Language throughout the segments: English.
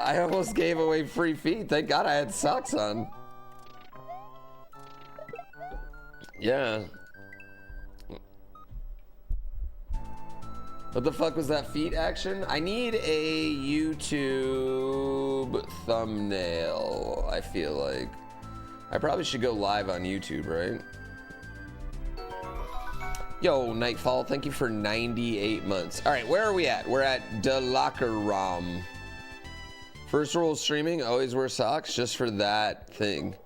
I almost gave away free feet. Thank God I had socks on. Yeah. What the fuck was that feet action? I need a YouTube thumbnail, I feel like. I probably should go live on YouTube, right? Yo, Nightfall, thank you for 98 months. All right, where are we at? We're at De Locker Rom. First rule of streaming, always wear socks just for that thing.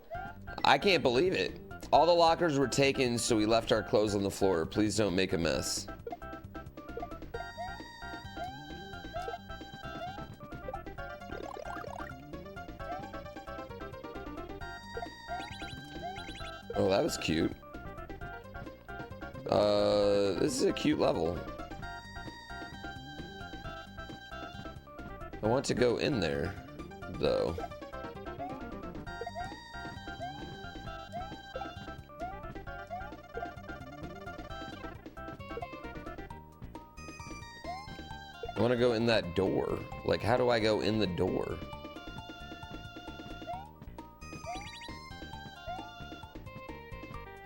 I can't believe it. All the lockers were taken, so we left our clothes on the floor. Please don't make a mess. Oh, that was cute. This is a cute level. I want to go in there, though. I want to go in that door. Like, how do I go in the door?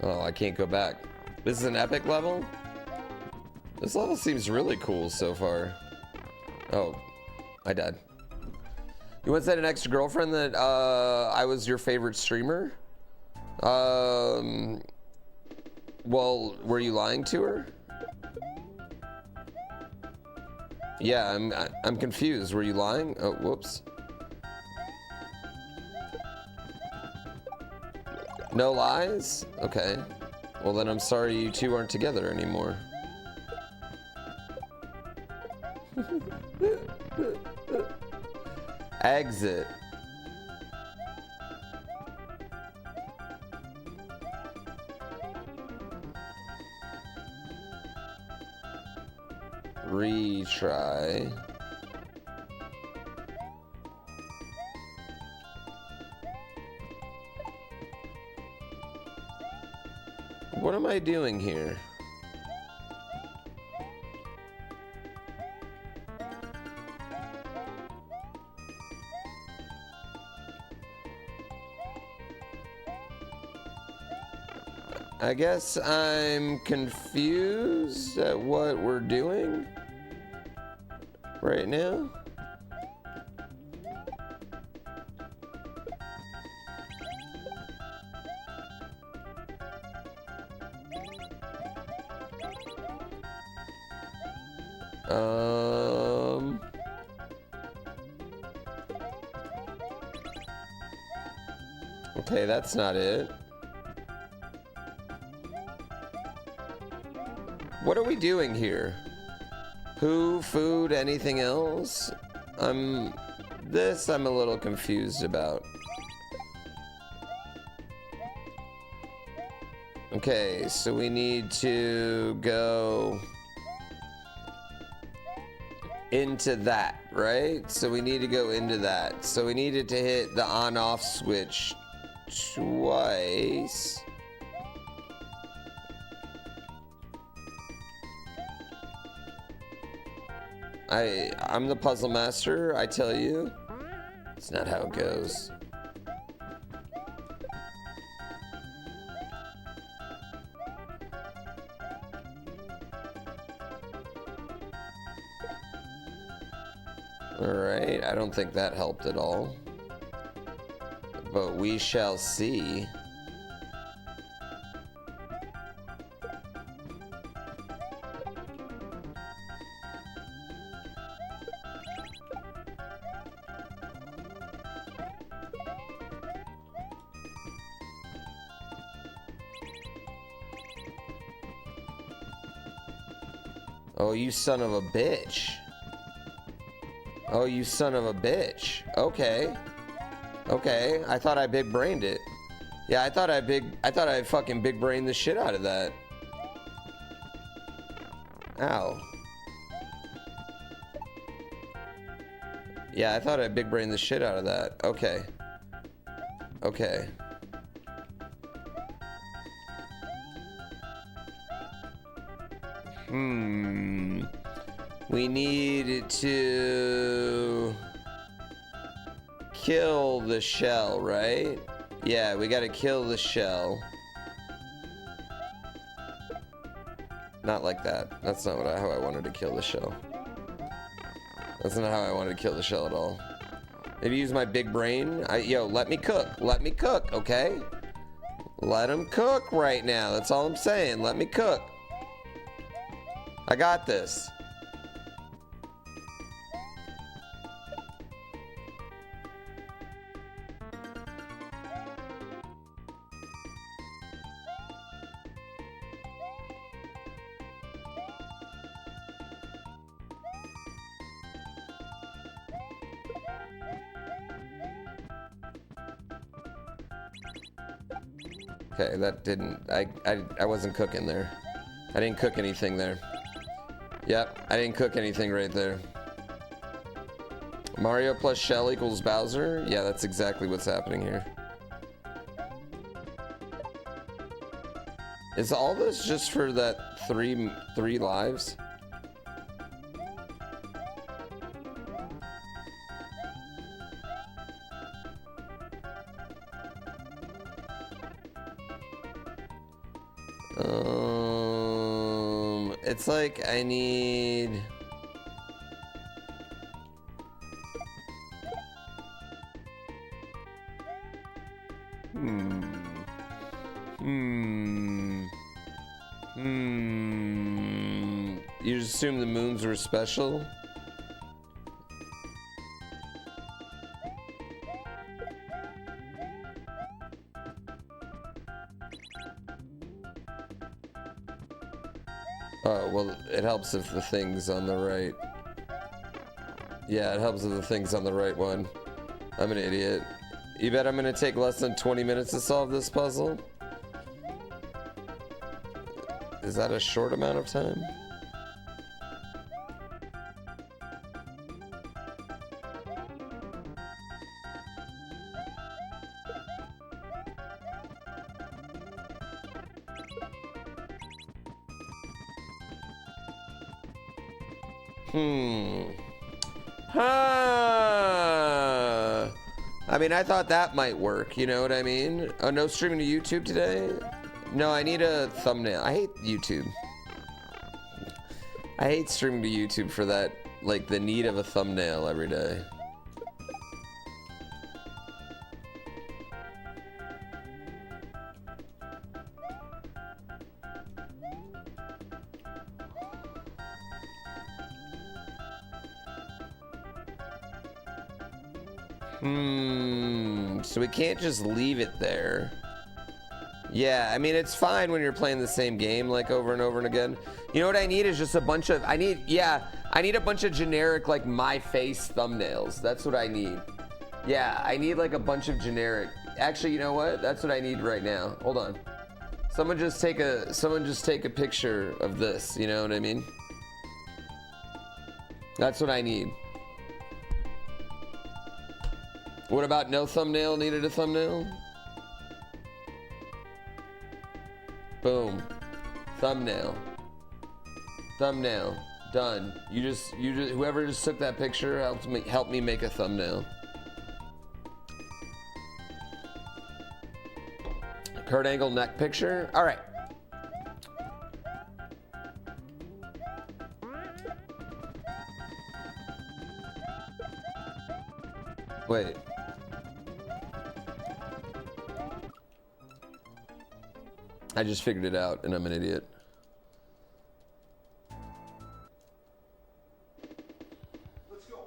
Oh, I can't go back. This is an epic level? This level seems really cool so far. Oh, I died. You once had an ex-girlfriend that I was your favorite streamer? Well, were you lying to her? Yeah, I'm confused. Were you lying? Oh, whoops. No lies? Okay. Well, then I'm sorry you two aren't together anymore. Exit. Retry. What am I doing here? I guess I'm confused at what we're doing right now. Okay, that's not it. What are we doing here? Who, food, anything else? I'm a little confused about. Okay, so we need to go into that, right? So we need to go into that. So we needed to hit the on-off switch twice. I'm the puzzle master, I tell you. It's not how it goes. Alright, I don't think that helped at all. But we shall see. Oh, you son of a bitch. Oh, you son of a bitch. Okay. Okay, I thought I big brained it. Yeah, I thought I fucking big brained the shit out of that. Ow. Yeah, I thought I big brained the shit out of that. Okay. Okay. We need to... kill the shell, right? Yeah, we gotta kill the shell. Not like that. That's not how I wanted to kill the shell. That's not how I wanted to kill the shell at all. Maybe use my big brain. Yo, let me cook. Let me cook, okay? Let him cook right now. That's all I'm saying. Let me cook. I got this. Okay, that didn't, I wasn't cooking there. I didn't cook anything there. Yep, I didn't cook anything right there. Mario plus shell equals Bowser? Yeah, that's exactly what's happening here. Is all this just for that three lives? It's like I need... You just assume the moons were special? Oh, well, it helps if the thing's on the right. Yeah, it helps if the thing's on the right one. I'm an idiot. You bet I'm gonna take less than 20 minutes to solve this puzzle? Is that a short amount of time? I mean, I thought that might work, you know what I mean? Oh, no streaming to YouTube today? No, I need a thumbnail. I hate YouTube. I hate streaming to YouTube for that, like, the need of a thumbnail every day. So we can't just leave it there. Yeah, I mean, it's fine when you're playing the same game, like, over and over and again. You know what I need is just a bunch of, I need a bunch of generic, like, my face thumbnails. That's what I need. Yeah, I need, like, a bunch of generic. Actually, you know what? That's what I need right now. Hold on. Someone just take a picture of this, you know what I mean? That's what I need. What about no thumbnail? Needed a thumbnail? Boom. Thumbnail. Thumbnail. Done. You just whoever just took that picture help me make a thumbnail. Kurt Angle neck picture. All right. Wait. I just figured it out, and I'm an idiot. Let's go.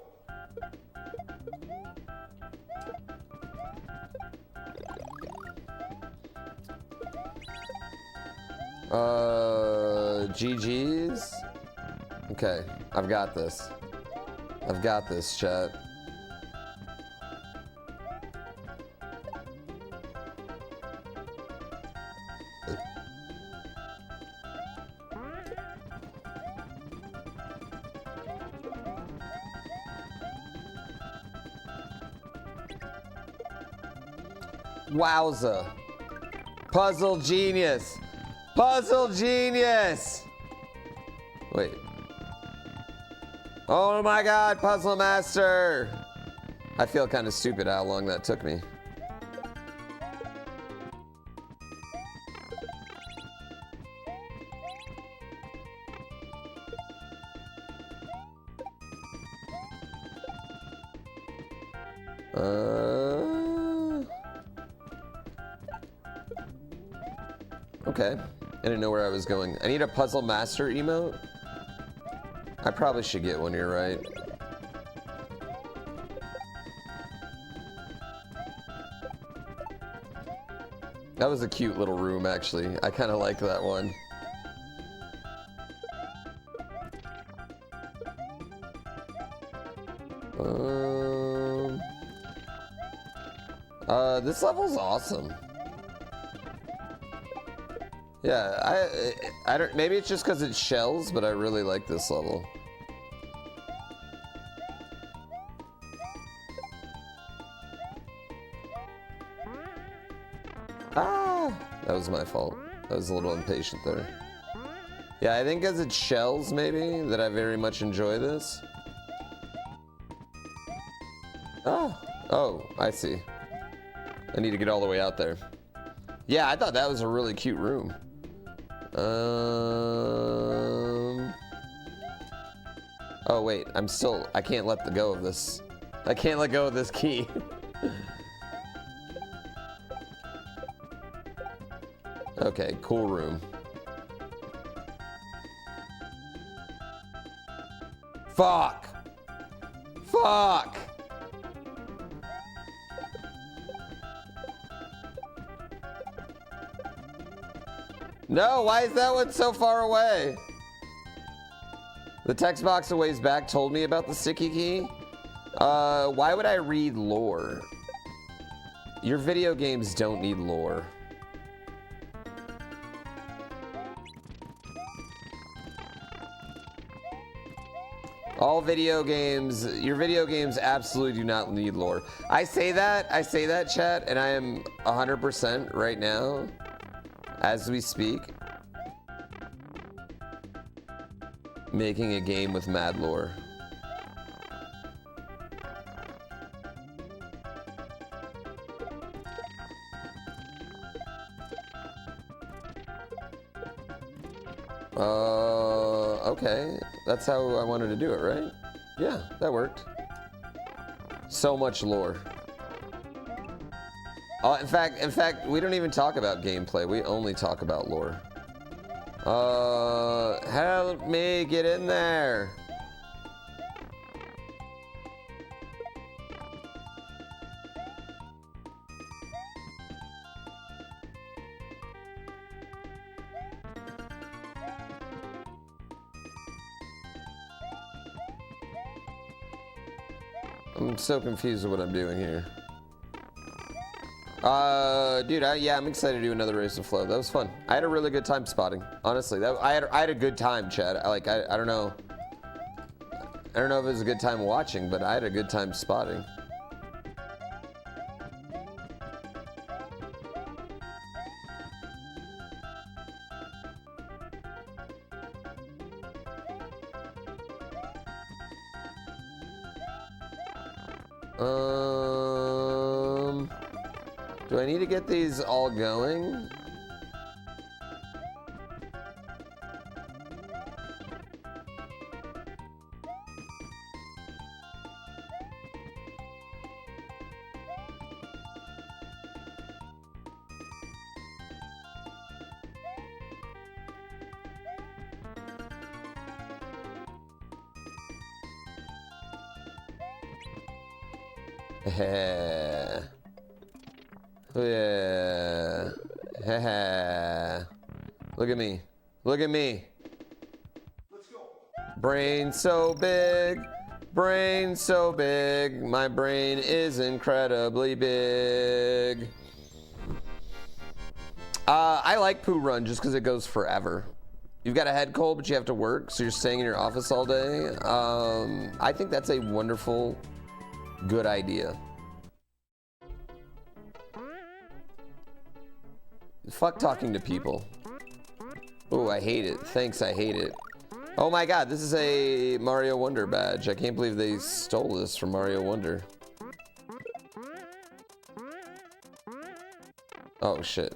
GG's? Okay, I've got this. I've got this, chat. Wowza. Puzzle genius. Puzzle genius. Wait. Oh my god, Puzzle Master. I feel kind of stupid how long that took me. Okay. I didn't know where I was going. I need a puzzle master emote. I probably should get one, you're right. That was a cute little room, actually. I kind of like that one. This level's awesome. Yeah, I don't. Maybe it's just because it's shells, but I really like this level. Ah, that was my fault. I was a little impatient there. Yeah, I think because it's shells, maybe, that I very much enjoy this. Oh, I see. I need to get all the way out there. Yeah, I thought that was a really cute room. Oh wait, I can't let go of this. I can't let go of this key. Okay, cool room. Fuck! Fuck! No, why is that one so far away? The text box a ways back told me about the sticky key. Why would I read lore? Your video games don't need lore. All video games, your video games absolutely do not need lore. I say that, chat, and I am 100% right now, as we speak, making a game with mad lore. Okay, that's how I wanted to do it, right? Yeah, that worked. So much lore. In fact, we don't even talk about gameplay. We only talk about lore. Help me get in there. I'm so confused with what I'm doing here. Dude, yeah, I'm excited to do another race of flow. That was fun. I had a really good time spotting. Honestly, I had a good time, Chad. I don't know. I don't know if it was a good time watching, but I had a good time spotting. Do I need to get these all going? Yeah. Look at me. Look at me. Let's go. Brain so big. Brain so big. My brain is incredibly big. I like Pooh Run just because it goes forever. You've got a head cold, but you have to work, so you're staying in your office all day. I think that's a wonderful, good idea. Fuck talking to people. Oh, I hate it. Thanks, I hate it. Oh my god, this is a Mario Wonder badge. I can't believe they stole this from Mario Wonder. Oh shit.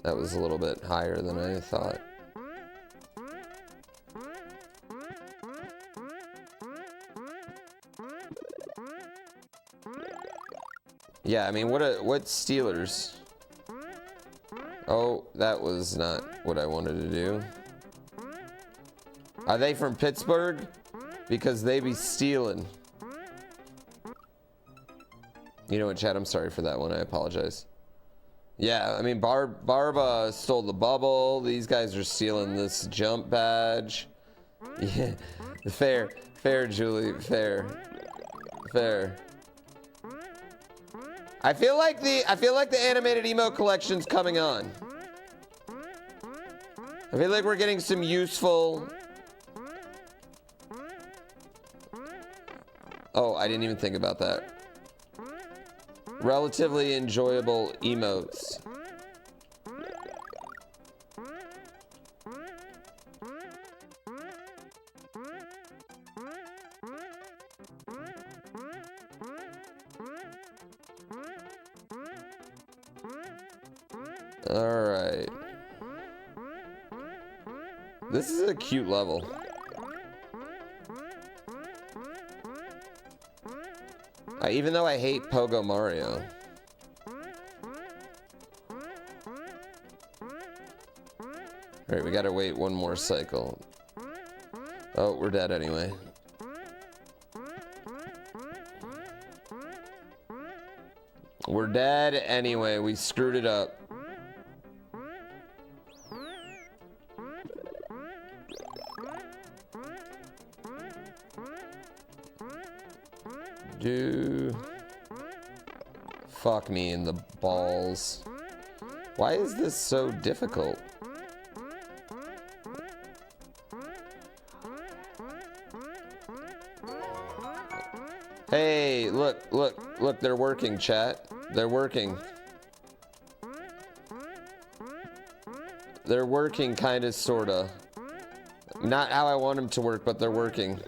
That was a little bit higher than I thought. Yeah, I mean, what Steelers? Oh, that was not what I wanted to do. Are they from Pittsburgh? Because they be stealing. You know what, Chad? I'm sorry for that one. I apologize. Yeah, I mean, Barba stole the bubble. These guys are stealing this jump badge. Yeah, fair, Julie, fair. I feel like the animated emote collection's coming on. I feel like we're getting some useful. Oh, I didn't even think about that. Relatively enjoyable emotes. All right. This is a cute level. Even though I hate Pogo Mario. Alright, we gotta wait one more cycle. Oh, we're dead anyway. We're dead anyway. We screwed it up. Fuck me in the balls. Why is this so difficult? Hey, look, they're working, chat. They're working. They're working, kinda, sorta. Not how I want them to work, but they're working.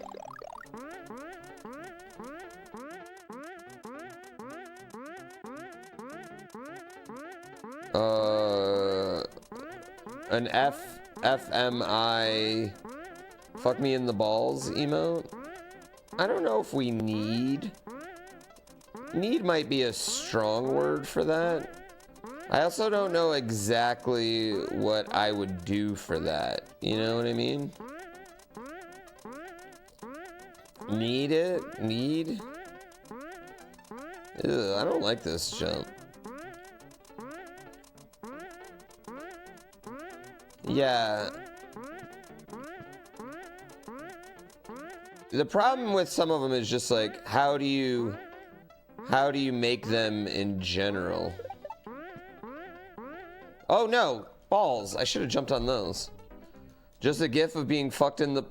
An FMI fuck me in the balls emote. I don't know if we need might be a strong word for that. I also don't know exactly what I would do for that. You know what I mean? Need it? Need? Ugh, I don't like this jump. Yeah. The problem with some of them is just like, how do you make them in general? Oh no, balls. I should have jumped on those. Just a gif of being fucked in the,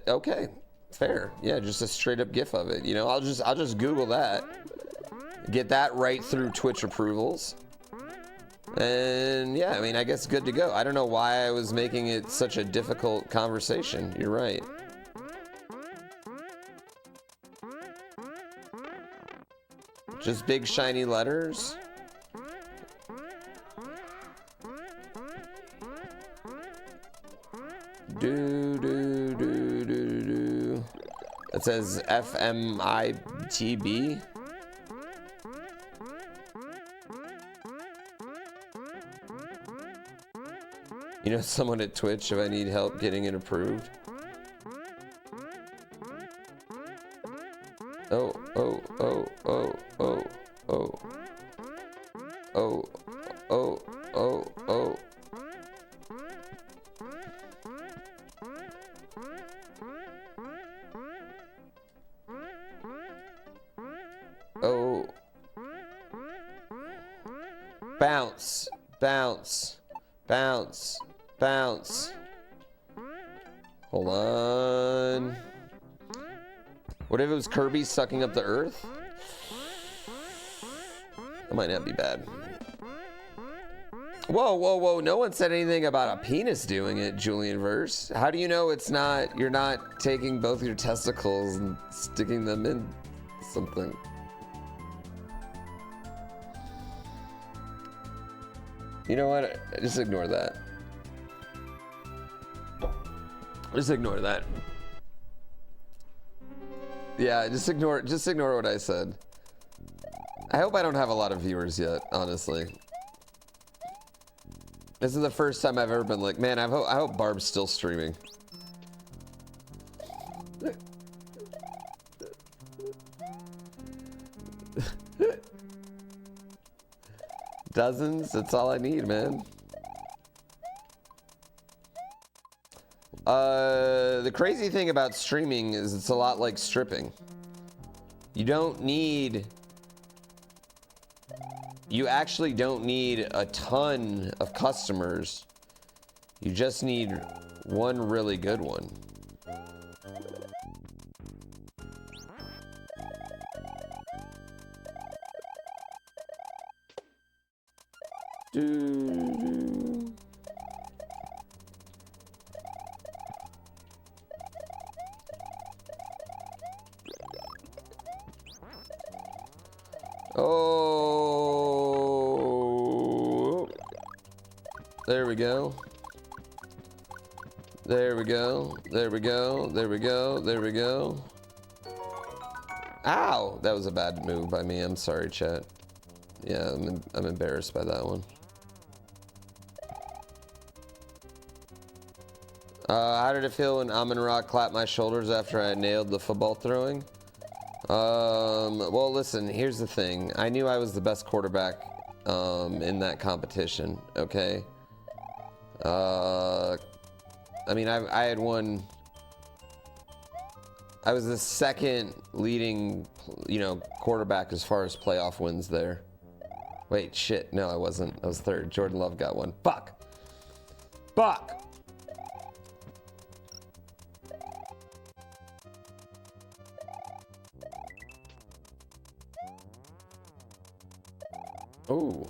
okay, fair. Yeah, just a straight up gif of it. You know, I'll just Google that. Get that right through Twitch approvals. And yeah, I mean, I guess good to go. I don't know why I was making it such a difficult conversation. You're right. Just big shiny letters. Do. It says FMITB. You know someone at Twitch if I need help getting it approved? Oh. Bounce. Hold on. What if it was Kirby sucking up the earth? That might not be bad. Whoa. No one said anything about a penis doing it, Julian Verse. How do you know it's not, you're not taking both your testicles and sticking them in something? You know what? Just ignore that. Just ignore that. Yeah, just ignore what I said. I hope I don't have a lot of viewers yet, honestly. This is the first time I've ever been like, man, I hope Barb's still streaming. Dozens, that's all I need, man. The crazy thing about streaming is it's a lot like stripping. You actually don't need a ton of customers. You just need one really good one. Oh, there we go. There we go. There we go. There we go. There we go. Ow! That was a bad move by me. I'm sorry, chat. Yeah, I'm embarrassed by that one. How did it feel when Amon Ra clapped my shoulders after I nailed the football throwing? Well, listen, here's the thing. I knew I was the best quarterback in that competition, okay? I mean, I had won. I was the second leading, quarterback as far as playoff wins there. Wait, shit. No, I wasn't. I was third. Jordan Love got one. Fuck. Fuck. Oh.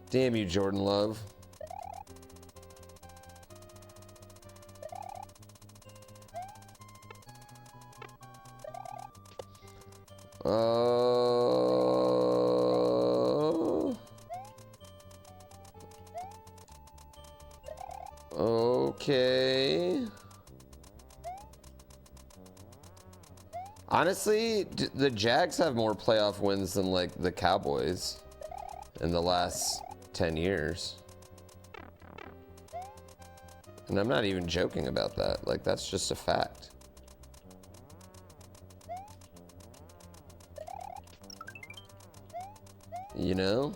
Damn you, Jordan Love. Okay. Honestly, the Jags have more playoff wins than like the Cowboys in the last 10 years. And I'm not even joking about that. Like, that's just a fact. You know?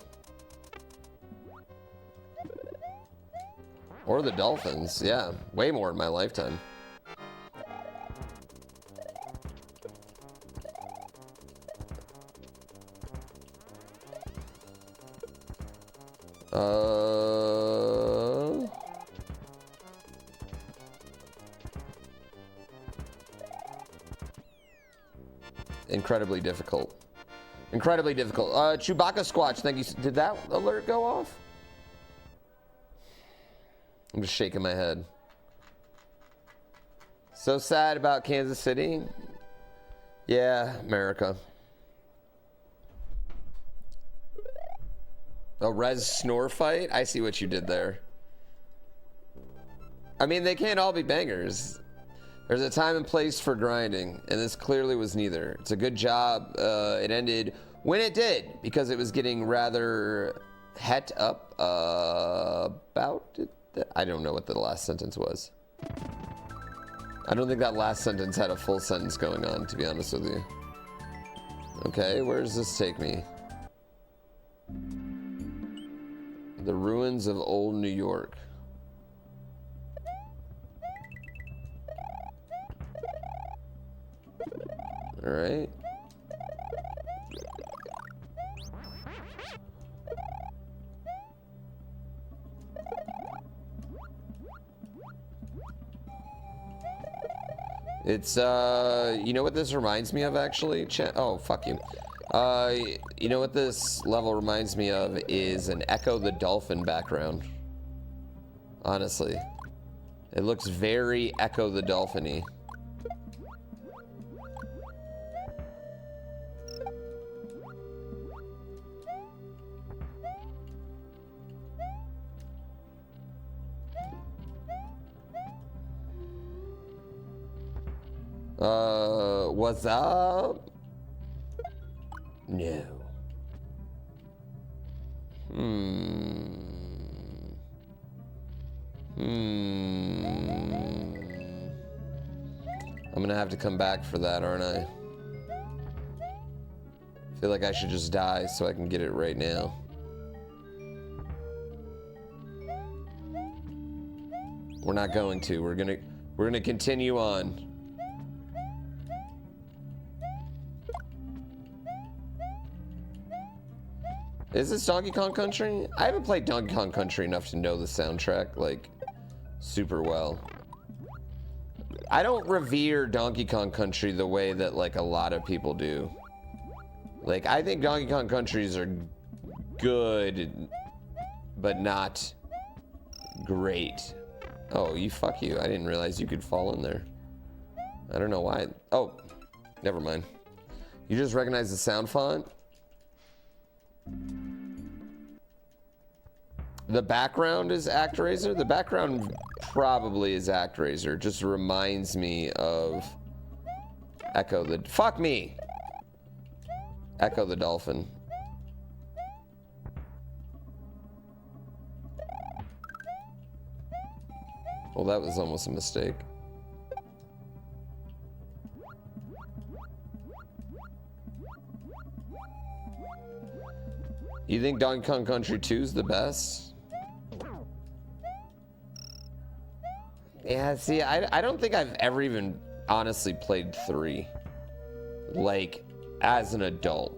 Or the Dolphins. Yeah, way more in my lifetime. Incredibly difficult. Incredibly difficult. Chewbacca Squatch, thank you. Did that alert go off? I'm just shaking my head. So sad about Kansas City. Yeah, America. A res snore fight? I see what you did there. I mean, they can't all be bangers. There's a time and place for grinding, and this clearly was neither. It's a good job. It ended when it did, because it was getting rather het up about it. I don't know what the last sentence was. I don't think that last sentence had a full sentence going on, to be honest with you. Okay, where does this take me? The ruins of old New York. All right. It's you know what this reminds me of actually? Oh, fuck you. You know what this level reminds me of is an Echo the Dolphin background. Honestly. It looks very Echo the Dolphin-y. What's up? No. I'm gonna have to come back for that, aren't I? I feel like I should just die so I can get it right now. We're not going to. We're gonna continue on. Is this Donkey Kong Country? I haven't played Donkey Kong Country enough to know the soundtrack, like, super well. I don't revere Donkey Kong Country the way that, like, a lot of people do. Like, I think Donkey Kong Countries are good, but not great. Oh, fuck you. I didn't realize you could fall in there. I don't know why. Oh, never mind. You just recognize the sound font? The background is ActRaiser? The background probably is ActRaiser. Just reminds me of Echo the... Fuck me! Echo the Dolphin. Well, that was almost a mistake. You think Donkey Kong Country 2 is the best? Yeah, see, I don't think I've ever even honestly played 3. Like, as an adult.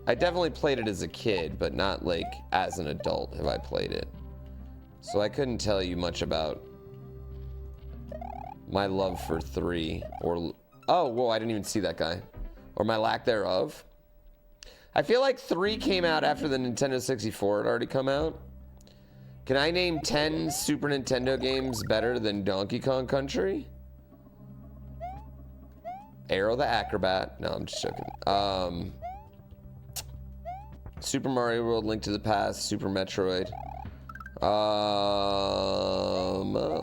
I definitely played it as a kid, but not like as an adult have I played it. So I couldn't tell you much about my love for 3 or... Oh, whoa, I didn't even see that guy. Or my lack thereof. I feel like 3 came out after the Nintendo 64 had already come out. Can I name 10 Super Nintendo games better than Donkey Kong Country? Aero the Acrobat. No, I'm just joking. Super Mario World, Link to the Past, Super Metroid.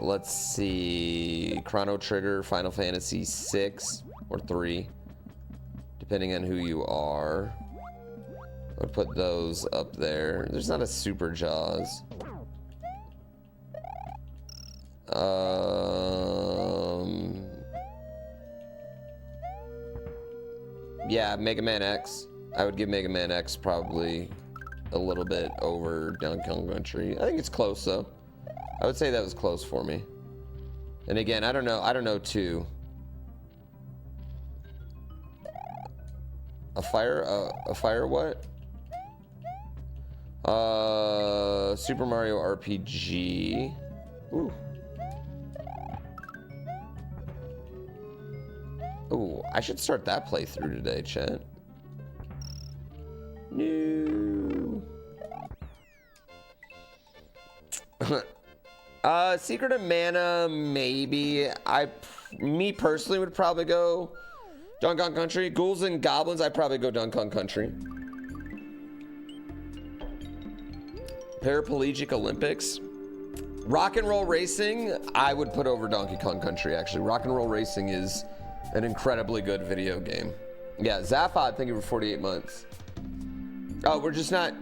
Let's see. Chrono Trigger, Final Fantasy 6 or 3, depending on who you are. I would put those up there. There's not a Super Jaws. Yeah, Mega Man X. I would give Mega Man X probably a little bit over Donkey Kong Country. I think it's close though. I would say that was close for me. And again, I don't know 2. A fire what? Super Mario RPG. Ooh. Ooh, I should start that playthrough today, chat. No. Secret of Mana, maybe. Me personally would probably go Donkey Kong Country. Ghouls and Goblins, I'd probably go Donkey Kong Country. Paraplegic Olympics. Rock and Roll Racing, I would put over Donkey Kong Country, actually. Rock and Roll Racing is an incredibly good video game. Yeah, Zaphod, thank you for 48 months. Oh, we're just not,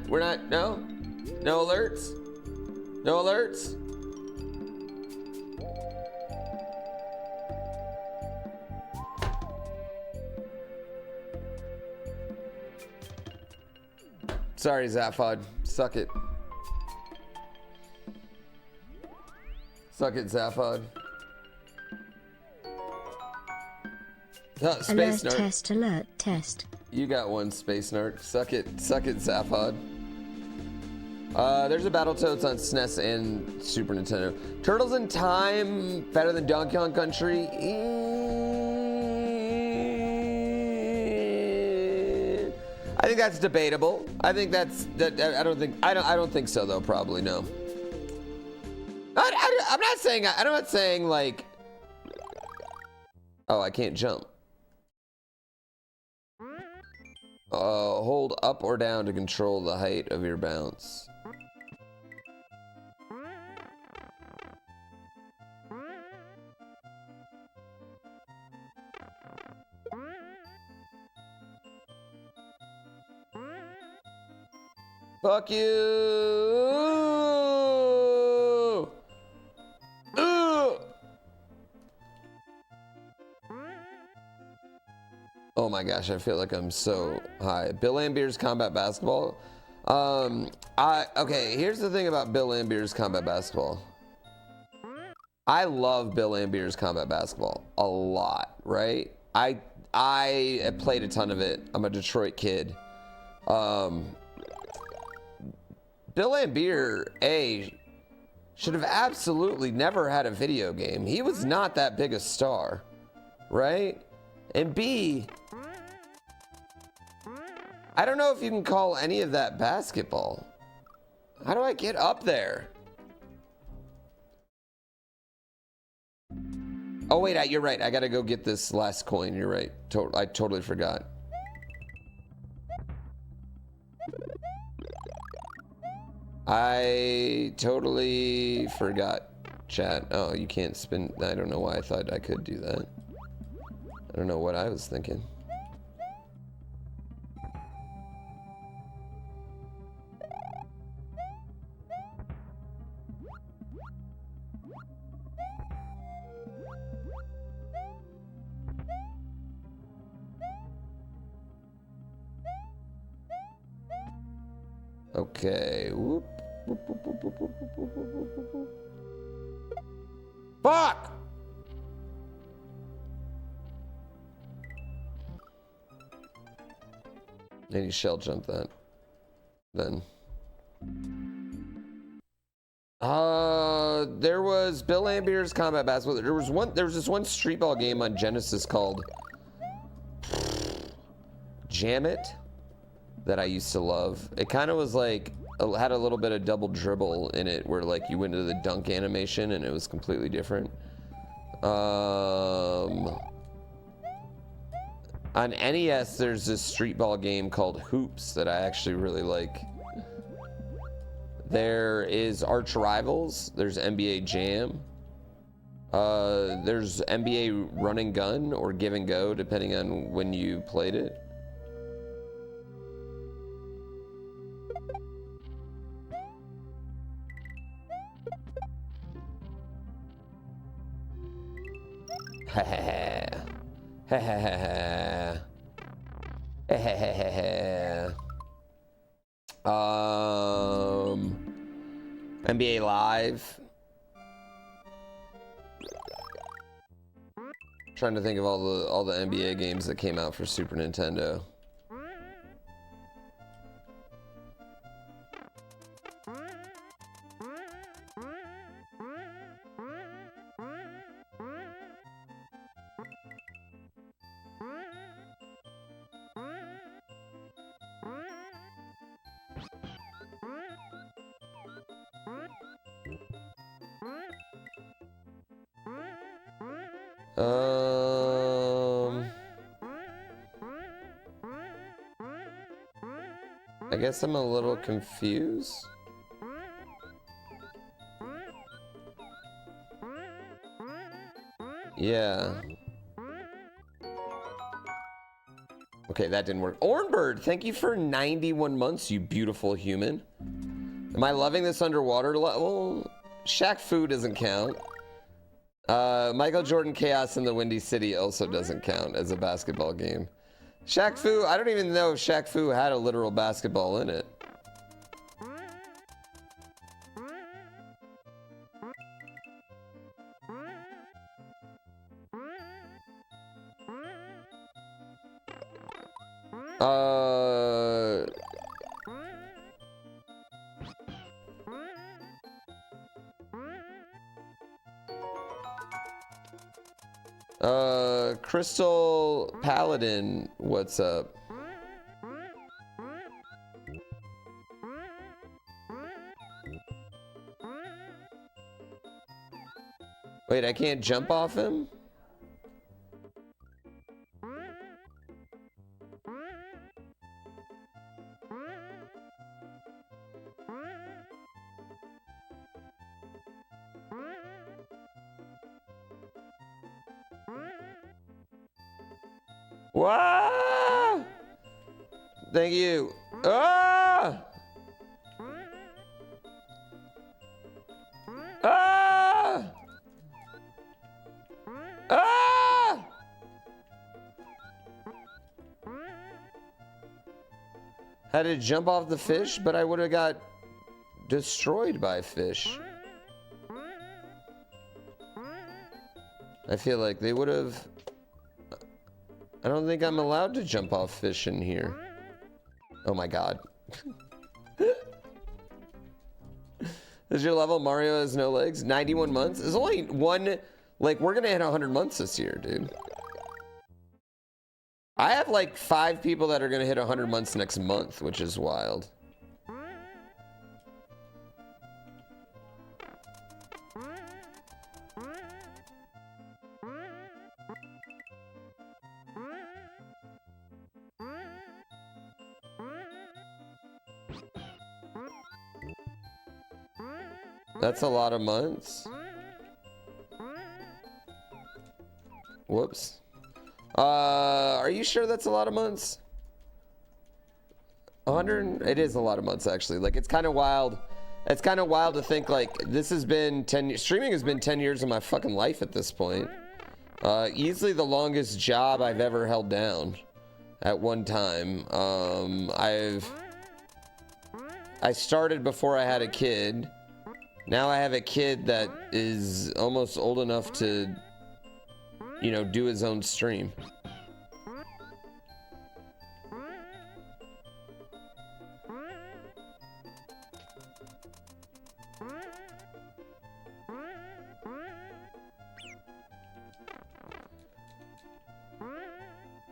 we're not, no? No alerts? No alerts? Sorry, Zaphod. Suck it. Suck it, Zaphod. Space Alert, Nerd. test, alert, test. You got one, Space Nerd. Suck it, Zaphod. There's a Battletoads on SNES and Super Nintendo. Turtles in Time, better than Donkey Kong Country. I think that's debatable. I think that's that. I don't think so though. Probably no. I'm not saying. I'm not saying like. Oh, I can't jump. Hold up or down to control the height of your bounce. Fuck you! Ooh! Oh my gosh, I feel like I'm so high. Bill Lambier's Combat Basketball. Okay, here's the thing about Bill Lambier's Combat Basketball. I love Bill Lambier's Combat Basketball a lot, right? I played a ton of it. I'm a Detroit kid. Bill Lambier, should have absolutely never had a video game. He was not that big a star, right? And B, I don't know if you can call any of that basketball. How do I get up there? Oh wait, you're right. I gotta go get this last coin. You're right. I totally forgot. I totally forgot, chat. Oh, you can't spin. I don't know why I thought I could do that. I don't know what I was thinking. Okay. Whoop. Whoop, whoop, whoop, whoop, whoop, whoop, whoop, whoop, whoop. Fuck! And you shell jump that. Then. There was Bill Lambier's Combat Basketball. There was this one street ball game on Genesis called Jam It that I used to love. It kind of was like, had a little bit of double dribble in it where like you went to the dunk animation and it was completely different. On NES, there's this street ball game called Hoops that I actually really like. There is Arch Rivals. There's NBA Jam. There's NBA Run and Gun or Give and Go, depending on when you played it. NBA Live. Trying to think of all the NBA games that came out for Super Nintendo. I guess I'm a little confused. Yeah. Okay, that didn't work. Ornbird, thank you for 91 months, you beautiful human. Am I loving this underwater level? Shaq Fu doesn't count. Michael Jordan Chaos in the Windy City also doesn't count as a basketball game. Shaq Fu, I don't even know if Shaq Fu had a literal basketball in it. Crystal Paladin, what's up? Wait, I can't jump off him? Wow! Thank you. Ah! Had to jump off the fish, but I would have got destroyed by fish. I feel like they would have... I don't think I'm allowed to jump off fish in here. Oh my god. Is your level? Mario has no legs? 91 months? It's only one... Like, we're gonna hit 100 months this year, dude. I have like 5 people that are gonna hit 100 months next month, which is wild. That's a lot of months. Whoops. Are you sure that's a lot of months? 100? It is a lot of months, actually. Like, it's kind of wild. It's kind of wild to think, like, this has been 10 years. Streaming has been 10 years of my fucking life at this point. Easily the longest job I've ever held down at one time. I started before I had a kid. Now I have a kid that is almost old enough to, you know, do his own stream.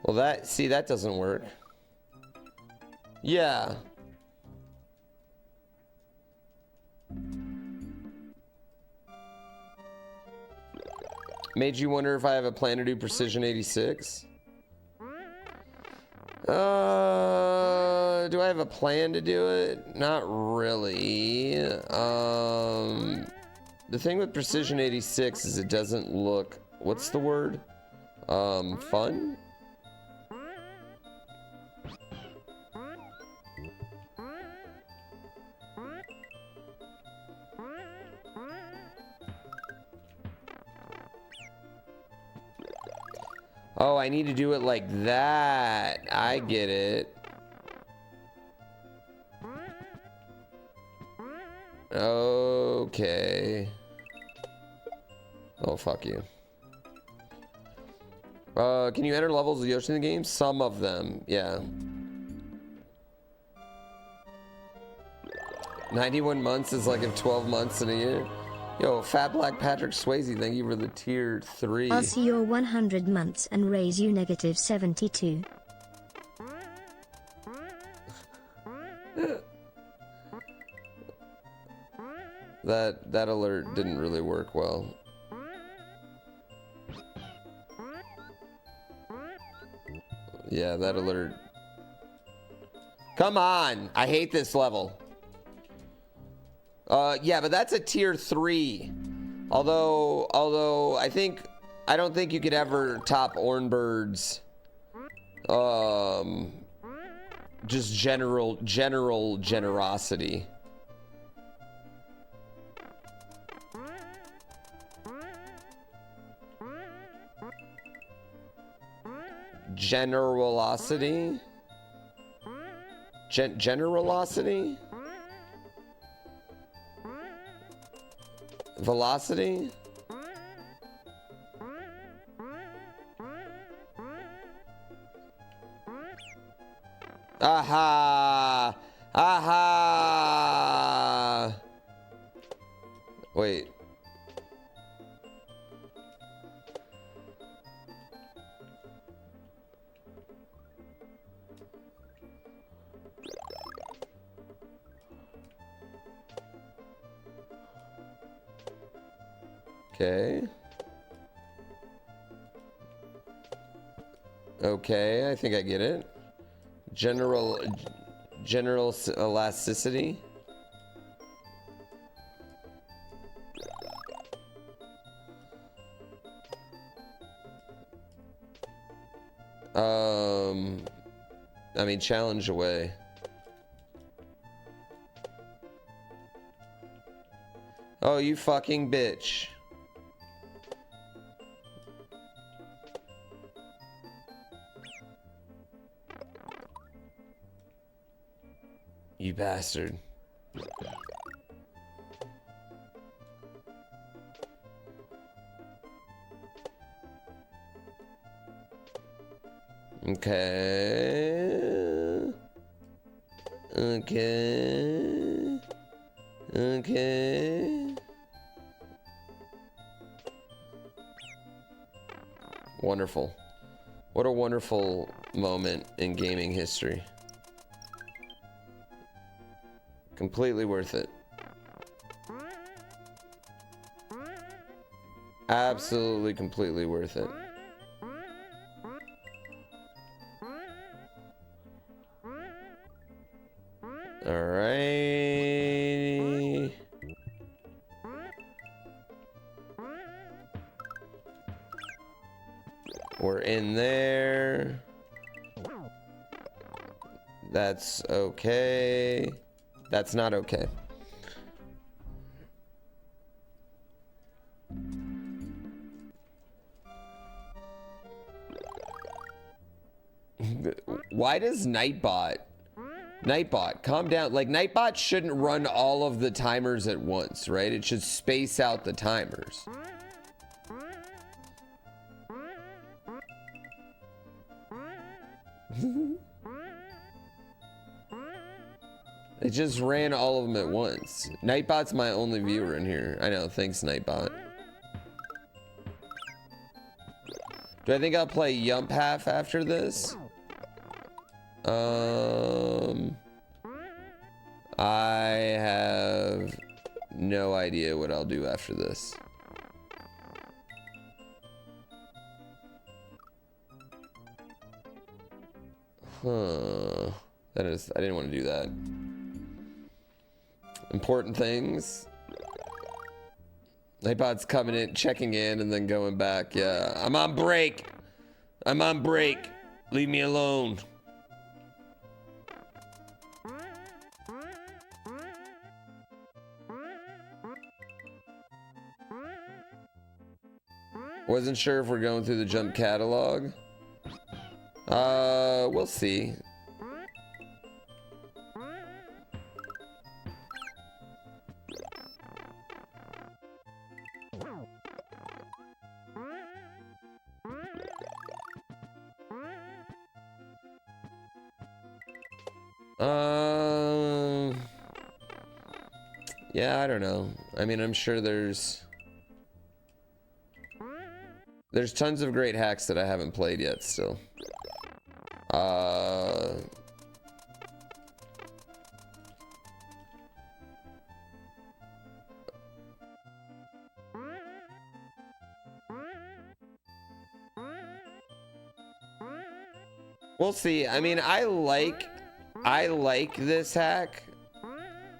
Well, that doesn't work. Yeah. Made you wonder if I have a plan to do Precision 86? Do I have a plan to do it? Not really. The thing with Precision 86 is it doesn't look, what's the word? Fun? Oh, I need to do it like that. I get it. Okay. Oh, fuck you. Can you enter levels of Yoshi in the game? Some of them, yeah. 91 months is like if 12 months in a year. Yo, Fat Black Patrick Swayze, thank you for the tier 3. I'll see your 100 months and raise you negative 72. That alert didn't really work well. Yeah, that alert. Come on! I hate this level. Yeah, but that's a tier 3. Although I don't think you could ever top Ornbird's just general generosity. Generosity? Generosity? Velocity? Aha! Aha! Wait. Okay. Okay, I think I get it. General elasticity. I mean, challenge away. Oh, you fucking bitch. You bastard. Okay. Okay. Okay. Wonderful. What a wonderful moment in gaming history. Completely worth it. Absolutely, completely worth it. Alright. We're in there. That's okay. That's not okay. Why does Nightbot, calm down. Like, Nightbot shouldn't run all of the timers at once, right? It should space out the timers. It just ran all of them at once. Nightbot's my only viewer in here. I know, thanks, Nightbot. Do I think I'll play Yump Half after this? I have no idea what I'll do after this. Huh. That is, I didn't want to do that. Important things. Nightbot's coming in, checking in, and then going back. Yeah, I'm on break. I'm on break. Leave me alone. Wasn't sure if we're going through the jump catalog. We'll see. Yeah, I don't know. I mean, I'm sure there's tons of great hacks that I haven't played yet still. We'll see. I mean, I like this hack,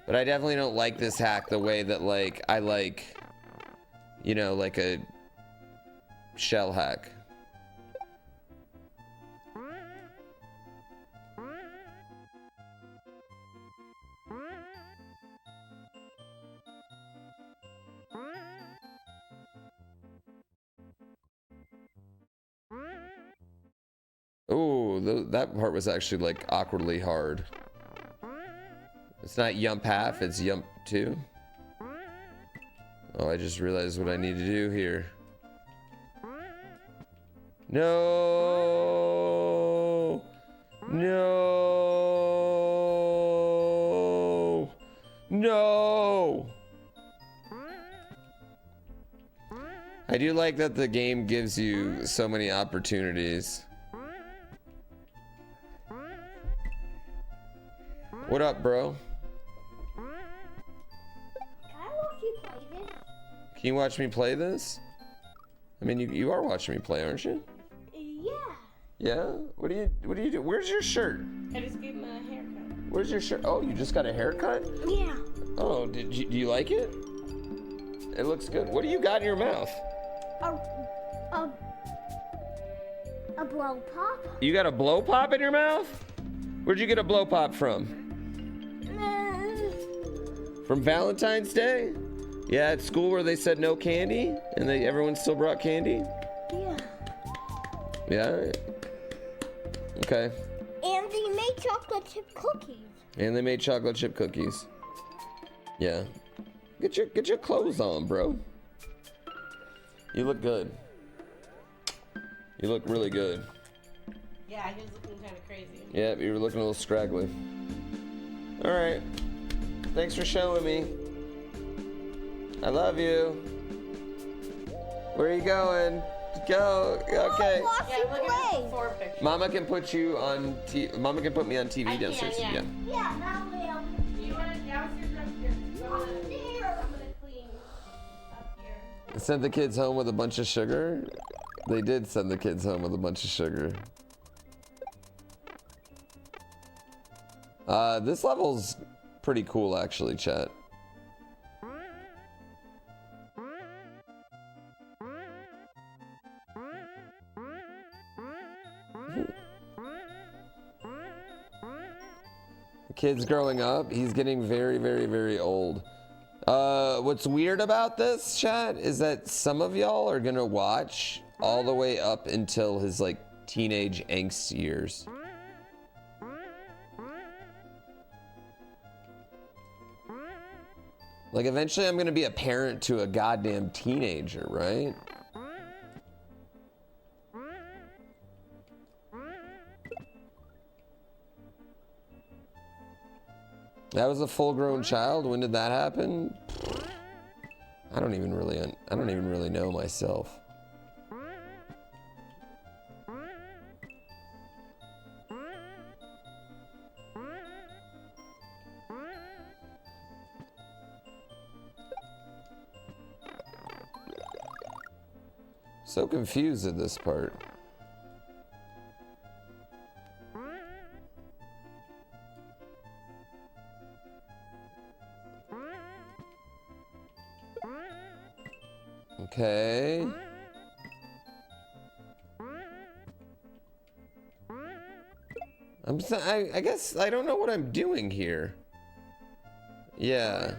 but I definitely don't like this hack the way that, like, I like, you know, like a shell hack. Ooh, that part was actually, like, awkwardly hard. It's not Yump Half, it's Yump 2. Oh, I just realized what I need to do here. No! No! No! I do like that the game gives you so many opportunities. What up, bro? Can I watch you play this? Can you watch me play this? I mean, you are watching me play, aren't you? Yeah. Yeah? What do you do? Where's your shirt? I just gave him a haircut. Where's your shirt? Oh, you just got a haircut? Yeah. Oh, do you like it? It looks good. What do you got in your mouth? A blow pop? You got a blow pop in your mouth? Where'd you get a blow pop from? From Valentine's Day? Yeah, at school where they said no candy and everyone still brought candy? Yeah. Yeah. Okay. And they made made chocolate chip cookies. And they made chocolate chip cookies. Yeah. Get your clothes on, bro. You look good. You look really good. Yeah, he was looking kind of crazy. Yeah, you were looking a little scraggly. All right. Thanks for showing me. I love you. Where are you going? Go. Okay. Watch Yeah, you look at play. the before picture. Mama can put you on. Mama can put me on TV I can, downstairs. yeah. Yeah, now we'll. You want to downstairs or upstairs? I'm gonna clean up here. Sent the kids home with a bunch of sugar. They did send the kids home with a bunch of sugar. This level's pretty cool, actually, chat. The kid's growing up. He's getting very, very, very old. What's weird about this, chat, is that some of y'all are gonna watch all the way up until his, like, teenage angst years. Like, eventually I'm gonna be a parent to a goddamn teenager, right? That was a full-grown child. When did that happen? I don't even really know myself. So confused at this part. Okay. I guess I don't know what I'm doing here. Yeah.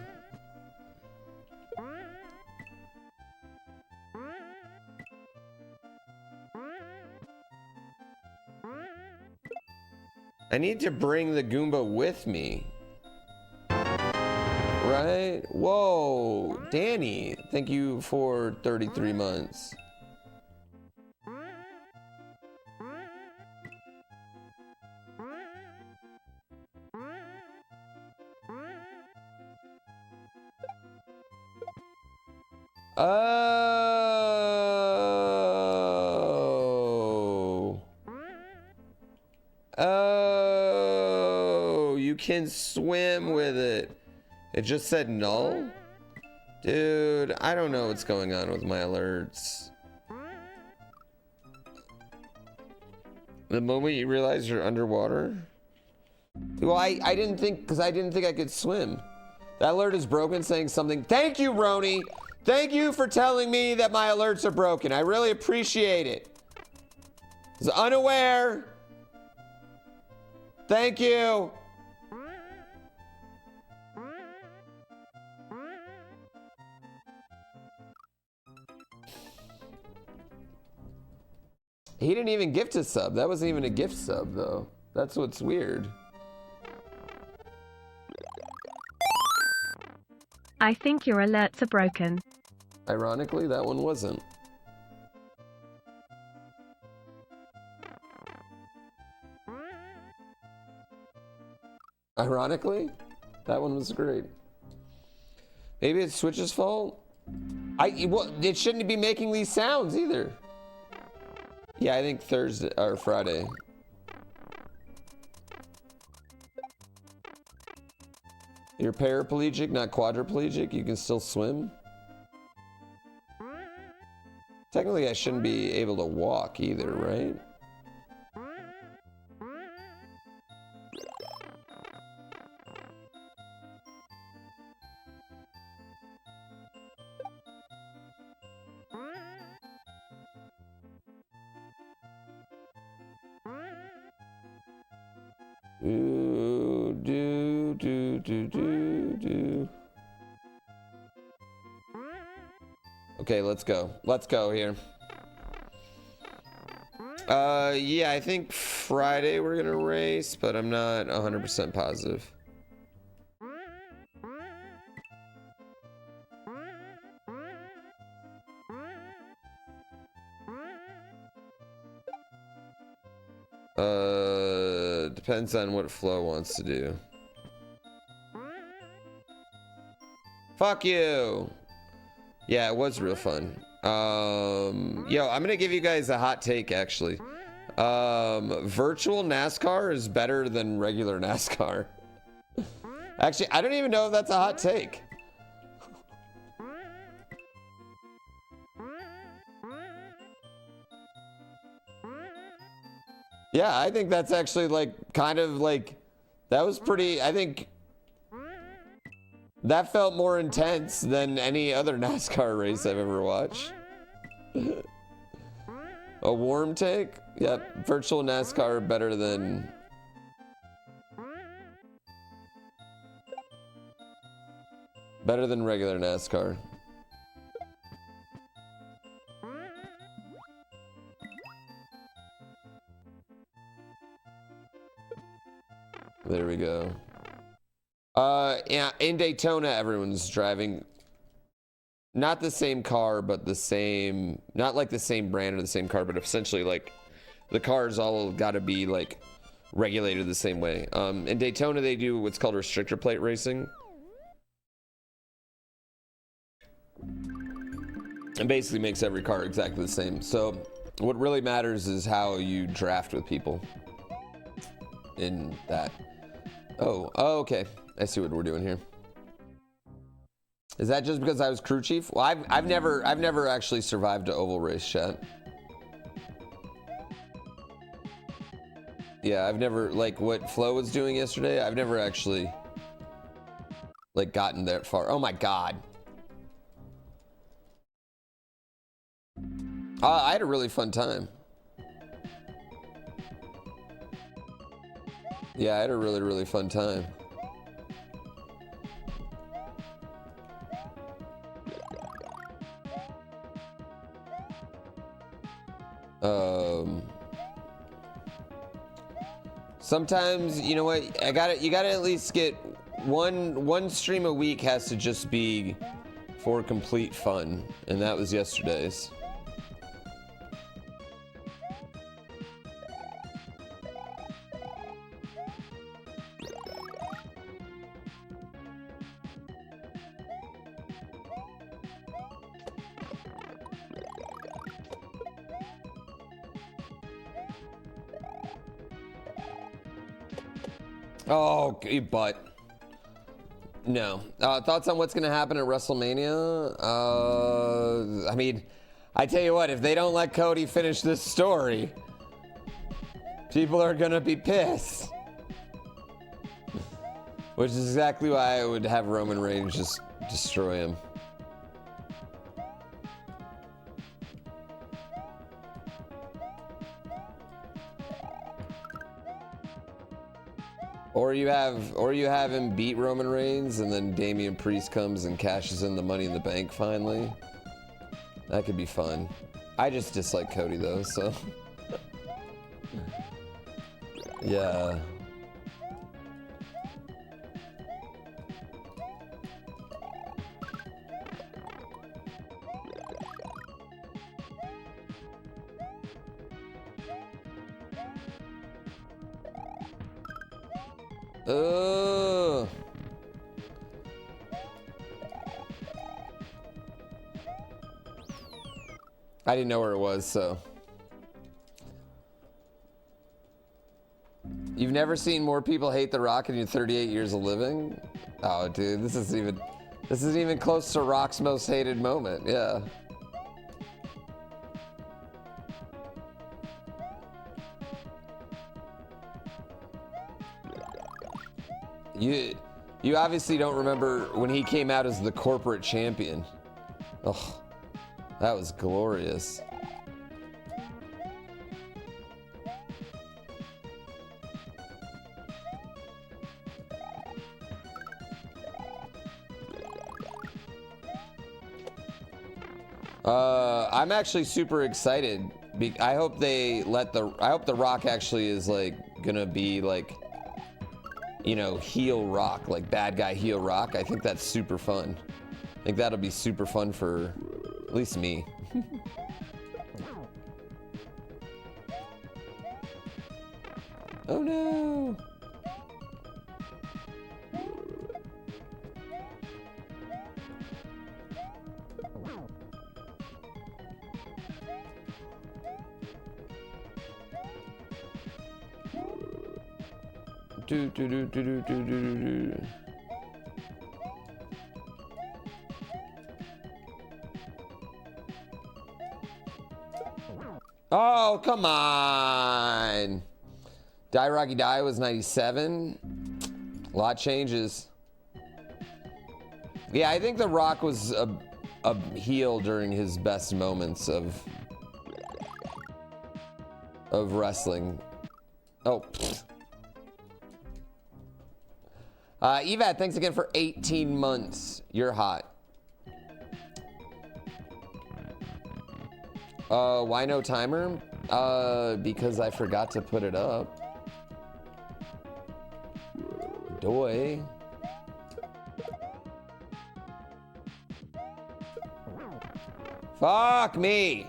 I need to bring the Goomba with me. Right? Whoa, Danny, thank you for 33 months. Oh. Oh, you can swim with it. It just said null? Dude, I don't know what's going on with my alerts. The moment you realize you're underwater? Well, I didn't think, because I didn't think I could swim. That alert is broken, saying something. Thank you, Roni. Thank you for telling me that my alerts are broken. I really appreciate it. I was unaware. Thank you. He didn't even gift a sub. That wasn't even a gift sub, though. That's what's weird. I think your alerts are broken. Ironically, that one wasn't. Ironically, that one was great. Maybe it's Switch's fault? Well, it shouldn't be making these sounds either. Yeah, I think Thursday or Friday. You're paraplegic, not quadriplegic. You can still swim. Technically, I shouldn't be able to walk either, right? Okay, let's go. Let's go here. Yeah, I think Friday we're gonna race, but I'm not 100% positive. Depends on what Flo wants to do. Fuck you. Yeah, it was real fun. Yo, I'm gonna give you guys a hot take actually. Virtual NASCAR is better than regular NASCAR. Actually, I don't even know if that's a hot take. Yeah, I think that's actually like kind of like that was pretty. I think that felt more intense than any other NASCAR race I've ever watched. A warm take? Yep, virtual NASCAR better than regular NASCAR. There we go. Yeah, in Daytona, everyone's driving not the same car, but the same, not like the same brand or the same car, but essentially like the cars all got to be like regulated the same way. In Daytona, they do what's called restrictor plate racing. And basically makes every car exactly the same. So what really matters is how you draft with people in that. Oh, okay. I see what we're doing here. Is that just because I was crew chief? Well, I've never actually survived an oval race, chat. Yeah, I've never, like what Flo was doing yesterday, I've never actually like gotten that far. Oh my god. I had a really fun time. Yeah, I had a really fun time. Sometimes, you know what, you gotta at least get one stream a week has to just be for complete fun, and that was yesterday's. Oh, but no. Thoughts on what's gonna happen at WrestleMania? I mean, I tell you what, if they don't let Cody finish this story, people are gonna be pissed. Which is exactly why I would have Roman Reigns just destroy him. Or you have him beat Roman Reigns and then Damian Priest comes and cashes in the Money in the Bank finally. That could be fun. I just dislike Cody though, so yeah. I didn't know where it was, so. You've never seen more people hate The Rock in your 38 years of living? Oh, dude, this isn't even close to Rock's most hated moment. Yeah. You obviously don't remember when he came out as the corporate champion. Oh, that was glorious. I'm actually super excited I hope they let I hope the Rock actually is like gonna be like, you know, heel Rock, like bad guy heel Rock. I think that's super fun. I think that'll be super fun for at least me. Oh no. Do do do do do do do do. Oh, come on. Die Rocky Die was 97. A lot changes. Yeah, I think The Rock was a heel during his best moments of wrestling. Oh. Evad, thanks again for 18 months. You're hot. Why no timer? Because I forgot to put it up. Doy. Fuck me.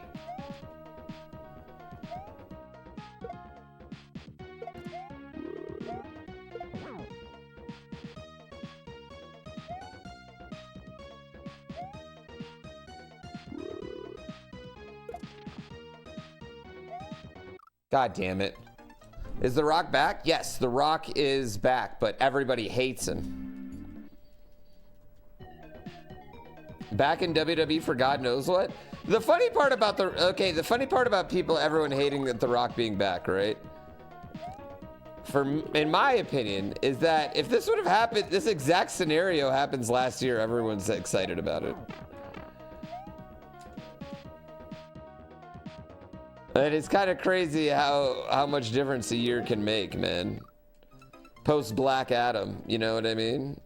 God damn it. Is The Rock back? Yes, The Rock is back, but everybody hates him. Back in WWE for God knows what? The funny part about the funny part about everyone hating The Rock being back, right? In my opinion, is that if this would have happened, this exact scenario happens last year, everyone's excited about it. And it's kind of crazy how much difference a year can make, man. Post Black Adam, you know what I mean?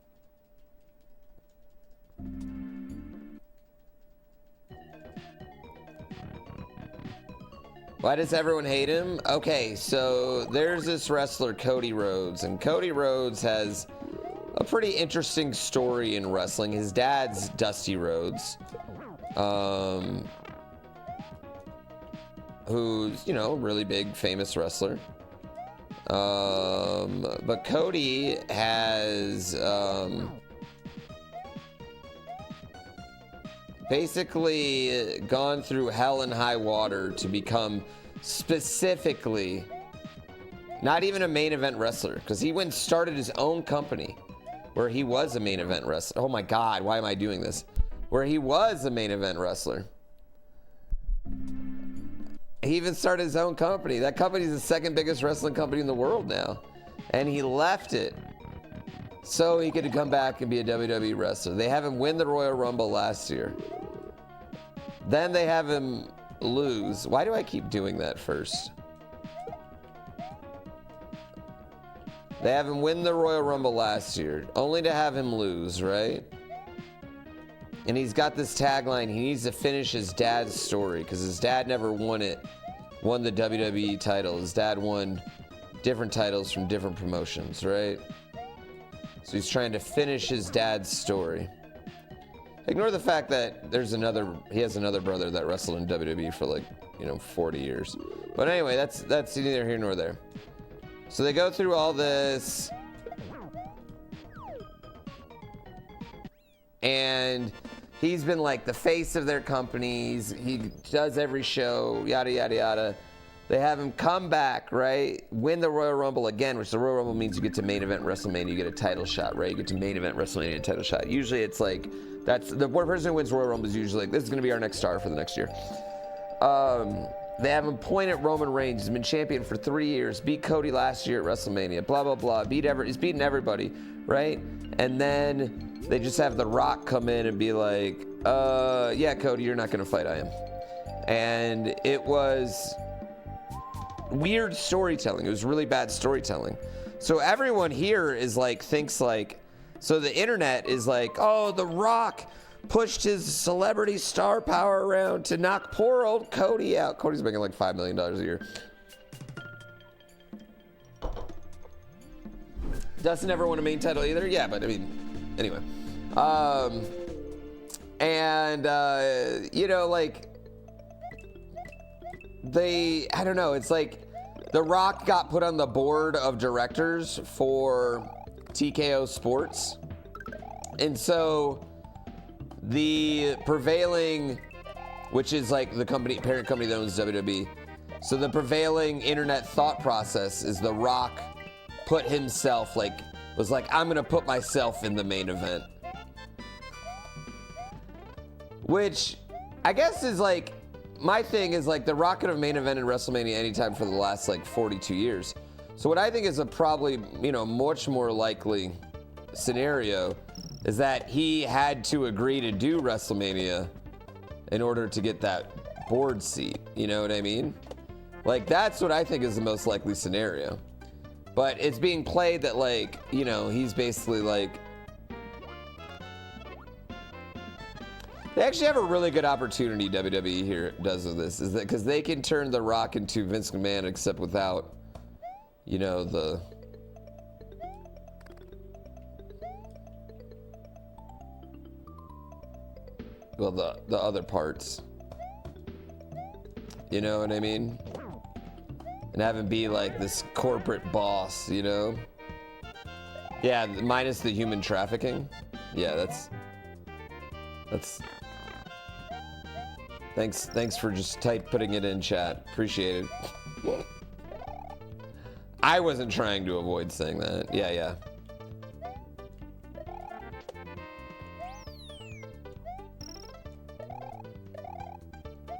Why does everyone hate him? Okay, so there's this wrestler, Cody Rhodes, and Cody Rhodes has a pretty interesting story in wrestling. His dad's Dusty Rhodes. Who's, you know, a really big famous wrestler. But Cody has basically gone through hell and high water to become specifically not even a main event wrestler, because he went and started his own company where he was a main event wrestler. Oh my God, why am I doing this? Where he was a main event wrestler. He even started his own company. That company is the second biggest wrestling company in the world now. And he left it so he could come back and be a WWE wrestler. They have him win the Royal Rumble last year. Then they have him lose. Why do I keep doing that first? They have him win the Royal Rumble last year, only to have him lose, right? And he's got this tagline, he needs to finish his dad's story, because his dad never won the WWE title. His dad won different titles from different promotions, right? So he's trying to finish his dad's story. Ignore the fact that he has another brother that wrestled in WWE for like, 40 years. But anyway, that's neither here nor there. So they go through all this, and he's been like the face of their companies. He does every show, yada, yada, yada. They have him come back, right? Win the Royal Rumble again, which the Royal Rumble means you get to main event WrestleMania, you get a title shot, right? You get to main event WrestleMania title shot. Usually it's like, that's the person who wins Royal Rumble is usually like, this is going to be our next star for the next year. They have him point at Roman Reigns. He's been champion for 3 years. Beat Cody last year at WrestleMania. Blah, blah, blah. He's beaten everybody, right? And then they just have The Rock come in and be like, yeah, Cody, you're not going to fight. I am. And it was weird storytelling. It was really bad storytelling. So everyone here is like, thinks like, so the internet is like, oh, The Rock pushed his celebrity star power around to knock poor old Cody out. Cody's making like $5 million a year. Dustin never won a main title either. Yeah, but I mean, anyway. You know, like, I don't know, it's like The Rock got put on the board of directors for TKO Sports. And so the prevailing, which is like the company, parent company that owns WWE. So the prevailing internet thought process is The Rock put himself, was like, I'm gonna put myself in the main event. Which I guess is like, my thing is like, The Rock could have main evented WrestleMania anytime for the last like 42 years. So what I think is a probably, you know, much more likely scenario is that he had to agree to do WrestleMania in order to get that board seat. You know what I mean? Like, that's what I think is the most likely scenario. But it's being played that, like, you know, he's basically like, they actually have a really good opportunity, WWE here does with this, is that because they can turn The Rock into Vince McMahon, except without, you know, the other parts. You know what I mean? And have him be like this corporate boss, you know? Yeah, minus the human trafficking. Yeah, that's thanks for just putting it in chat. Appreciate it. I wasn't trying to avoid saying that. Yeah.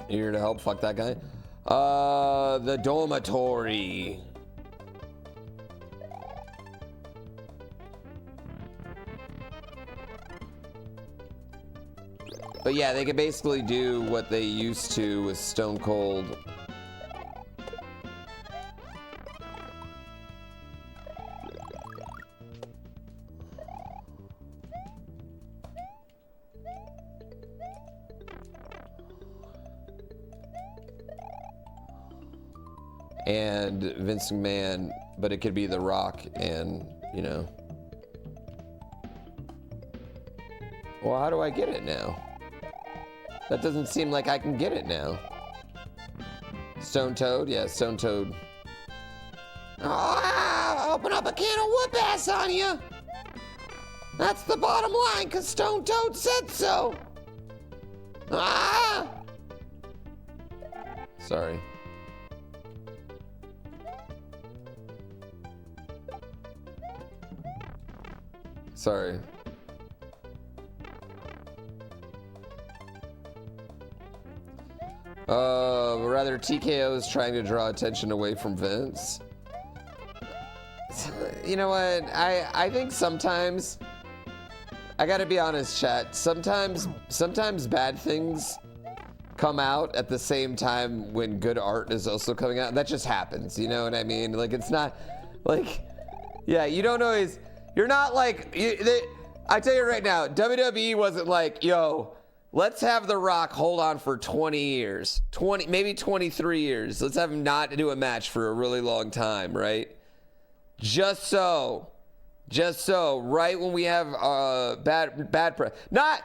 You here to help? Fuck that guy. The dormitory. But yeah, they could basically do what they used to with Stone Cold. And Vince McMahon, but it could be The Rock and, you know. Well, how do I get it now? That doesn't seem like I can get it now. Stone Toad? Yeah, Stone Toad. Oh, open up a can of whoop ass on you. That's the bottom line, because Stone Toad said so. Ah! Sorry. Sorry. Rather TKO is trying to draw attention away from Vince. You know what? I think sometimes, I gotta be honest, chat. Sometimes bad things come out at the same time when good art is also coming out. That just happens. You know what I mean? Like, it's not like, yeah, you don't always. You're not like, I tell you right now, WWE wasn't like, yo, let's have The Rock hold on for 20 years, maybe 23 years. Let's have him not do a match for a really long time, right? Just so, right when we have bad press. Not,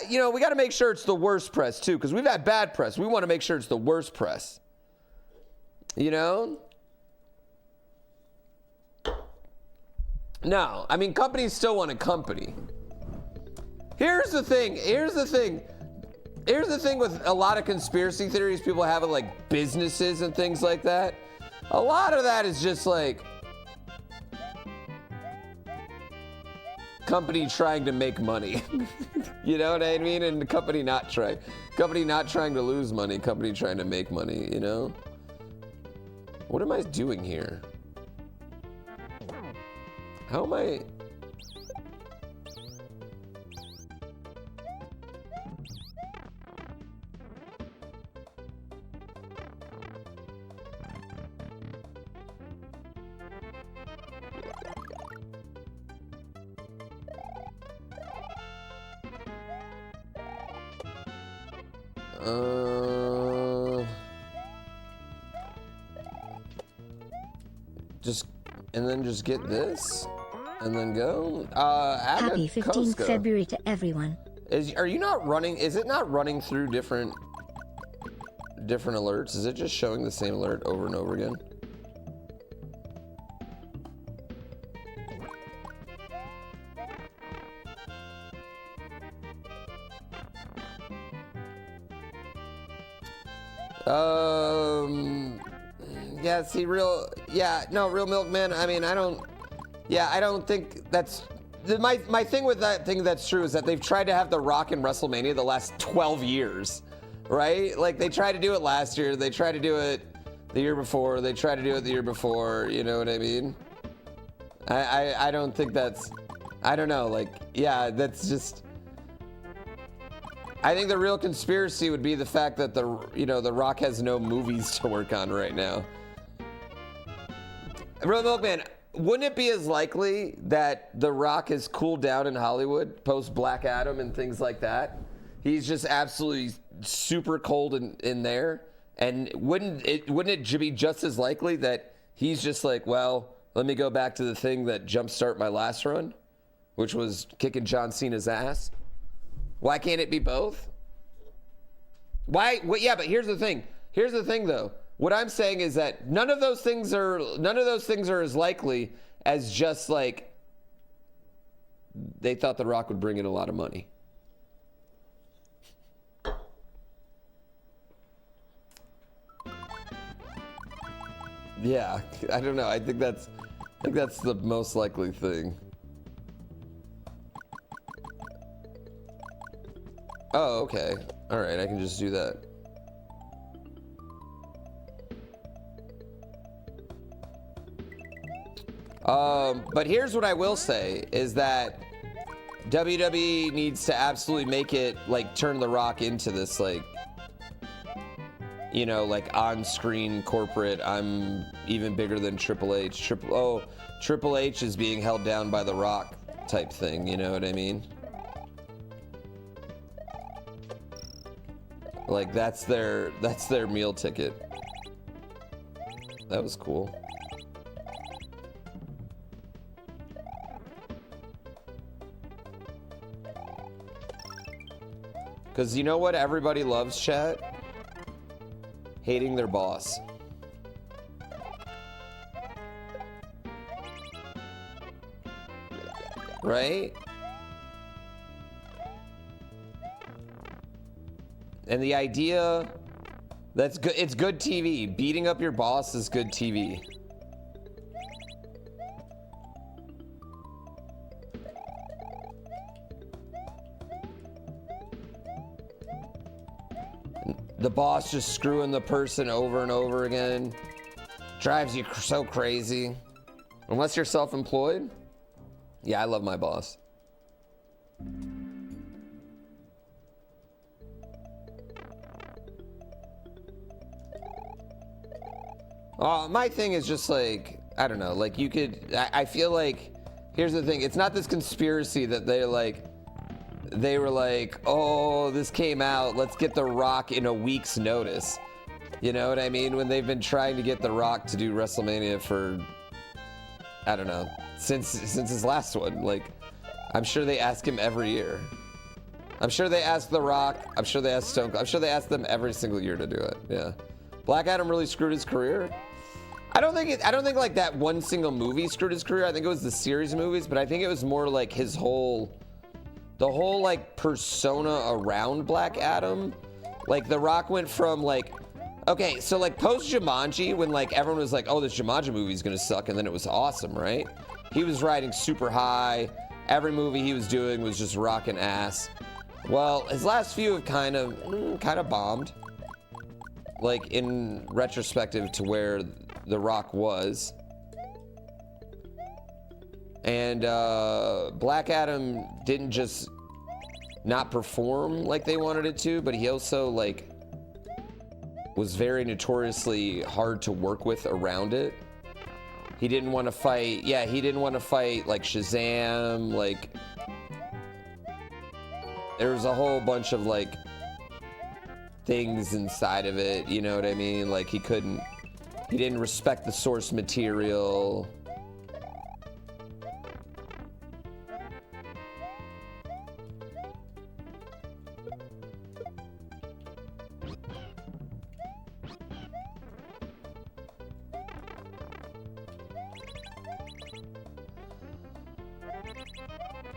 you know, we got to make sure it's the worst press too, because we've had bad press. We want to make sure it's the worst press. You know? No, I mean, companies still want a company. Here's the thing with a lot of conspiracy theories people have of like businesses and things like that. A lot of that is just like company trying to make money. You know what I mean? And the company not trying to lose money, company trying to make money, you know? What am I doing here? How am I? Just get this, and then go. Happy 15th February to everyone. Are you not running? Is it not running through different alerts? Is it just showing the same alert over and over again? Yeah, see, real milkman. I mean, I don't think that's my thing with that thing that's true is that they've tried to have The Rock in WrestleMania the last 12 years, right? Like they tried to do it last year, they tried to do it the year before, they tried to do it the year before. You know what I mean? I don't think that's. I don't know. Like, yeah, that's just. I think the real conspiracy would be the fact that the Rock has no movies to work on right now. Real Milkman, wouldn't it be as likely that The Rock has cooled down in Hollywood post Black Adam and things like that? He's just absolutely super cold in there. And wouldn't it be just as likely that he's just like, well, let me go back to the thing that jumpstart my last run, which was kicking John Cena's ass? Why can't it be both? Why? Well, yeah, but here's the thing. Here's the thing, though. What I'm saying is that none of those things are as likely as just like they thought The Rock would bring in a lot of money. Yeah, I don't know. I think that's the most likely thing. Oh, okay. All right, I can just do that. But here's what I will say is that WWE needs to absolutely make it like turn The Rock into this like, like on-screen corporate. I'm even bigger than Triple H. Triple H is being held down by The Rock type thing. You know what I mean? Like that's their meal ticket. That was cool. Because you know what everybody loves, chat? Hating their boss. Right? And the idea that's good, it's good TV. Beating up your boss is good TV. The boss just screwing the person over and over again drives you so crazy. Unless you're self-employed. Yeah, I love my boss. My thing is just like, I don't know, like you could, I feel like, here's the thing, it's not this conspiracy that they were like, oh, this came out, let's get The Rock in a week's notice. You know what I mean? When they've been trying to get The Rock to do WrestleMania for, I don't know, since his last one. Like, I'm sure they ask him every year. I'm sure they ask The Rock, I'm sure they ask Stone Cold, I'm sure they ask them every single year to do it, yeah. Black Adam really screwed his career. I don't think like that one single movie screwed his career. I think it was the series of movies, but I think it was more like the whole like persona around Black Adam. Like The Rock went from like, okay, so like post Jumanji, when like everyone was like, oh, this Jumanji movie is gonna suck, and then it was awesome, right? He was riding super high. Every movie he was doing was just rocking ass. Well, his last few have kind of bombed. Like in retrospective to where The Rock was. And Black Adam didn't just not perform like they wanted it to, but he also like was very notoriously hard to work with around it. He didn't want to fight, he didn't want to fight like Shazam, like there was a whole bunch of like things inside of it, you know what I mean? Like he didn't respect the source material.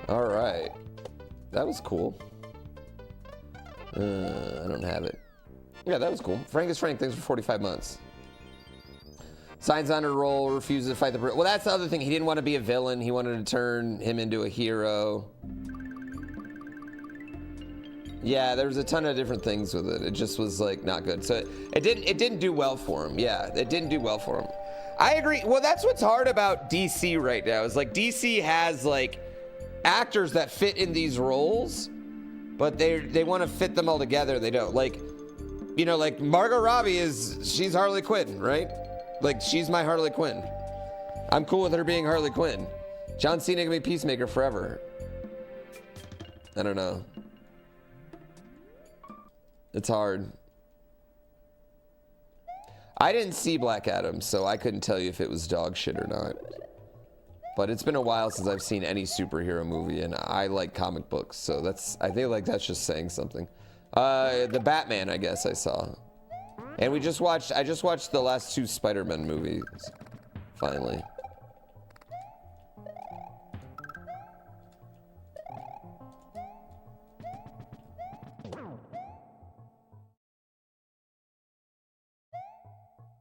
All right, that was cool. I don't have it. Yeah, that was cool. Frank is Frank. Thanks for 45 months. Signs on a roll, refuses to fight the... Well, that's the other thing. He didn't want to be a villain. He wanted to turn him into a hero. Yeah, there was a ton of different things with it. It just was like not good. So it didn't do well for him. Yeah, it didn't do well for him. I agree. Well, that's what's hard about DC right now. Is like DC has like actors that fit in these roles, but they want to fit them all together. They don't. Like, you know, like Margot Robbie she's Harley Quinn, right? Like she's my Harley Quinn. I'm cool with her being Harley Quinn. John Cena can be Peacemaker forever. I don't know. It's hard. I didn't see Black Adam, so I couldn't tell you if it was dog shit or not. But it's been a while since I've seen any superhero movie, and I like comic books, so I think like that's just saying something. The Batman, I guess I saw. And I just watched the last 2 Spider-Man movies, finally.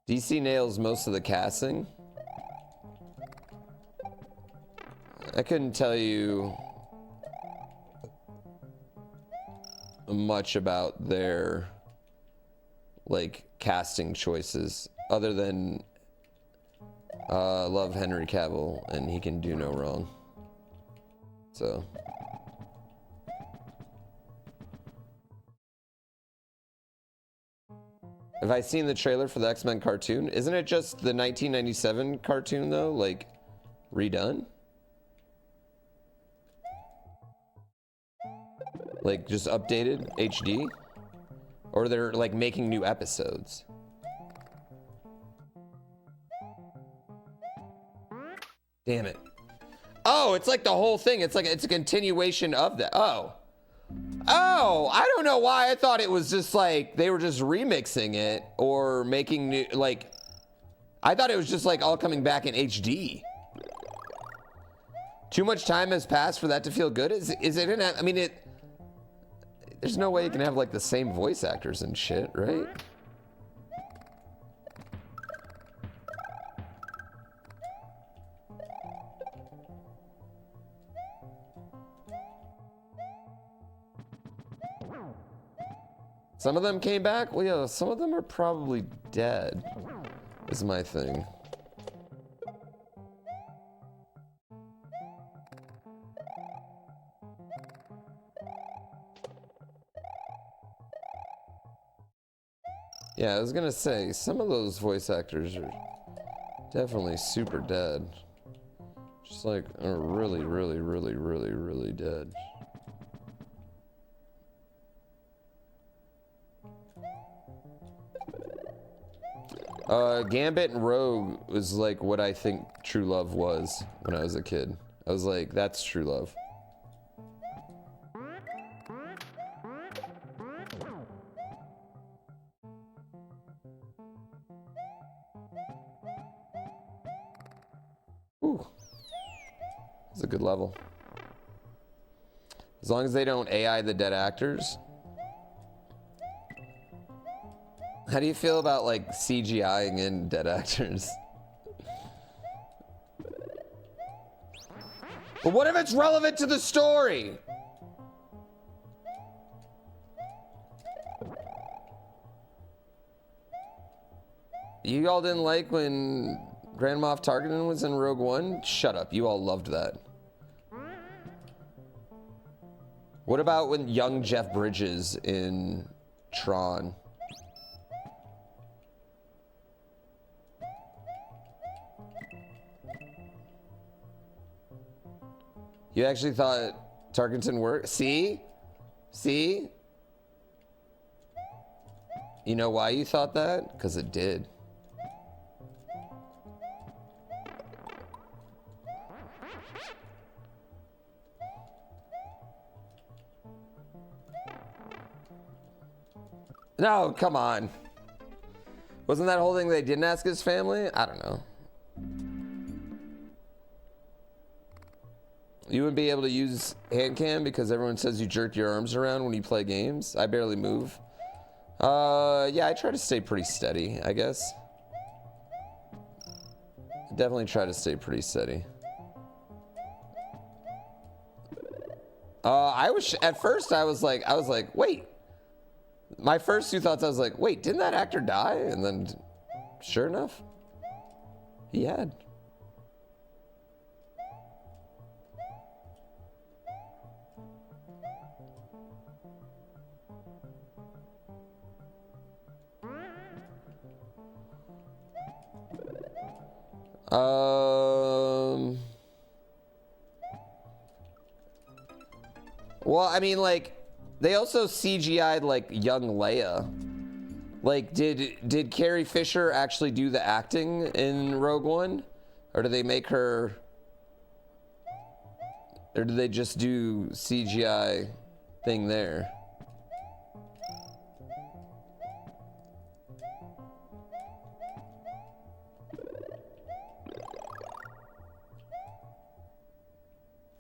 DC nails most of the casting. I couldn't tell you much about their like casting choices other than love Henry Cavill and he can do no wrong. So have I seen the trailer for the X-Men cartoon? Isn't it just the 1997 cartoon though, like redone? Like just updated HD? Or they're like making new episodes? Damn it. Oh, it's like the whole thing. It's a continuation of that. Oh, I don't know why I thought it was just like they were just remixing it or making new, like I thought it was just like all coming back in HD. Too much time has passed for that to feel good. Is it gonna, I mean, there's no way you can have like the same voice actors and shit, right? Some of them came back? Well, yeah, some of them are probably dead, is my thing. Yeah, I was gonna say, some of those voice actors are definitely super dead. Just like, are really, really, really, really, really dead. Gambit and Rogue was like what I think true love was when I was a kid. I was like, that's true love. Ooh. It's a good level. As long as they don't AI the dead actors. How do you feel about like CGIing in dead actors? But what if it's relevant to the story? You all didn't like when Grand Moff Tarkin was in Rogue One? Shut up, you all loved that. What about when young Jeff Bridges in Tron? You actually thought Tarkenton worked? See? See? You know why you thought that? Because it did. No, come on. Wasn't that whole thing they didn't ask his family? I don't know. You wouldn't be able to use hand cam because everyone says you jerk your arms around when you play games. I barely move. Yeah, I try to stay pretty steady, I guess. Definitely try to stay pretty steady. At first I was like, wait. My first two thoughts, I was like, wait, didn't that actor die? And then, sure enough, he had. Well, I mean, like, they also CGI'd like young Leia. Like, did Carrie Fisher actually do the acting in Rogue One? Or did they make her... Or did they just do CGI thing there?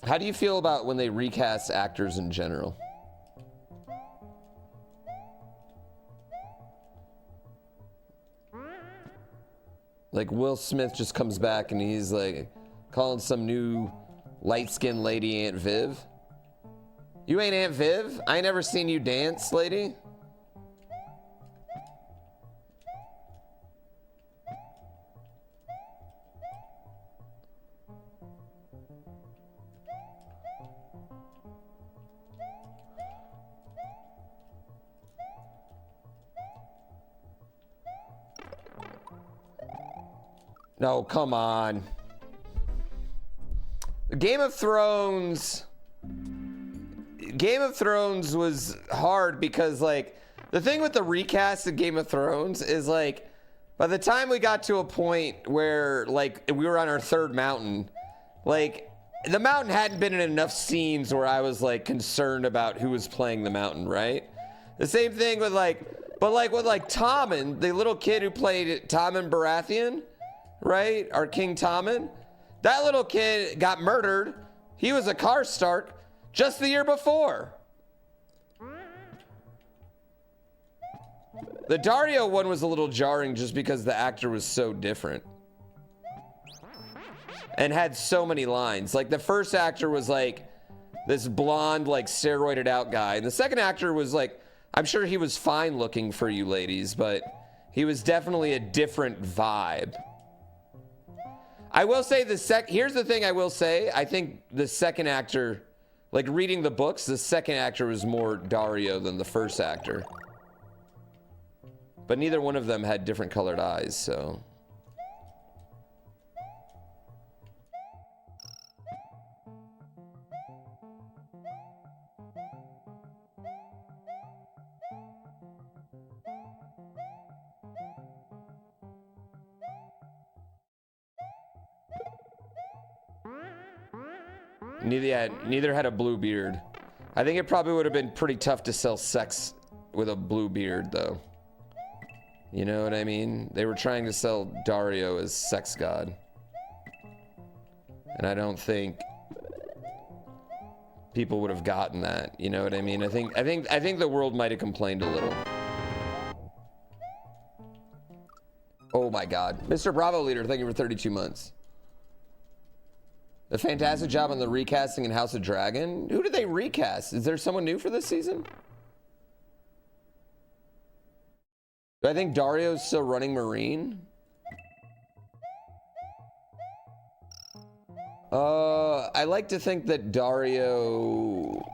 How do you feel about when they recast actors in general? Like Will Smith just comes back and he's like calling some new light-skinned lady Aunt Viv. You ain't Aunt Viv? I ain't never seen you dance, lady. No, come on. Game of Thrones was hard because, like, the thing with the recast of Game of Thrones is, like, by the time we got to a point where, like, we were on our third mountain, like, the mountain hadn't been in enough scenes where I was, like, concerned about who was playing the mountain, right? The same thing with, like, but, like, with, like, Tommen, the little kid who played Tommen Baratheon, right? Our King Tommen. That little kid got murdered. He was a Karstark just the year before. The Dario one was a little jarring just because the actor was so different. And had so many lines. Like the first actor was like this blonde, like steroided out guy. And the second actor was like, I'm sure he was fine looking for you ladies, but he was definitely a different vibe. I will say here's the thing I will say. I think the second actor, like reading the books, the second actor was more Dario than the first actor. But neither one of them had different colored eyes, so. Neither had a blue beard. I think it probably would have been pretty tough to sell sex with a blue beard, though. You know what I mean? They were trying to sell Dario as sex god. And I don't think people would have gotten that. You know what I mean? I think the world might have complained a little. Oh my God. Mr. Bravo Leader, thank you for 32 months. A fantastic job on the recasting in House of Dragon. Who did they recast? Is there someone new for this season? Do I think Dario's still running Marine? I like to think that Dario...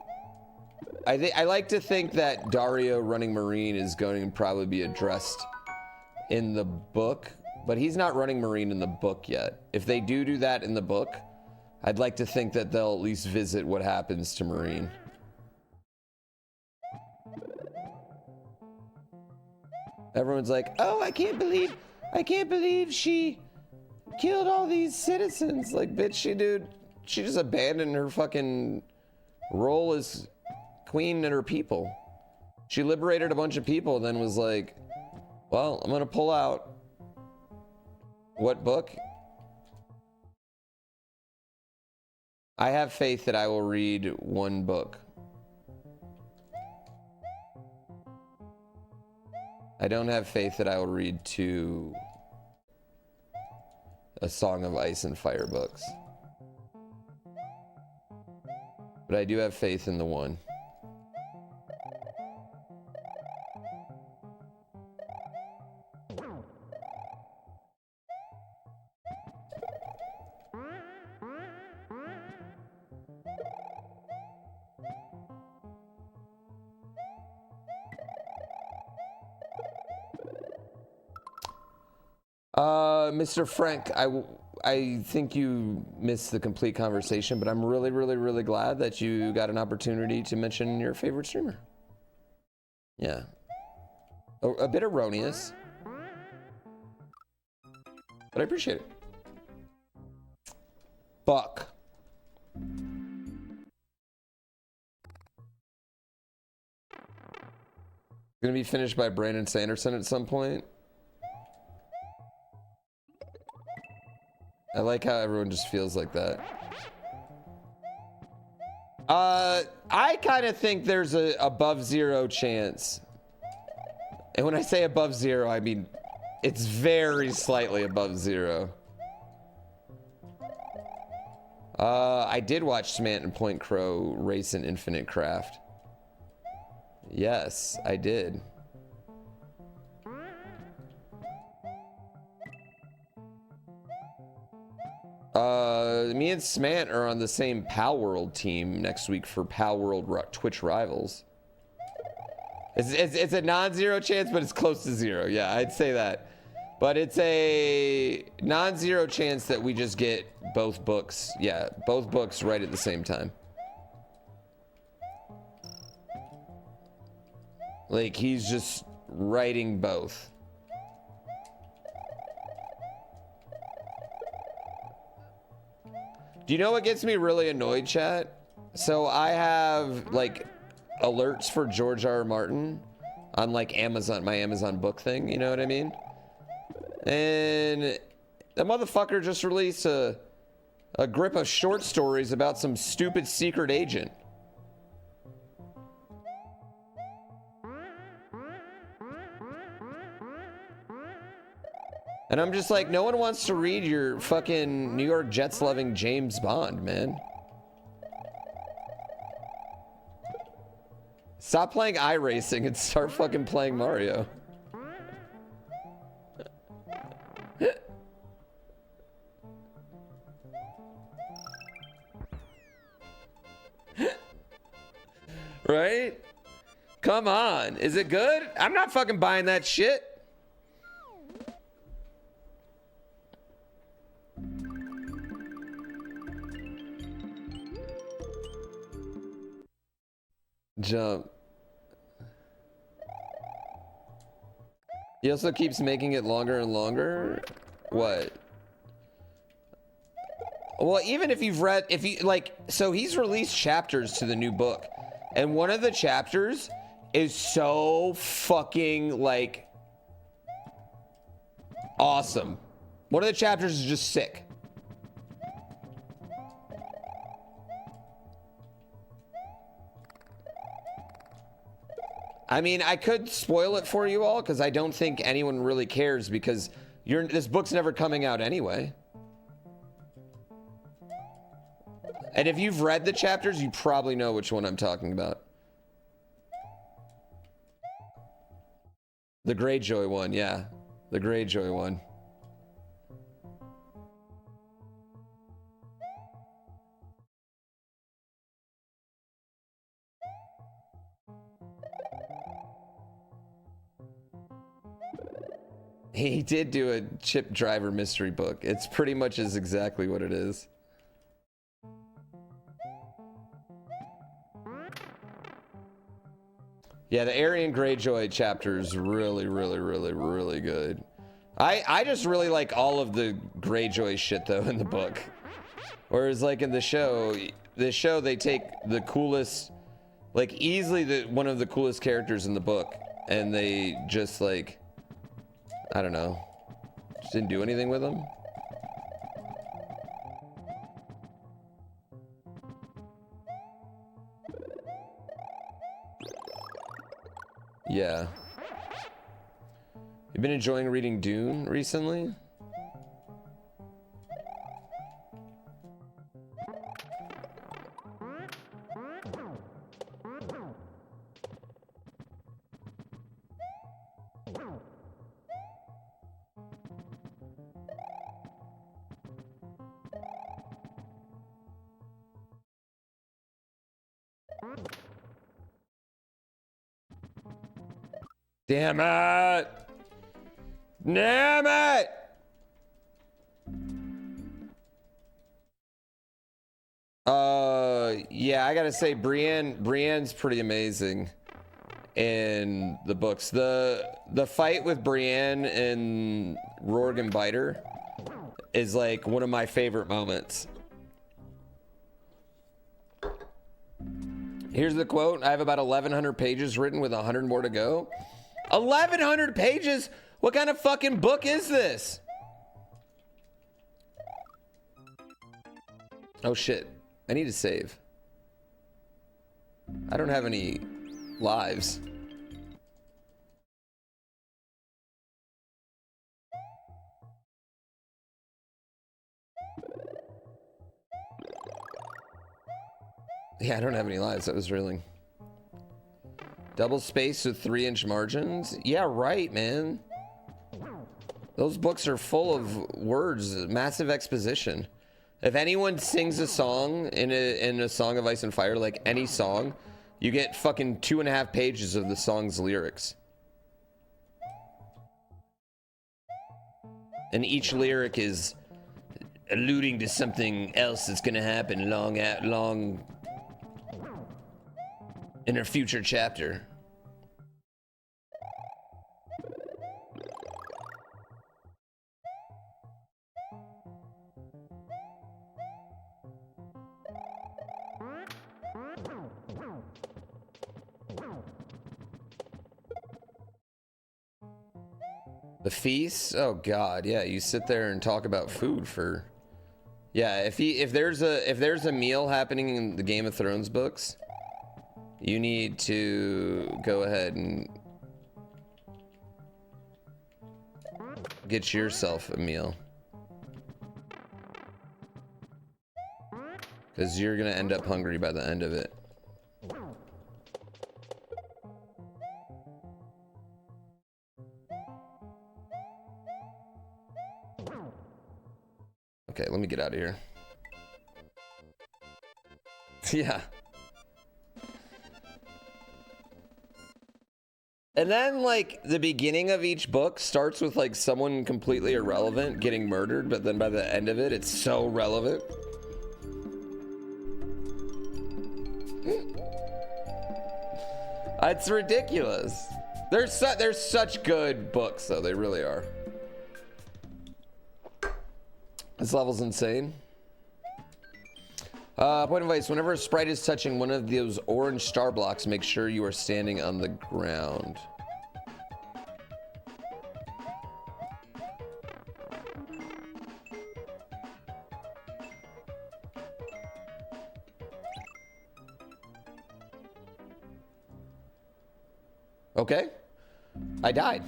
I like to think that Dario running Marine is going to probably be addressed in the book, but he's not running Marine in the book yet. If they do that in the book, I'd like to think that they'll at least visit what happens to Marine. Everyone's like, oh, I can't believe she killed all these citizens. Like, bitch, she just abandoned her fucking role as queen and her people. She liberated a bunch of people, then was like, well, I'm gonna pull out. What book? I have faith that I will read one book. I don't have faith that I will read two A Song of Ice and Fire books. But I do have faith in the one. Mr. Frank, I think you missed the complete conversation, but I'm really, really, really glad that you got an opportunity to mention your favorite streamer. Yeah. A bit erroneous, but I appreciate it. Buck. Gonna be finished by Brandon Sanderson at some point. I like how everyone just feels like that. I kind of think there's a above zero chance. And when I say above zero, I mean it's very slightly above zero. I did watch Smant and Point Crow race in Infinite Craft. Yes, I did. Me and Smant are on the same Pal World team next week for Pal World Twitch Rivals. It's a non-zero chance, but it's close to zero. Yeah, I'd say that. But it's a non-zero chance that we just get both books. Yeah, both books right at the same time. Like, he's just writing both. Do you know what gets me really annoyed, chat? So I have like alerts for George R. R. Martin on like Amazon, my Amazon book thing, you know what I mean? And the motherfucker just released a grip of short stories about some stupid secret agent. And I'm just like, no one wants to read your fucking New York Jets loving James Bond, man. Stop playing iRacing and start fucking playing Mario. Right? Come on. Is it good? I'm not fucking buying that shit. Jump. He also keeps making it longer and longer. What? Well, even if you've read, if you like, so he's released chapters to the new book, and one of the chapters is so fucking like awesome. One of the chapters is just sick. I mean, I could spoil it for you all because I don't think anyone really cares because this book's never coming out anyway. And if you've read the chapters, you probably know which one I'm talking about. The Greyjoy one, yeah. The Greyjoy one. He did do a chip driver mystery book. It's pretty much is exactly what it is. Yeah, the Aryan Greyjoy chapter is really, really, really, really good. I just really like all of the Greyjoy shit though in the book. Whereas like in the show they take the coolest, like easily one of the coolest characters in the book, and they just like, I don't know, just didn't do anything with them. Yeah. You've been enjoying reading Dune recently? Damn it! Damn it! Yeah, I gotta say Brienne's pretty amazing in the books. The fight with Brienne and Rourke and Biter is like one of my favorite moments. Here's the quote. I have about 1,100 pages written with 100 more to go. 1,100 pages? What kind of fucking book is this? Oh shit. I need to save. I don't have any lives. Yeah, I don't have any lives. That was reeling. Double space with 3-inch margins? Yeah, right, man. Those books are full of words, massive exposition. If anyone sings a song in a Song of Ice and Fire, like any song, you get fucking 2.5 pages of the song's lyrics. And each lyric is alluding to something else that's gonna happen long in a future chapter. The feast? Oh god, yeah, you sit there and talk about food for... Yeah, if there's a meal happening in the Game of Thrones books, you need to go ahead and get yourself a meal. Because you're gonna end up hungry by the end of it. Okay, let me get out of here. Yeah. And then, like, the beginning of each book starts with, like, someone completely irrelevant getting murdered, but then by the end of it, it's so relevant. It's ridiculous. They're such good books, though. They really are. This level's insane. Point of advice, whenever a sprite is touching one of those orange star blocks, make sure you are standing on the ground. Okay. I died.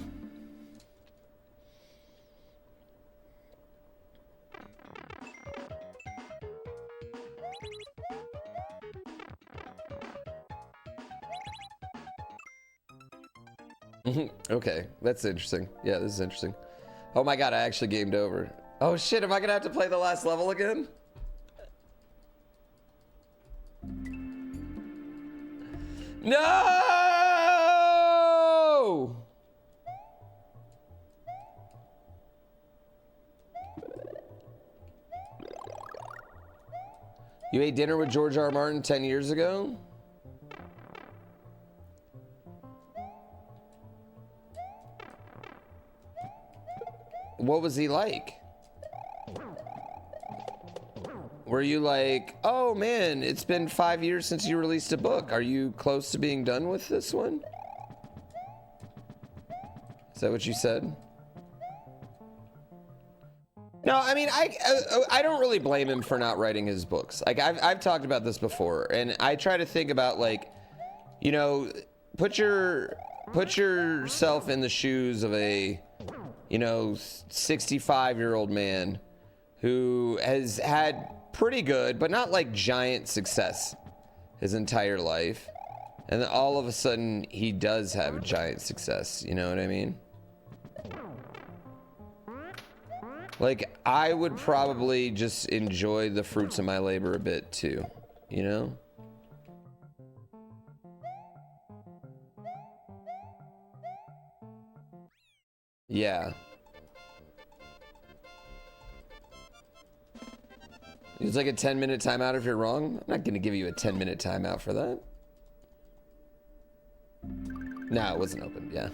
Okay, that's interesting. Yeah, this is interesting. Oh my god, I actually gamed over. Oh shit, am I gonna have to play the last level again? No! You ate dinner with George R. R. Martin 10 years ago? What was he like? Were you like, oh man, it's been 5 years since you released a book. Are you close to being done with this one? Is that what you said? No, I mean, I don't really blame him for not writing his books. Like, I've talked about this before, and I try to think about, like, you know, put yourself in the shoes of a, you know, 65-year-old man who has had pretty good, but not like giant success his entire life. And then all of a sudden he does have giant success. You know what I mean? Like, I would probably just enjoy the fruits of my labor a bit too, you know? Yeah. It's like a 10-minute timeout if you're wrong. I'm not gonna give you a 10-minute timeout for that. No, it wasn't open. Yeah.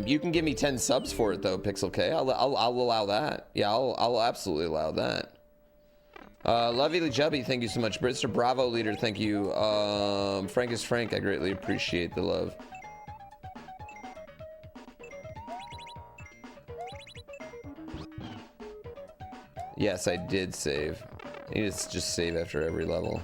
You can give me 10 subs for it though, Pixel K. I'll allow that. Yeah, I'll absolutely allow that. Lovey Jubby, thank you so much. Mr. Bravo Leader, thank you. Frank is Frank. I greatly appreciate the love. Yes, I did save. I need to just save after every level.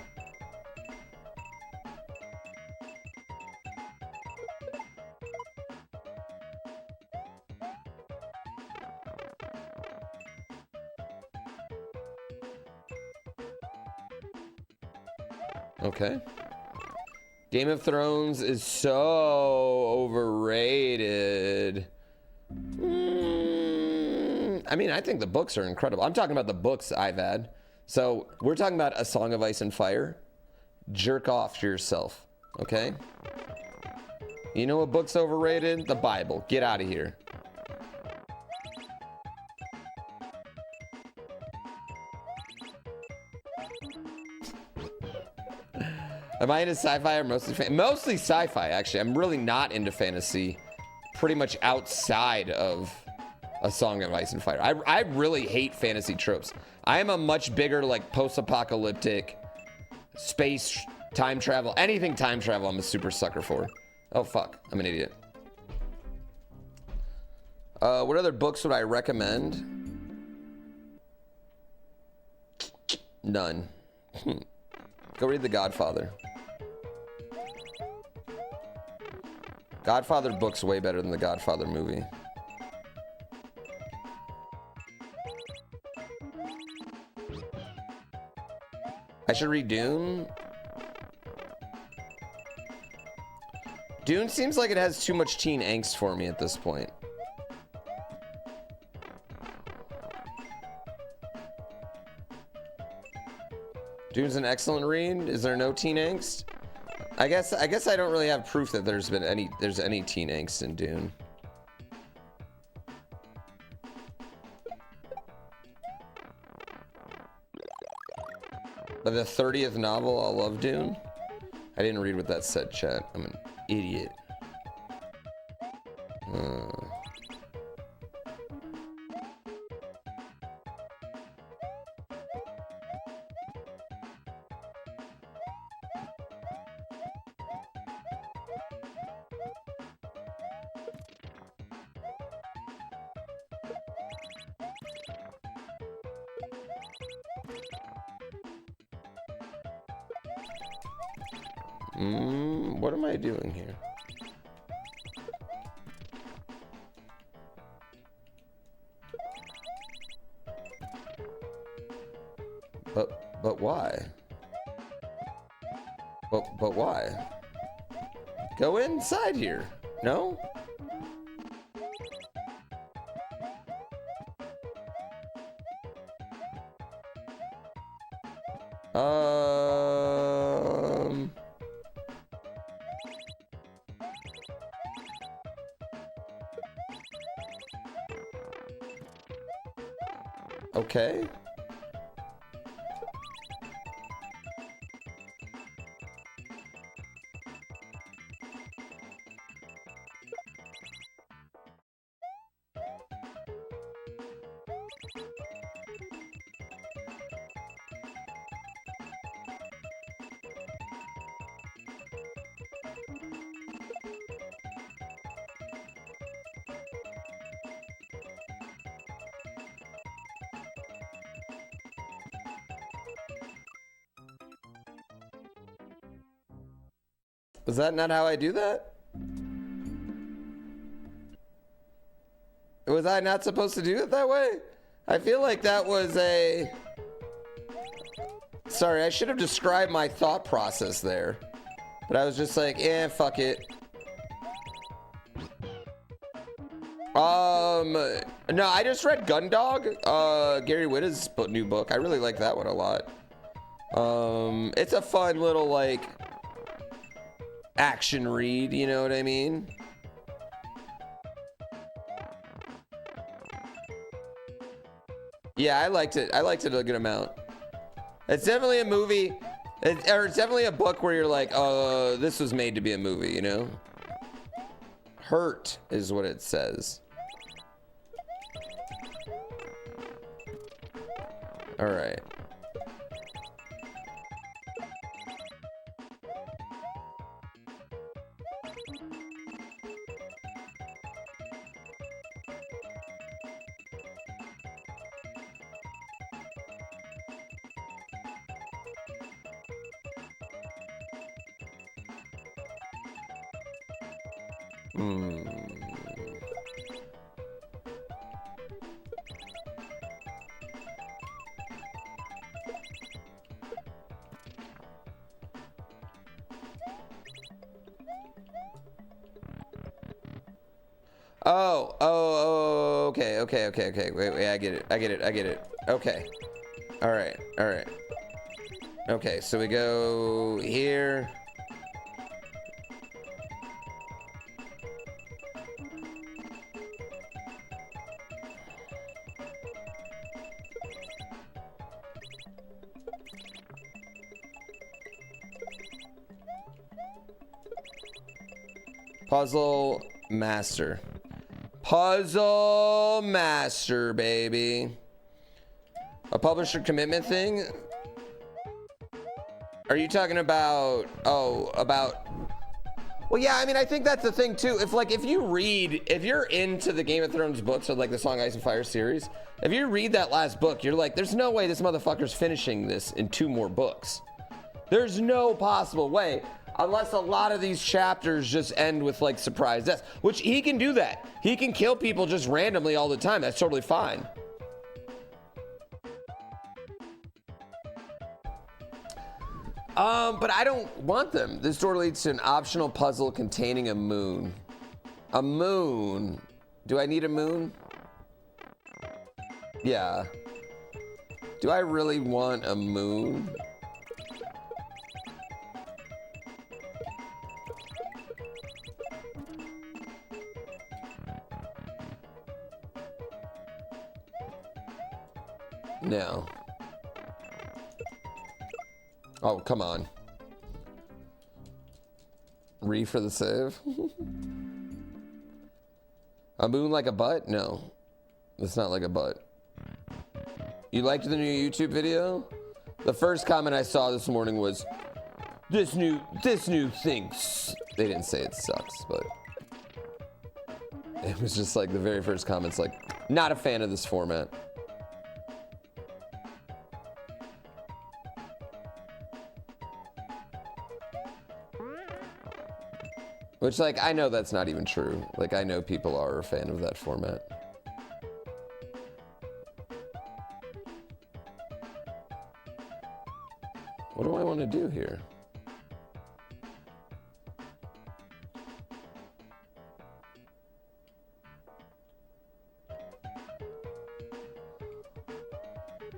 Okay. Game of Thrones is so overrated. I mean, I think the books are incredible. I'm talking about the books I've had. So we're talking about A Song of Ice and Fire. Jerk off to yourself, okay? You know what book's overrated? The Bible. Get out of here. Am I into sci-fi or mostly sci-fi, actually. I'm really not into fantasy. Pretty much outside of A Song of Ice and Fire. I really hate fantasy tropes. I am a much bigger, like, post-apocalyptic, space, time travel, anything time travel I'm a super sucker for. Oh, fuck. I'm an idiot. What other books would I recommend? None. Go read The Godfather. Godfather book's way better than the Godfather movie. I should read Dune. Dune seems like it has too much teen angst for me at this point. Dune's an excellent read. Is there no teen angst? I guess I don't really have proof that there's any teen angst in Dune. But the 30th novel, I love Dune. I didn't read what that said, chat. I'm an idiot. What am I doing here? But why? But why? Go inside here. No? Okay. Was that not how I do that? Was I not supposed to do it that way? I feel like that was a... Sorry, I should have described my thought process there. But I was just like, eh, fuck it. No, I just read Gundog, Gary Whitta's new book. I really like that one a lot. It's a fun little, like, action read, you know what I mean? Yeah, I liked it. I liked it a good amount. It's definitely a movie, or it's definitely a book where you're like, oh, this was made to be a movie, you know? Hurt is what it says. All right. Okay. Wait, I get it. Okay. All right. Okay, so we go here. Puzzle Master. Puzzle Master, baby. A publisher commitment thing? Are you talking about, well, yeah, I mean, I think that's the thing too. If you're into the Game of Thrones books or like the Song Ice and Fire series, if you read that last book, you're like, there's no way this motherfucker's finishing this in 2 more books. There's no possible way. Unless a lot of these chapters just end with like surprise deaths, which he can do that. He can kill people just randomly all the time. That's totally fine. But I don't want them. This door leads to an optional puzzle containing a moon. A moon. Do I need a moon? Yeah. Do I really want a moon? No. Oh, come on. Re for the save. A moon like a butt? No. It's not like a butt. You liked the new YouTube video? The first comment I saw this morning was, this new thing. They didn't say it sucks, but it was just like the very first comment's like, not a fan of this format. Which, like, I know that's not even true. Like, I know people are a fan of that format. What do I want to do here?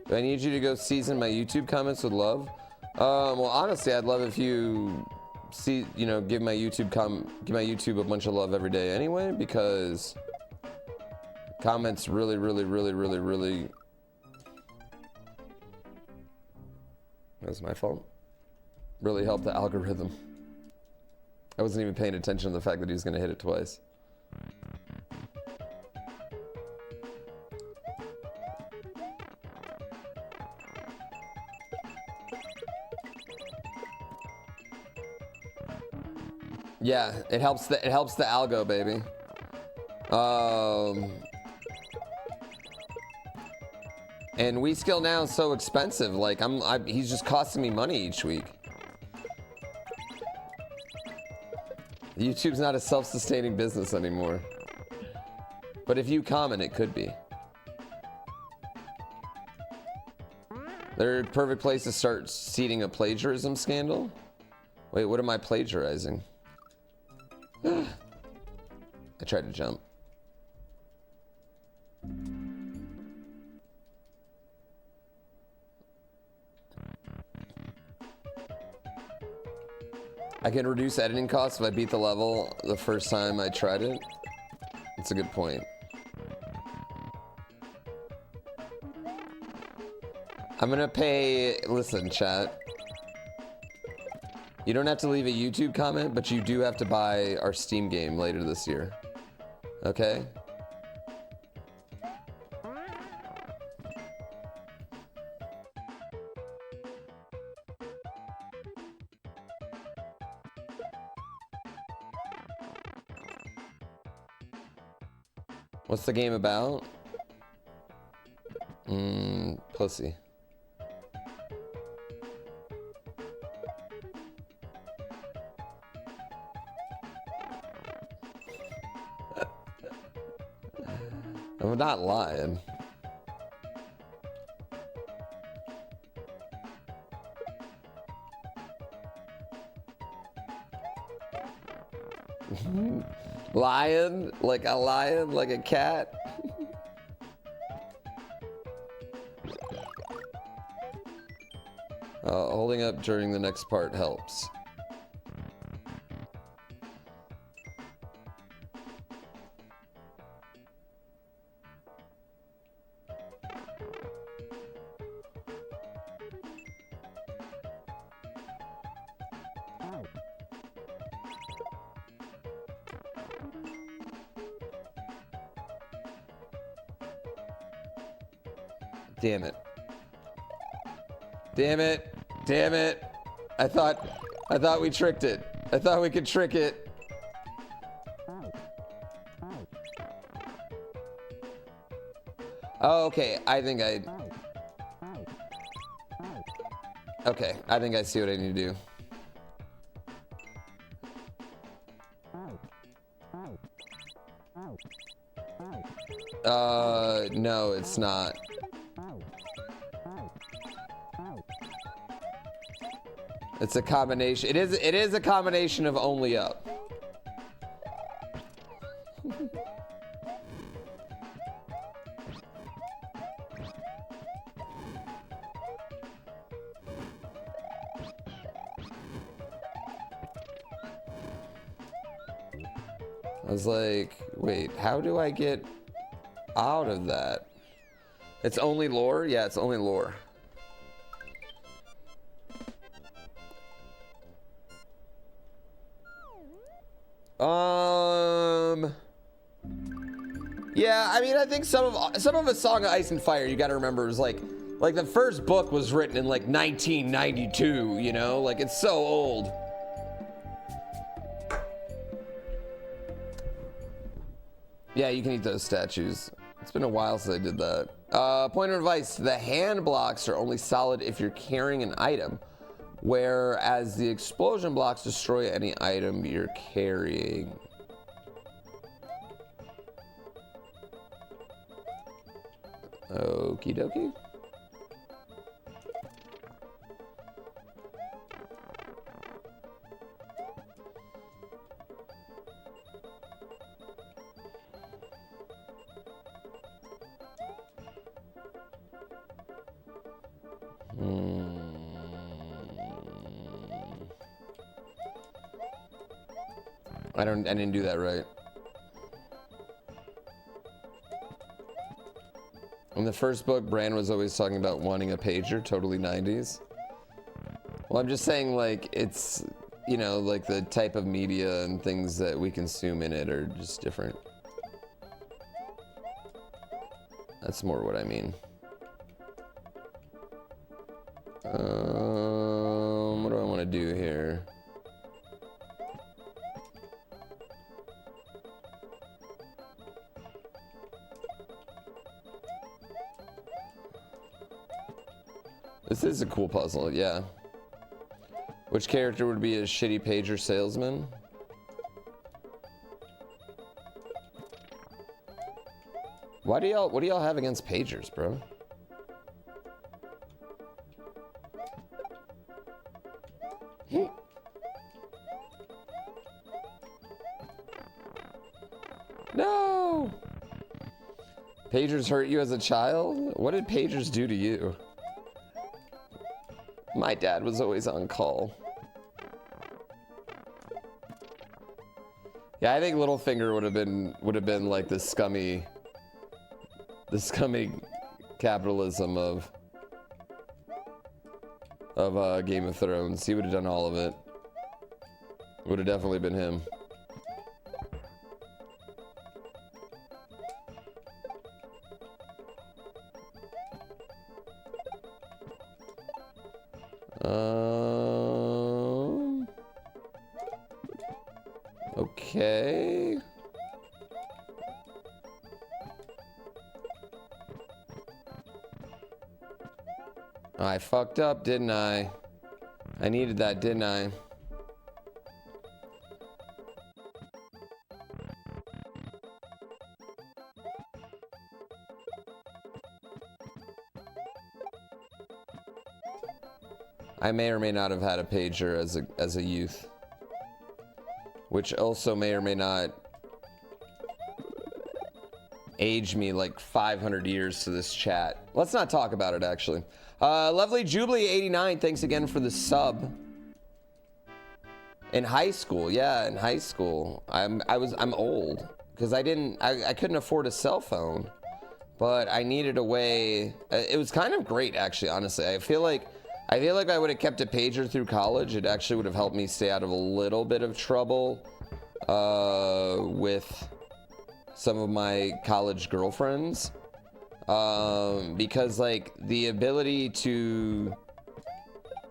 Do I need you to go season my YouTube comments with love? Well, honestly, I'd love if you give my YouTube a bunch of love every day anyway, because comments really that's my fault, really help the algorithm. I wasn't even paying attention to the fact that he was going to hit it twice. Yeah, it helps the algo, baby. And We Skill Now is so expensive. Like he's just costing me money each week. YouTube's not a self-sustaining business anymore. But if you comment, it could be. They're a perfect place to start seeding a plagiarism scandal. Wait, what am I plagiarizing? I tried to jump. I can reduce editing costs if I beat the level the first time I tried it. That's a good point. I'm gonna pay, listen, chat. You don't have to leave a YouTube comment, but you do have to buy our Steam game later this year. Okay? What's the game about? Pussy. I'm not lying. Lion? Like a lion? Like a cat? Holding up during the next part helps. Damn it. Damn it. Damn it. I thought we tricked it. I thought we could trick it. Oh, okay. Okay, I think I see what I need to do. No, it's not. It's a combination. It is a combination of only up. I was like, wait, how do I get out of that? It's only lore? Yeah, it's only lore. Yeah, I mean, I think some of A Song of Ice and Fire, you gotta remember, was like the first book was written in like 1992, you know? Like, it's so old. Yeah, you can eat those statues. It's been a while since I did that. Point of advice, the hand blocks are only solid if you're carrying an item, whereas the explosion blocks destroy any item you're carrying. Okie dokie. I didn't do that right. In the first book, Bran was always talking about wanting a pager, totally 90s. Well, I'm just saying, like, it's, you know, like the type of media and things that we consume in it are just different. That's more what I mean. What do I want to do here? This is a cool puzzle, yeah. Which character would be a shitty pager salesman? What do y'all have against pagers, bro? No! Pagers hurt you as a child? What did pagers do to you? My dad was always on call. Yeah, I think Littlefinger would have been like the scummy capitalism of Game of Thrones. He would have done all of it. Would have definitely been him. Okay. I fucked up, didn't I? I needed that, didn't I? I may or may not have had a pager as a youth, which also may or may not age me like 500 years to this chat. Let's not talk about it, actually. Lovely Jubilee 89, thanks again for the sub. In high school, yeah, in high school, I'm old because I couldn't afford a cell phone, but I needed a way. It was kind of great, actually. Honestly, I feel like I would have kept a pager through college. It actually would have helped me stay out of a little bit of trouble with some of my college girlfriends, because like the ability to,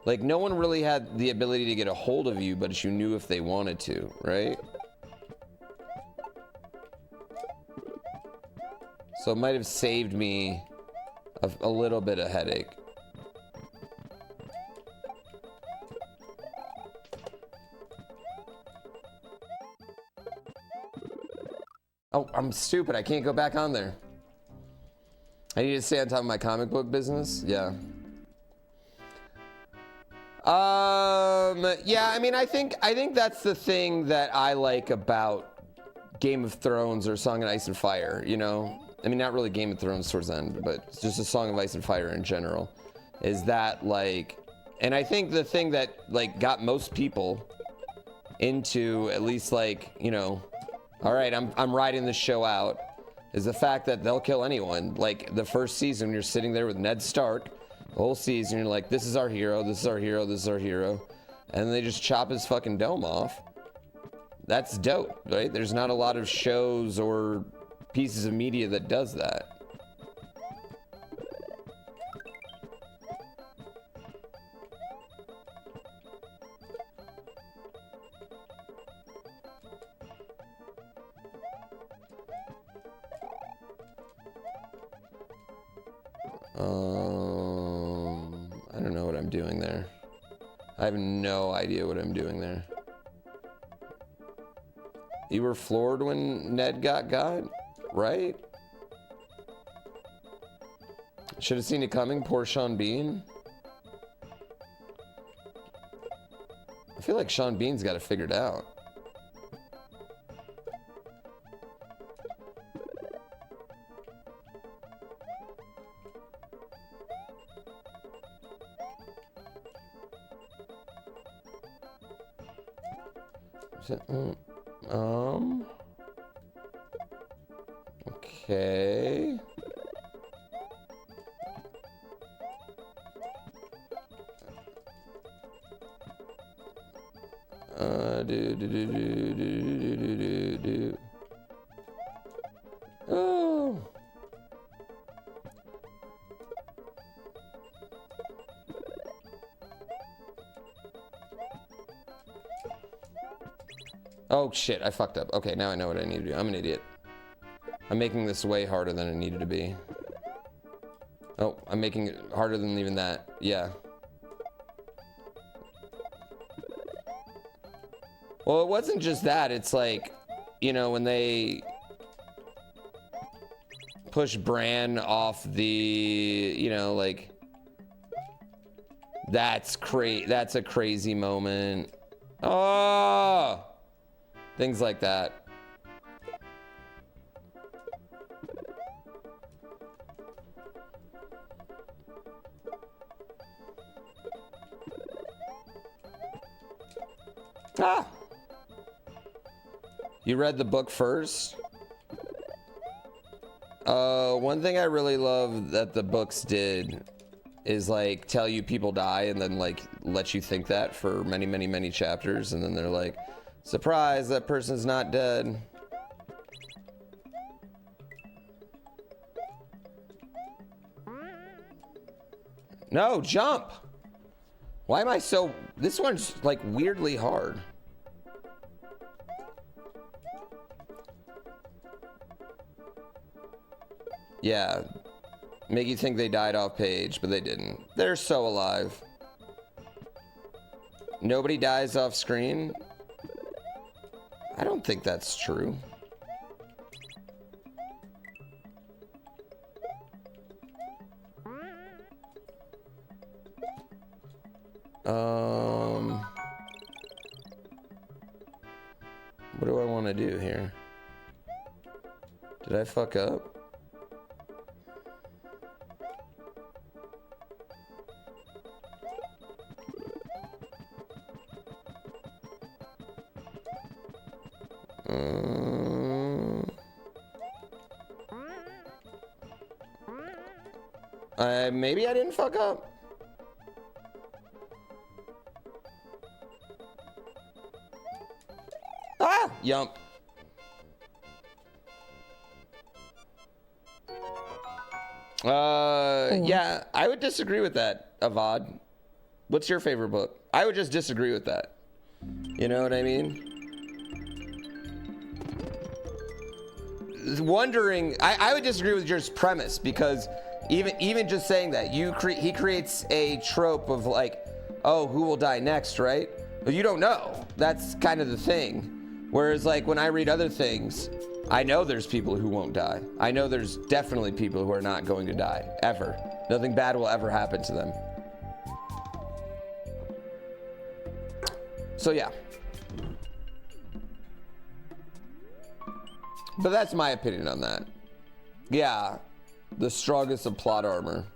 like, no one really had the ability to get a hold of you, but you knew if they wanted to, right? So it might have saved me a little bit of headache. Oh, I'm stupid. I can't go back on there. I need to stay on top of my comic book business. Yeah. Yeah, I mean, I think that's the thing that I like about Game of Thrones or Song of Ice and Fire, you know? I mean, not really Game of Thrones towards the end, but just a Song of Ice and Fire in general, is that, like, and I think the thing that, like, got most people into, at least, like, you know, all right, I'm riding this show out, is the fact that they'll kill anyone. Like, the first season, you're sitting there with Ned Stark, the whole season, you're like, this is our hero, this is our hero, this is our hero. And they just chop his fucking dome off. That's dope, right? There's not a lot of shows or pieces of media that does that. I don't know what I'm doing there. I have no idea what I'm doing there. You were floored when Ned got, right? Should have seen it coming, poor Sean Bean. I feel like Sean Bean's got it figured out. Okay. Oh. Oh shit, I fucked up. Okay, now I know what I need to do. I'm an idiot. I'm making this way harder than it needed to be. Oh, I'm making it harder than even that. Yeah. Well, it wasn't just that. It's like, you know, when they push Bran off the, you know, like, that's a crazy moment. Oh, things like that. Ah! You read the book first? One thing I really love that the books did is like tell you people die and then like let you think that for many, many, many chapters, and then they're like, surprise, that person's not dead. No, jump! Why am I so... This one's like weirdly hard. Yeah. Make you think they died off page, but they didn't. They're so alive. Nobody dies off screen? I don't think that's true. What do I want to do here? Did I fuck up? Maybe I didn't fuck up. Ah! Yump. Yeah, I would disagree with that, Avad. What's your favorite book? I would just disagree with that. You know what I mean? Wondering, I would disagree with your premise, because even just saying that, he creates a trope of like, oh, who will die next, right? But you don't know. That's kind of the thing. Whereas like when I read other things, I know there's people who won't die. I know there's definitely people who are not going to die, ever. Nothing bad will ever happen to them. So yeah. But that's my opinion on that. Yeah, the strongest of plot armor.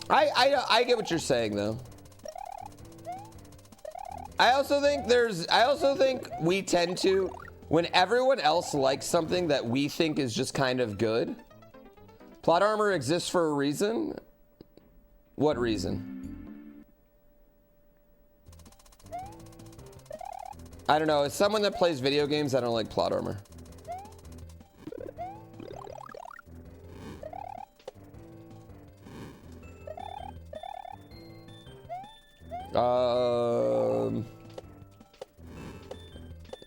I get what you're saying though. I also think we tend to, when everyone else likes something that we think is just kind of good, plot armor exists for a reason. What reason? I don't know. As someone that plays video games, I don't like plot armor.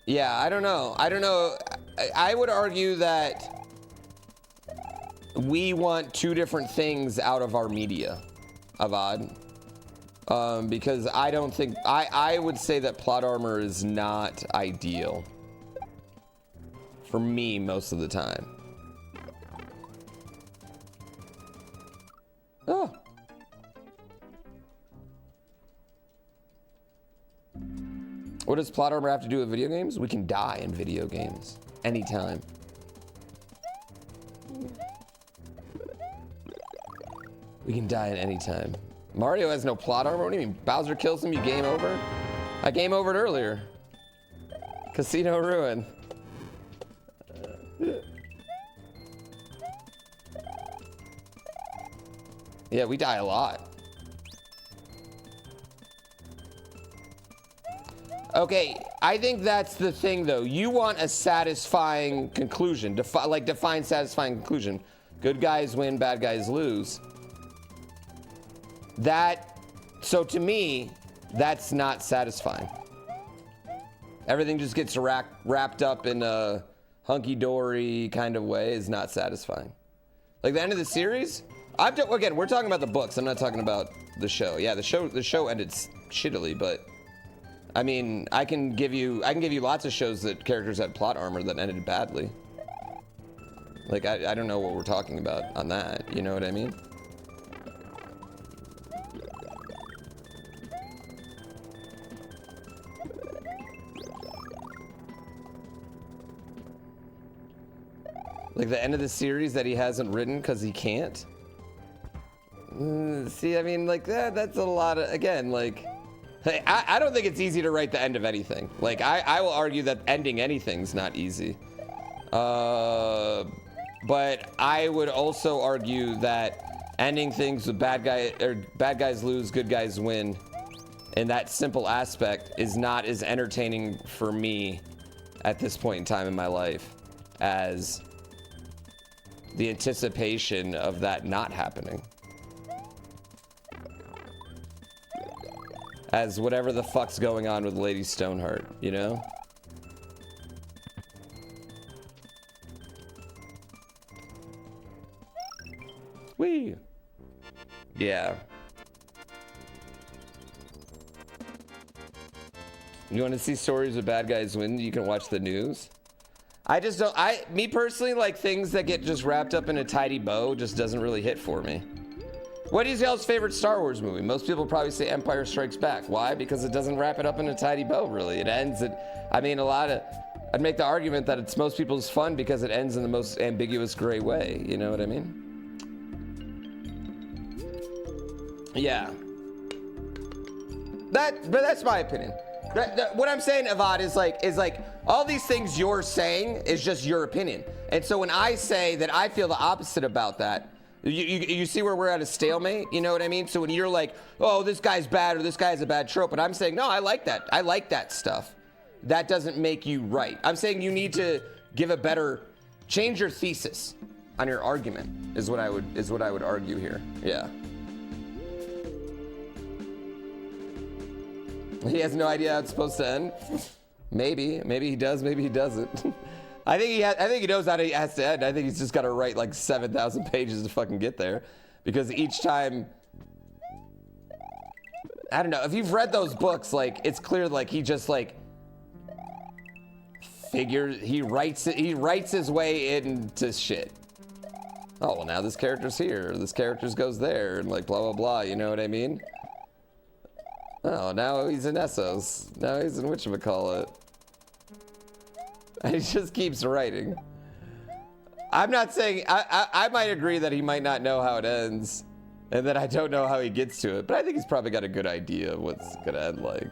Yeah, I don't know. I would argue that we want two different things out of our media, Avad. Because I don't think... I would say that plot armor is not ideal. For me, most of the time. Oh. What does plot armor have to do with video games? We can die in video games. Anytime. We can die at any time. Mario has no plot armor? What do you mean? Bowser kills him, you game over? I game overed earlier. Casino ruin. Yeah, we die a lot. Okay, I think that's the thing though. You want a satisfying conclusion. Define satisfying conclusion. Good guys win, bad guys lose. So to me, that's not satisfying. Everything just gets wrapped up in a hunky-dory kind of way is not satisfying. Like the end of the series, again, we're talking about the books. I'm not talking about the show. Yeah, the show ended shittily, but I mean, I can give you lots of shows that characters had plot armor that ended badly. Like, I don't know what we're talking about on that. You know what I mean? Like the end of the series that he hasn't written because he can't? See, I mean, like, that's a lot of, again, like, hey, I don't think it's easy to write the end of anything. Like, I will argue that ending anything's not easy. But I would also argue that ending things with bad guys lose, good guys win, and that simple aspect is not as entertaining for me at this point in time in my life as the anticipation of that not happening. As whatever the fuck's going on with Lady Stoneheart, you know? Whee! Yeah. You want to see stories of bad guys win? You can watch the news. I just don't, me personally, like things that get just wrapped up in a tidy bow just doesn't really hit for me. What is y'all's favorite Star Wars movie? Most people probably say Empire Strikes Back. Why? Because it doesn't wrap it up in a tidy bow, really. It ends at, I mean, I'd make the argument that it's most people's fun because it ends in the most ambiguous gray way. You know what I mean? Yeah. But that's my opinion. What I'm saying, Avad, is like all these things you're saying is just your opinion. And so when I say that I feel the opposite about that, you see where we're at a stalemate, you know what I mean? So when you're like, oh, this guy's bad or this guy's a bad trope, and I'm saying, no, I like that. I like that stuff. That doesn't make you right. I'm saying you need to change your thesis on your argument is what I would argue here. Yeah. He has no idea how it's supposed to end. Maybe he does, maybe he doesn't. I think he knows how it has to end. I think he's just got to write like 7,000 pages to fucking get there, because each time, I don't know. If you've read those books, like it's clear, like he just like he writes his way into shit. Oh well, now this character's here, this character goes there, and like blah blah blah. You know what I mean? Oh, now he's in Essos. Now he's in whatchamacallit. And he just keeps writing. I'm not saying, I might agree that he might not know how it ends, and that I don't know how he gets to it, but I think he's probably got a good idea of what's gonna end like.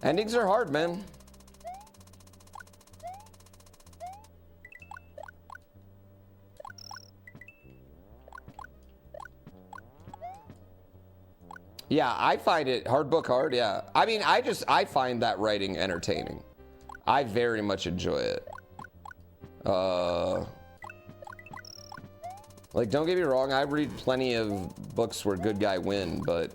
Endings are hard, man. Yeah, I find it hard book hard. Yeah, I mean, I find that writing entertaining. I very much enjoy it. Like, don't get me wrong, I read plenty of books where good guy win, but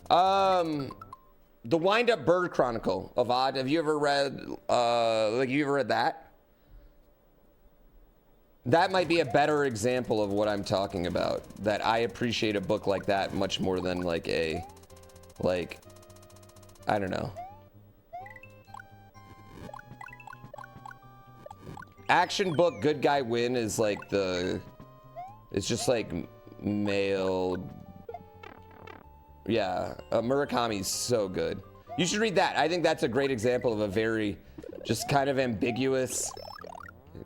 the Wind Up Bird Chronicle of Odd. Have you ever read that? That might be a better example of what I'm talking about. That I appreciate a book like that much more than like I don't know. Action book, good guy win is like it's just like male. Yeah, Murakami's so good. You should read that. I think that's a great example of a very just kind of ambiguous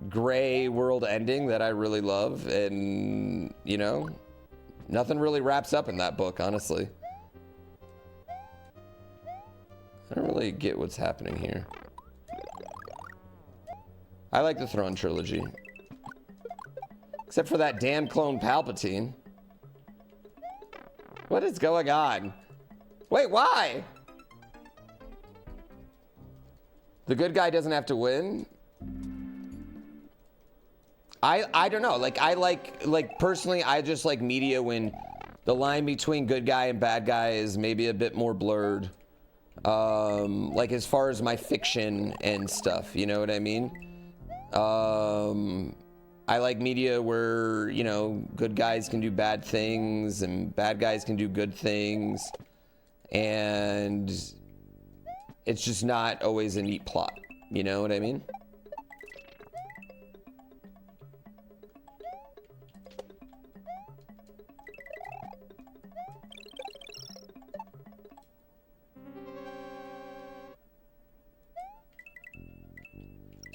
gray world ending that I really love, and you know, nothing really wraps up in that book, honestly. I don't really get what's happening here. I like the Throne trilogy, except for that damn clone Palpatine. What is going on? Wait, why? The good guy doesn't have to win? I don't know. Like personally, I just like media when the line between good guy and bad guy is maybe a bit more blurred. Like as far as my fiction and stuff, you know what I mean? I like media where, you know, good guys can do bad things and bad guys can do good things. And it's just not always a neat plot. You know what I mean?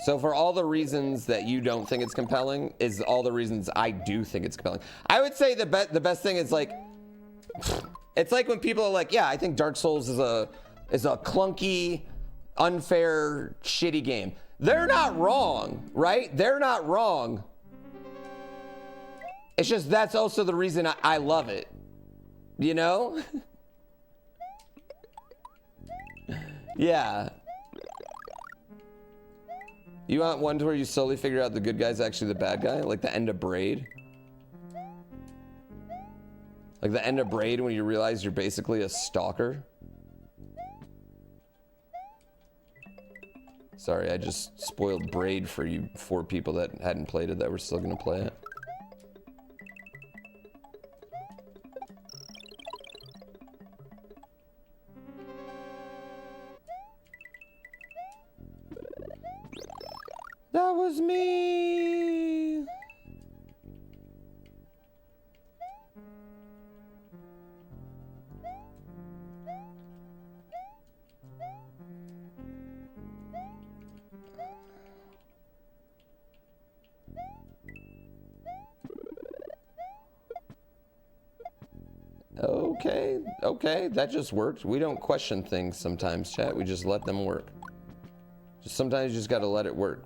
So for all the reasons that you don't think it's compelling is all the reasons I do think it's compelling. I would say the best thing is like, it's like when people are like, yeah, I think Dark Souls is a clunky, unfair, shitty game. They're not wrong, right? They're not wrong. It's just that's also the reason I love it. You know? Yeah. You want one where you slowly figure out the good guy's actually the bad guy? Like the end of Braid? Like the end of Braid when you realize you're basically a stalker? Sorry, I just spoiled Braid for you 4 people that hadn't played it that were still gonna play it. That was me. Okay, that just worked. We don't question things sometimes, chat. We just let them work. Just sometimes you just gotta let it work.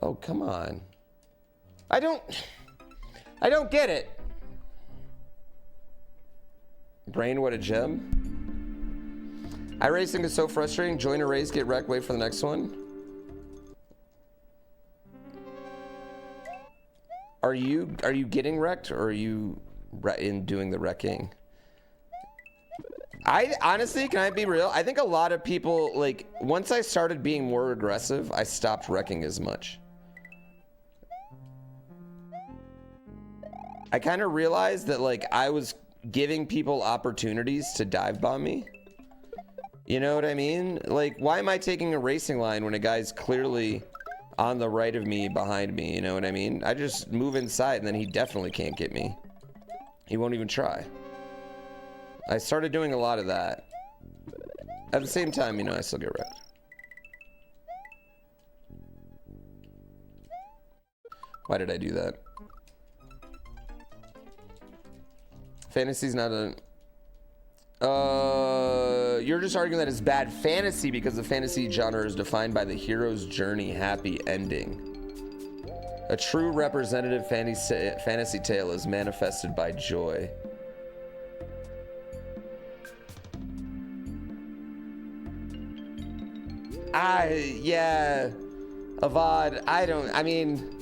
Oh, come on. I don't get it. Brain, what a gem. iRacing is so frustrating. Join a race, get wrecked, wait for the next one. Are you getting wrecked or are you in doing the wrecking? I honestly, can I be real? I think a lot of people, like, once I started being more aggressive, I stopped wrecking as much. I kind of realized that, like, I was giving people opportunities to dive bomb me. You know what I mean? Like, why am I taking a racing line when a guy's clearly on the right of me, behind me? You know what I mean? I just move inside and then he definitely can't get me. He won't even try. I started doing a lot of that. At the same time, you know, I still get wrecked. Why did I do that? Fantasy's not a... you're just arguing that it's bad fantasy because the fantasy genre is defined by the hero's journey happy ending. A true representative fantasy tale is manifested by joy. Yeah, Avad, I mean,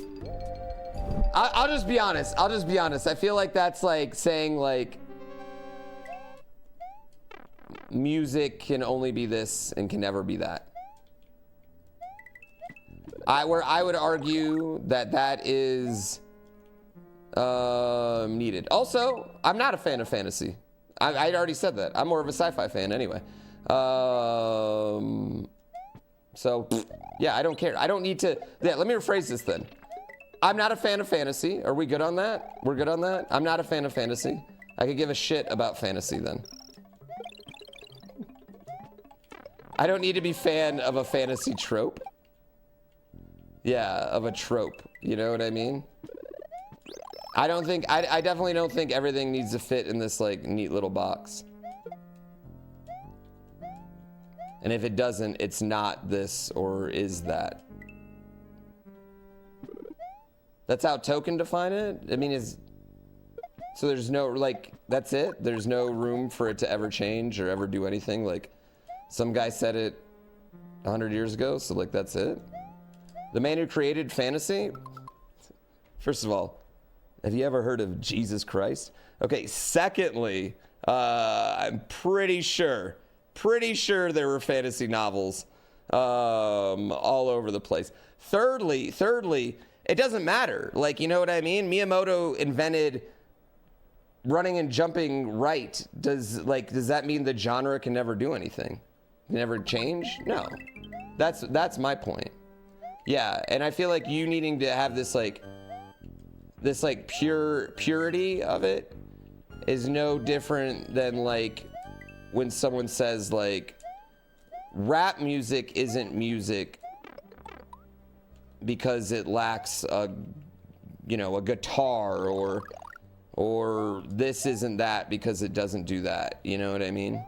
I'll just be honest. I feel like that's like saying like music can only be this and can never be that. Where I would argue that that is needed. Also, I'm not a fan of fantasy. I already said that. I'm more of a sci-fi fan anyway. So, yeah, I don't care. I don't need to... Yeah, let me rephrase this then. I'm not a fan of fantasy. Are we good on that? We're good on that? I'm not a fan of fantasy. I could give a shit about fantasy then. I don't need to be fan of a fantasy trope. Yeah, of a trope. You know what I mean? I don't think... I definitely don't think everything needs to fit in this, like, neat little box. And if it doesn't, it's not this or is that. That's how Token define it? I mean, so there's no, like, that's it? There's no room for it to ever change or ever do anything? Like, some guy said it 100 years ago, so like that's it. The man who created fantasy. First of all, have you ever heard of Jesus Christ? Okay, secondly, I'm pretty sure there were fantasy novels all over the place. Thirdly, it doesn't matter. Like, you know what I mean? Miyamoto invented running and jumping right. Does that mean the genre can never do anything? Never change? No. That's my point. Yeah, and I feel like you needing to have this purity of it is no different than like when someone says like rap music isn't music because it lacks a guitar, or this isn't that because it doesn't do that. You know what I mean?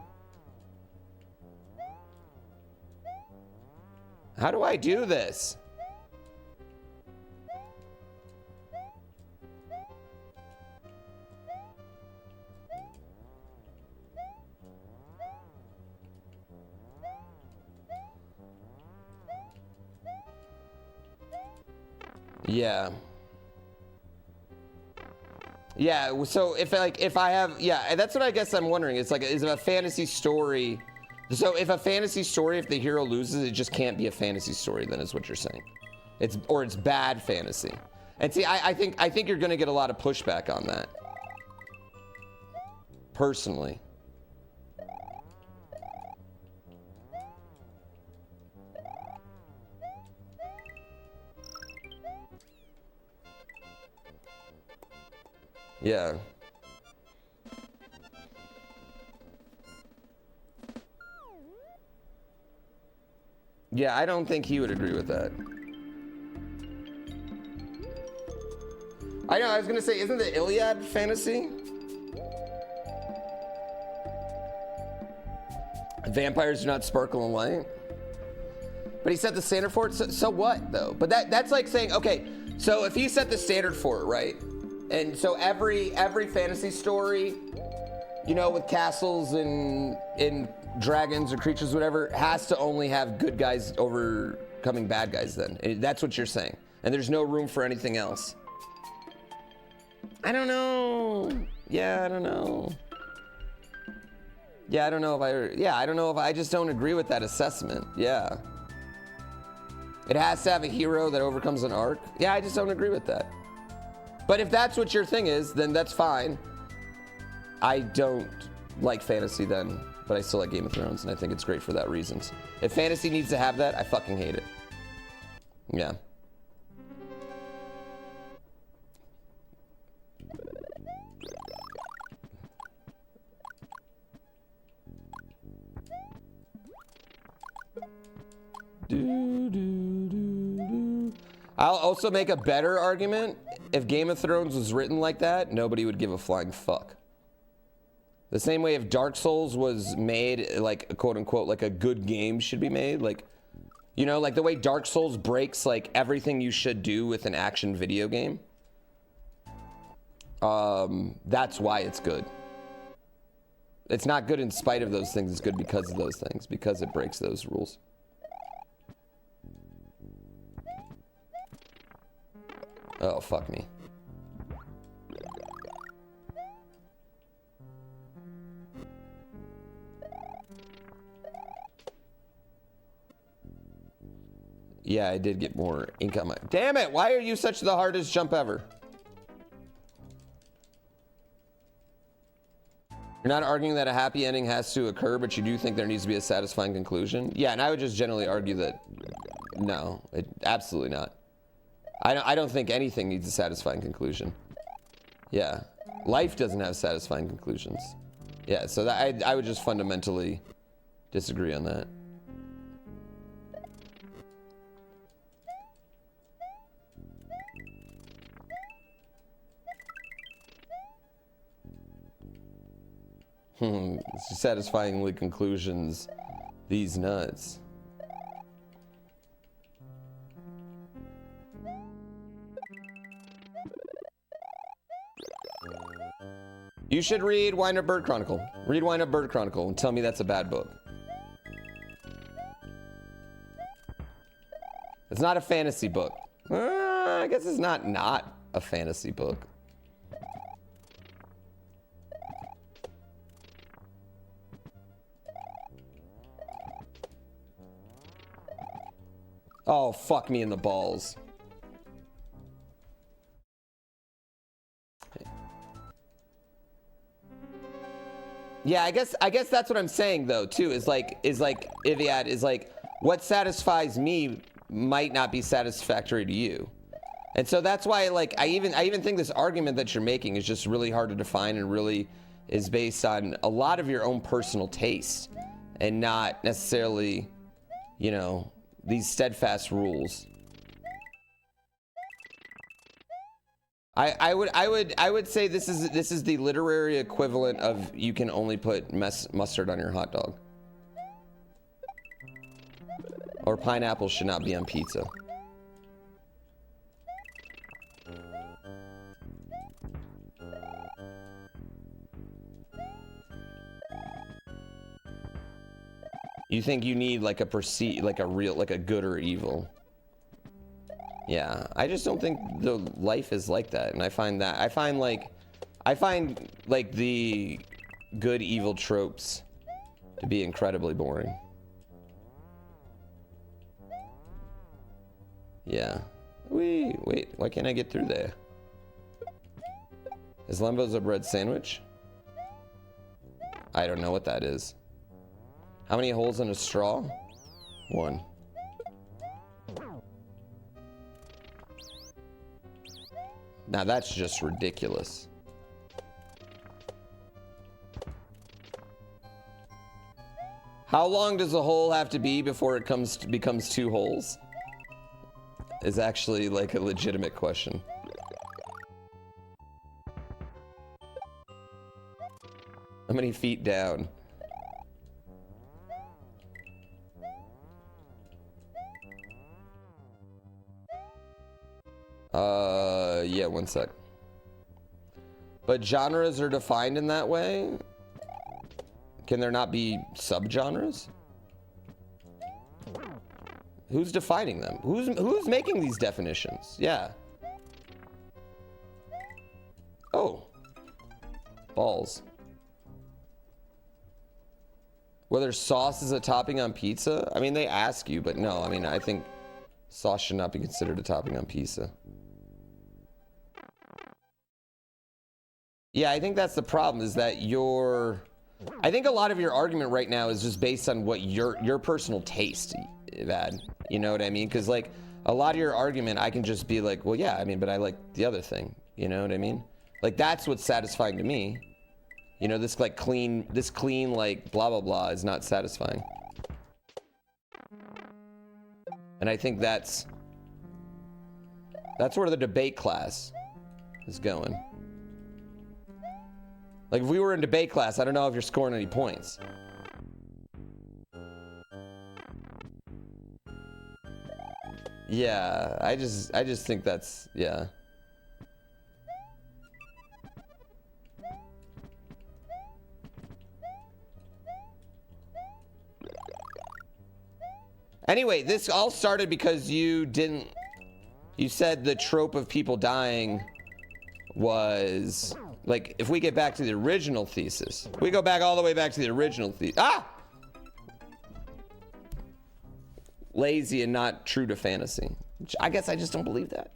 How do I do this? Yeah. Yeah, so if I have, yeah, that's what I guess I'm wondering. It's like, is it a fantasy story? So if a fantasy story, if the hero loses, it just can't be a fantasy story, then is what you're saying. It's bad fantasy. And see, I think you're gonna get a lot of pushback on that. Personally. Yeah. Yeah, I don't think he would agree with that. I know, I was gonna say, isn't the Iliad fantasy? Vampires do not sparkle in light. But he set the standard for it, so what though? But that's like saying, okay, so if he set the standard for it, right? And so every fantasy story, you know, with castles and dragons or creatures, whatever, has to only have good guys overcoming bad guys then. That's what you're saying. And there's no room for anything else. I don't know. Yeah, I don't know. Yeah, I don't know if I just don't agree with that assessment. Yeah. It has to have a hero that overcomes an arc. Yeah, I just don't agree with that. But if that's what your thing is, then that's fine. I don't like fantasy then, but I still like Game of Thrones, and I think it's great for that reasons. If fantasy needs to have that, I fucking hate it. Yeah. I'll also make a better argument. If Game of Thrones was written like that, nobody would give a flying fuck. The same way if Dark Souls was made like, quote unquote, like a good game should be made, like, you know, like the way Dark Souls breaks like everything you should do with an action video game. That's why it's good. It's not good in spite of those things, it's good because of those things, because it breaks those rules. Oh, fuck me. Yeah, I did get more ink on my... Damn it! Why are you such the hardest jump ever? You're not arguing that a happy ending has to occur, but you do think there needs to be a satisfying conclusion? Yeah, and I would just generally argue that... No, absolutely not. I don't think anything needs a satisfying conclusion. Yeah. Life doesn't have satisfying conclusions. Yeah, so that, I would just fundamentally disagree on that. Satisfyingly conclusions, these nuts. You should read Wind Up Bird Chronicle. Read Wind Up Bird Chronicle and tell me that's a bad book. It's not a fantasy book. I guess it's not a fantasy book. Oh, fuck me in the balls. Yeah, I guess that's what I'm saying though too. Is like Iviad is like what satisfies me might not be satisfactory to you. And so that's why like I even think this argument that you're making is just really hard to define and really is based on a lot of your own personal taste and not necessarily, you know, these steadfast rules. I would say this is the literary equivalent of you can only put mustard on your hot dog. Or pineapple should not be on pizza. You think you need like a good or evil. Yeah, I just don't think the life is like that, and I find like the good evil tropes to be incredibly boring. Yeah. Wait, why can't I get through there? Is Lembo's a bread sandwich? I don't know what that is. How many holes in a straw? 1. Now that's just ridiculous. How long does a hole have to be before it becomes 2 holes? Is actually like a legitimate question. How many feet down? Yeah, 1 sec. But genres are defined in that way? Can there not be subgenres? Who's defining them? Who's making these definitions? Yeah. Oh. Balls. Whether sauce is a topping on pizza? I mean, they ask you, but no. I mean, I think sauce should not be considered a topping on pizza. Yeah, I think that's the problem, is that I think a lot of your argument right now is just based on what your personal taste, Vad. You know what I mean? Because like a lot of your argument, I can just be like, well, yeah, I mean, but I like the other thing. You know what I mean? Like that's what's satisfying to me. You know, this clean, like blah, blah, blah is not satisfying. And I think that's where the debate class is going. Like if we were in debate class, I don't know if you're scoring any points. Yeah, I just think that's, yeah. Anyway, this all started because you said the trope of people dying was, like, if we get back to the original thesis, we go back all the way back to the original thesis. Lazy and not true to fantasy. I guess I just don't believe that.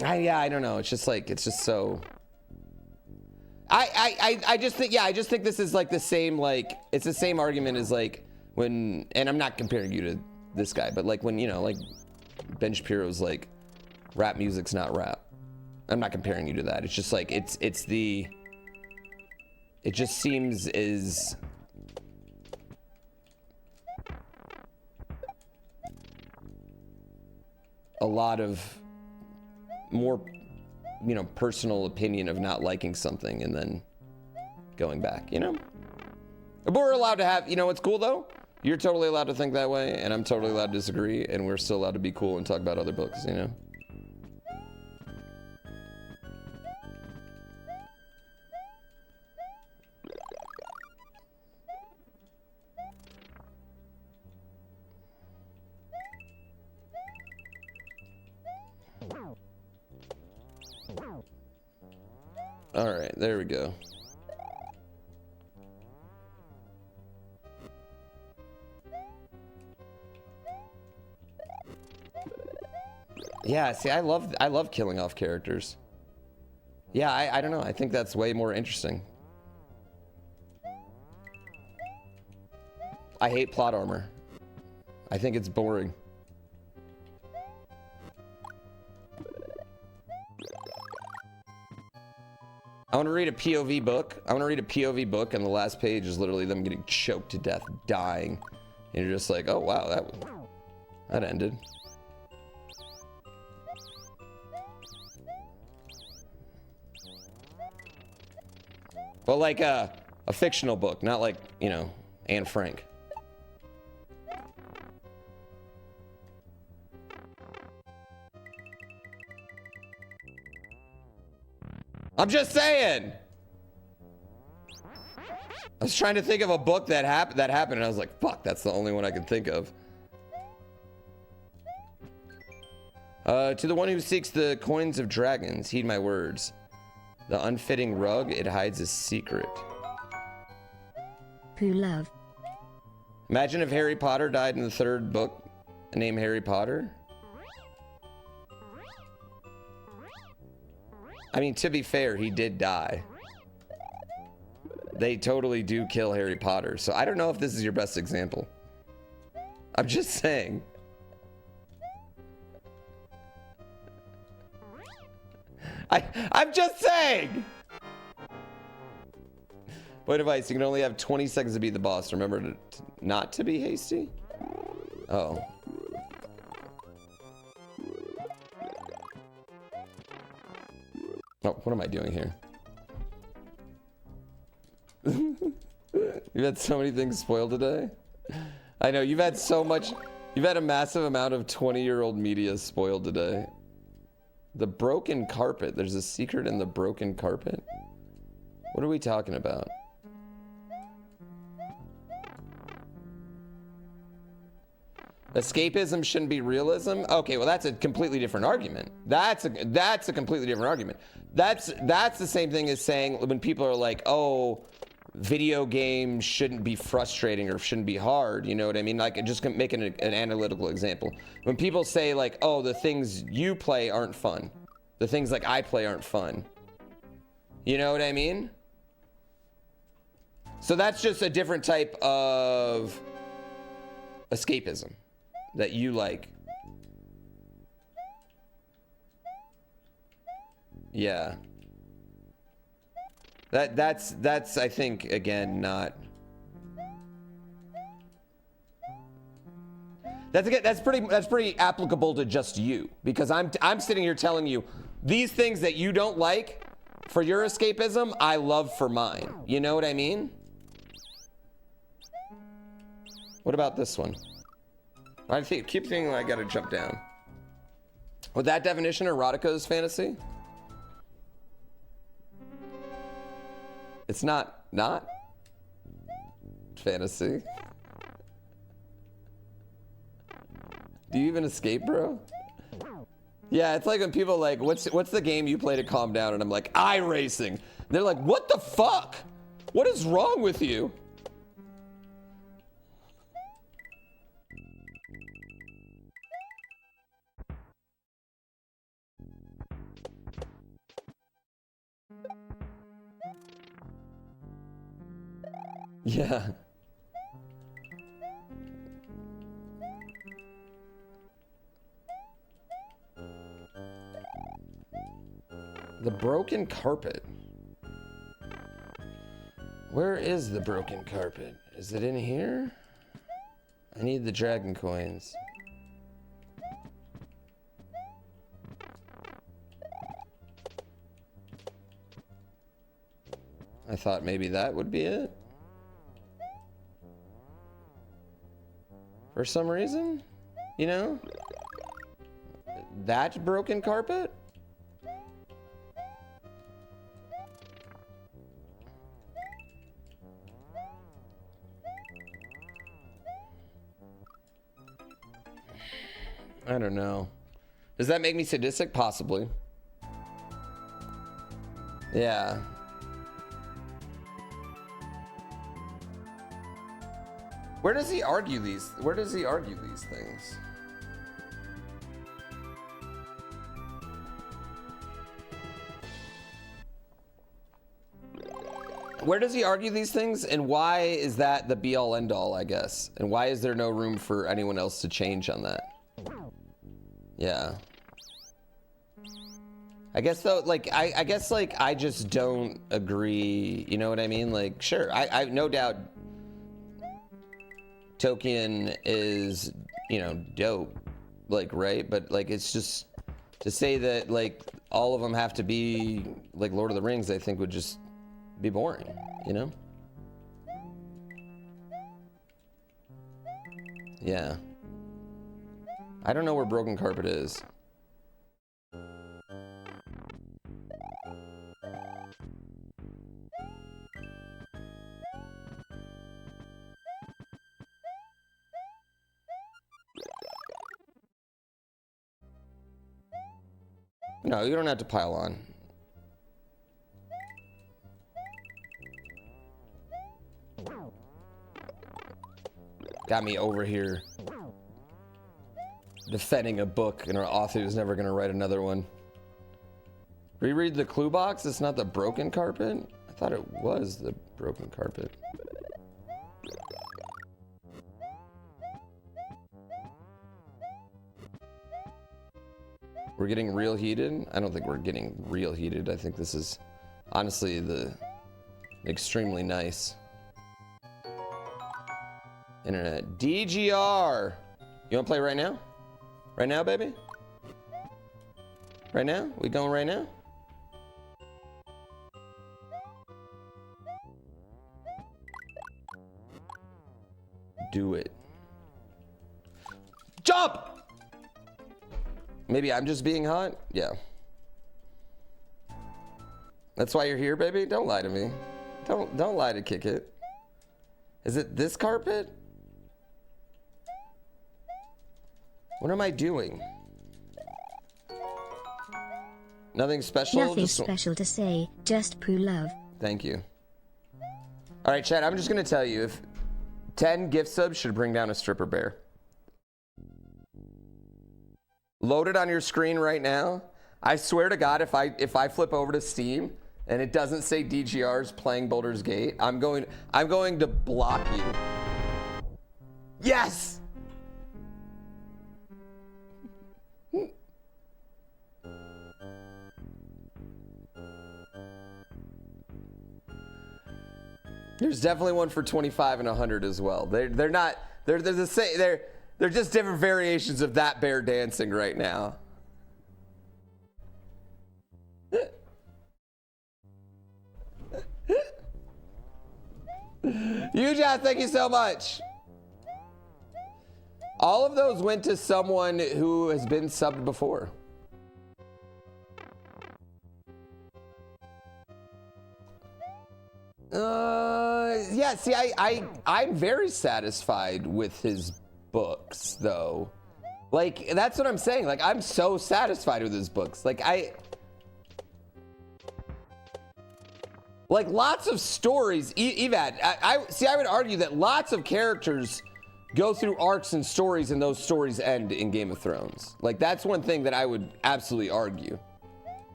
Yeah, I don't know. It's just like, it's just so. I just think this is like the same, like, it's the same argument as like when, and I'm not comparing you to this guy, but like when, you know, like Ben Shapiro's like, rap music's not rap. I'm not comparing you to that. It's just like, it just seems is a lot of more, you know, personal opinion of not liking something and then going back, you know? But we're allowed to have, you know what's cool though? You're totally allowed to think that way, and I'm totally allowed to disagree, and we're still allowed to be cool and talk about other books, you know? All right, there we go. Yeah, see, I love killing off characters. Yeah, I don't know. I think that's way more interesting. I hate plot armor. I think it's boring. I want to read a POV book. I want to read a POV book, and the last page is literally them getting choked to death, dying. And you're just like, oh, wow, that ended. But like a fictional book, not like, you know, Anne Frank. I'm just saying. I was trying to think of a book that happened, and I was like, fuck, that's the only one I could think of. To the one who seeks the coins of dragons, heed my words. The unfitting rug, it hides a secret. Poo love. Imagine if Harry Potter died in the third book named Harry Potter. I mean, to be fair, he did die. They totally do kill Harry Potter. So I don't know if this is your best example. I'm just saying. I'm just saying. What advice? You can only have 20 seconds to beat the boss. Remember not to be hasty? Oh. Oh, what am I doing here? You've had so many things spoiled today. I know, you've had so much. You've had a massive amount of 20-year-old media spoiled today. The broken carpet. There's a secret in the broken carpet. What are we talking about? Escapism shouldn't be realism? Okay, well that's a completely different argument. That's a completely different argument. That's the same thing as saying when people are like, oh, video games shouldn't be frustrating or shouldn't be hard, you know what I mean? Like, just make an analytical example. When people say like, oh, the things you play aren't fun. The things like I play aren't fun. You know what I mean? So that's just a different type of escapism that you like. Yeah. That's I think again not. That's pretty applicable to just you, because I'm sitting here telling you these things that you don't like for your escapism, I love for mine. You know what I mean? What about this one? I keep thinking I gotta jump down. With that definition, erotica is fantasy? It's not fantasy. Do you even escape, bro? Yeah, it's like when people are like, what's the game you play to calm down? And I'm like, iRacing. They're like, what the fuck? What is wrong with you? Yeah. The broken carpet. Where is the broken carpet? Is it in here? I need the dragon coins. I thought maybe that would be it. For some reason, you know? That broken carpet? I don't know. Does that make me sadistic? Possibly. Yeah. Where does he argue these? Where does he argue these things? Where does he argue these things, and why is that the be-all end-all, I guess? And why is there no room for anyone else to change on that? Yeah. I guess though, like, I guess like I just don't agree. You know what I mean? Like, sure, I no doubt Tolkien is, you know, dope, like, right? But like, it's just to say that like all of them have to be like Lord of the Rings, I think would just be boring, you know? Yeah. I don't know where Broken Carpet is. No, you don't have to pile on. Got me over here defending a book and our author is never going to write another one. Reread the clue box? It's not the Broken Carpet? I thought it was the Broken Carpet. We're getting real heated? I don't think we're getting real heated. I think this is honestly the extremely nice internet. DGR. You want to play right now? Right now, baby? Right now? We going right now? Do it. Jump! Maybe I'm just being hot? Yeah. That's why you're here, baby? Don't lie to me. Don't lie to Kick It. Is it this carpet? What am I doing? Nothing special? Nothing special to say, just poo love. Thank you. All right, Chad, I'm just going to tell you, if 10 gift subs should bring down a stripper bear. Load it on your screen right now. I swear to God, if I flip over to Steam and it doesn't say DGR's playing Baldur's Gate, I'm going to block you. Yes! There's definitely one for 25 and 100 as well. They're the same. They're just different variations of that bear dancing right now. Eugene, thank you so much. All of those went to someone who has been subbed before. Yeah, see, I'm very satisfied with his books, though. Like, that's what I'm saying. Like, I'm so satisfied with his books. Like, like, lots of stories, Evad, I would argue that lots of characters go through arcs and stories, and those stories end in Game of Thrones. Like, that's one thing that I would absolutely argue.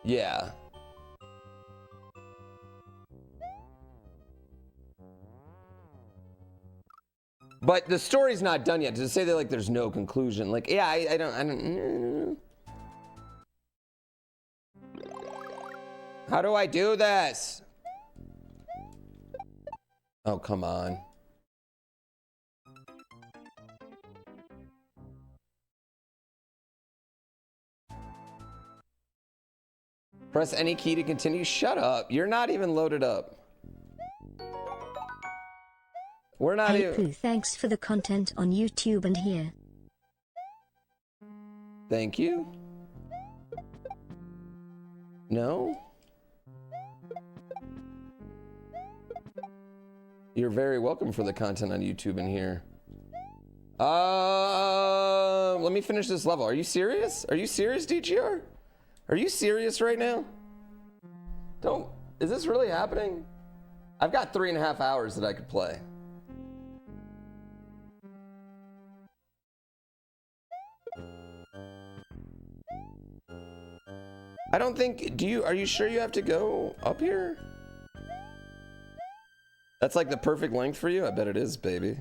Yeah. But the story's not done yet. To say that, like, there's no conclusion, like, yeah, I don't. How do I do this? Oh, come on. Press any key to continue. Shut up. You're not even loaded up. We're not Hey even. Pooh, thanks for the content on YouTube and here. Thank you. No? You're very welcome for the content on YouTube and here. Let me finish this level. Are you serious? Are you serious, DGR? Are you serious right now? Is this really happening? I've got 3.5 hours that I could play. I don't think, are you sure you have to go up here? That's like the perfect length for you? I bet it is, baby.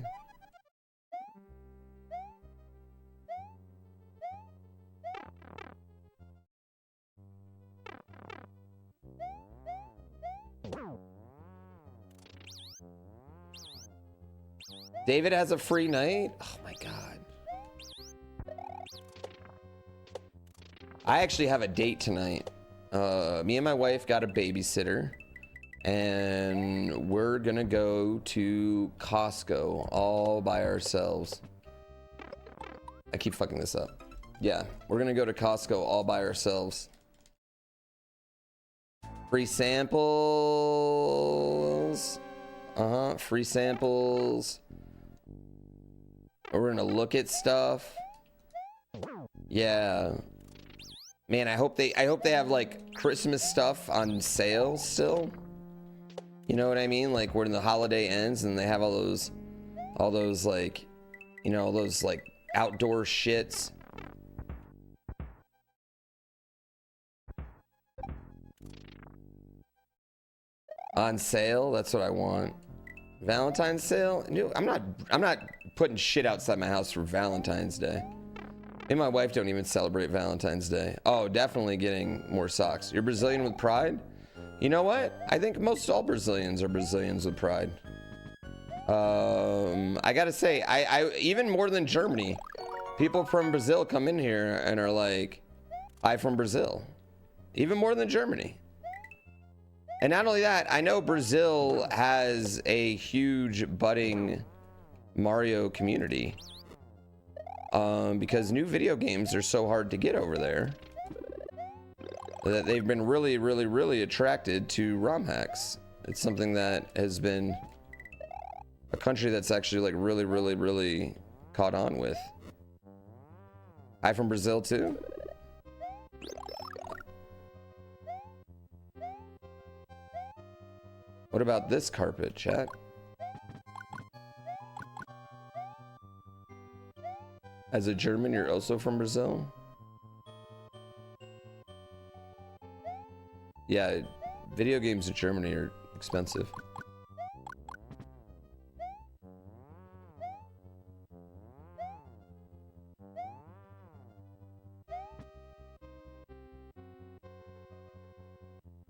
David has a free night? Oh my God. I actually have a date tonight. Me and my wife got a babysitter and we're gonna go to Costco all by ourselves. I keep fucking this up. Yeah, we're gonna go to Costco all by ourselves. Free samples. Free samples. We're gonna look at stuff. Yeah. Man, I hope they have like Christmas stuff on sale still. You know what I mean? Like when the holiday ends and they have all those like, you know, those like outdoor shits. On sale, that's what I want. Valentine's sale? No, I'm not putting shit outside my house for Valentine's Day. Me and my wife don't even celebrate Valentine's Day. Oh, definitely getting more socks. You're Brazilian with pride? You know what? I think most all Brazilians are Brazilians with pride. I gotta say, I even more than Germany, people from Brazil come in here and are like, I'm from Brazil. Even more than Germany. And not only that, I know Brazil has a huge budding Mario community. Because new video games are so hard to get over there that they've been really attracted to ROM hacks. It's something that has been a country that's actually like really caught on with. I'm from Brazil too. What about this carpet, chat? As a German, you're also from Brazil? Yeah, video games in Germany are expensive.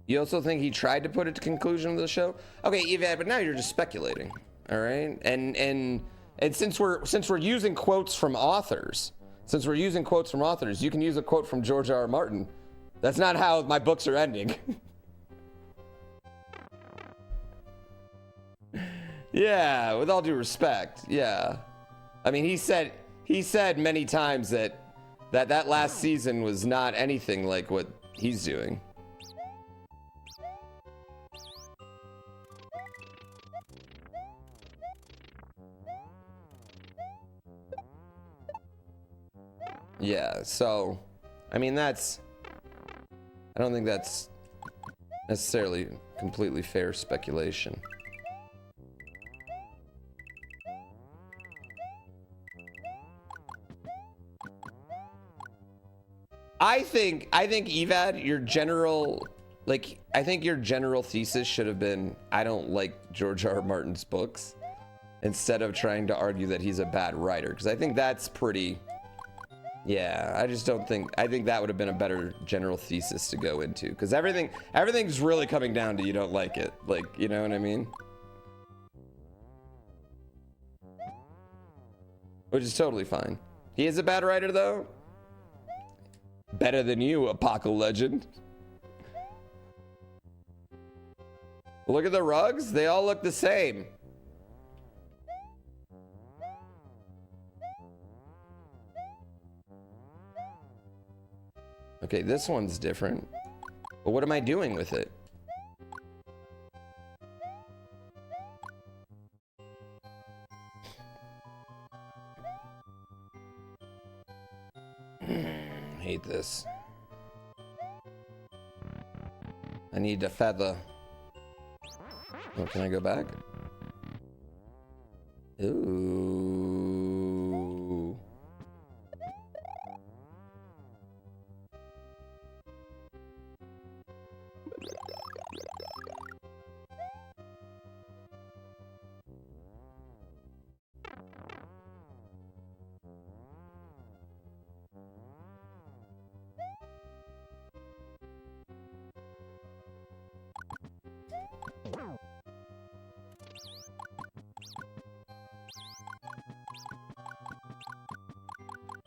You also think he tried to put it to conclusion of the show? Okay, Evad, but now you're just speculating, all right? And since we're using quotes from authors, you can use a quote from George R. R. Martin. That's not how my books are ending. Yeah, with all due respect, yeah. I mean, he said many times that last season was not anything like what he's doing. Yeah, so, I mean, I don't think that's necessarily completely fair speculation. I think Evad, your general thesis should have been, I don't like George R. R. Martin's books, instead of trying to argue that he's a bad writer, because I think that's pretty. Yeah, I think that would have been a better general thesis to go into, because everything's really coming down to you don't like it, like, you know what I mean? Which is totally fine. He is a bad writer though. Better than you, Apocalypse Legend. Look at the rugs, they all look the same. Okay, this one's different. But what am I doing with it? Hate this. I need a feather. Oh, can I go back? Ooh.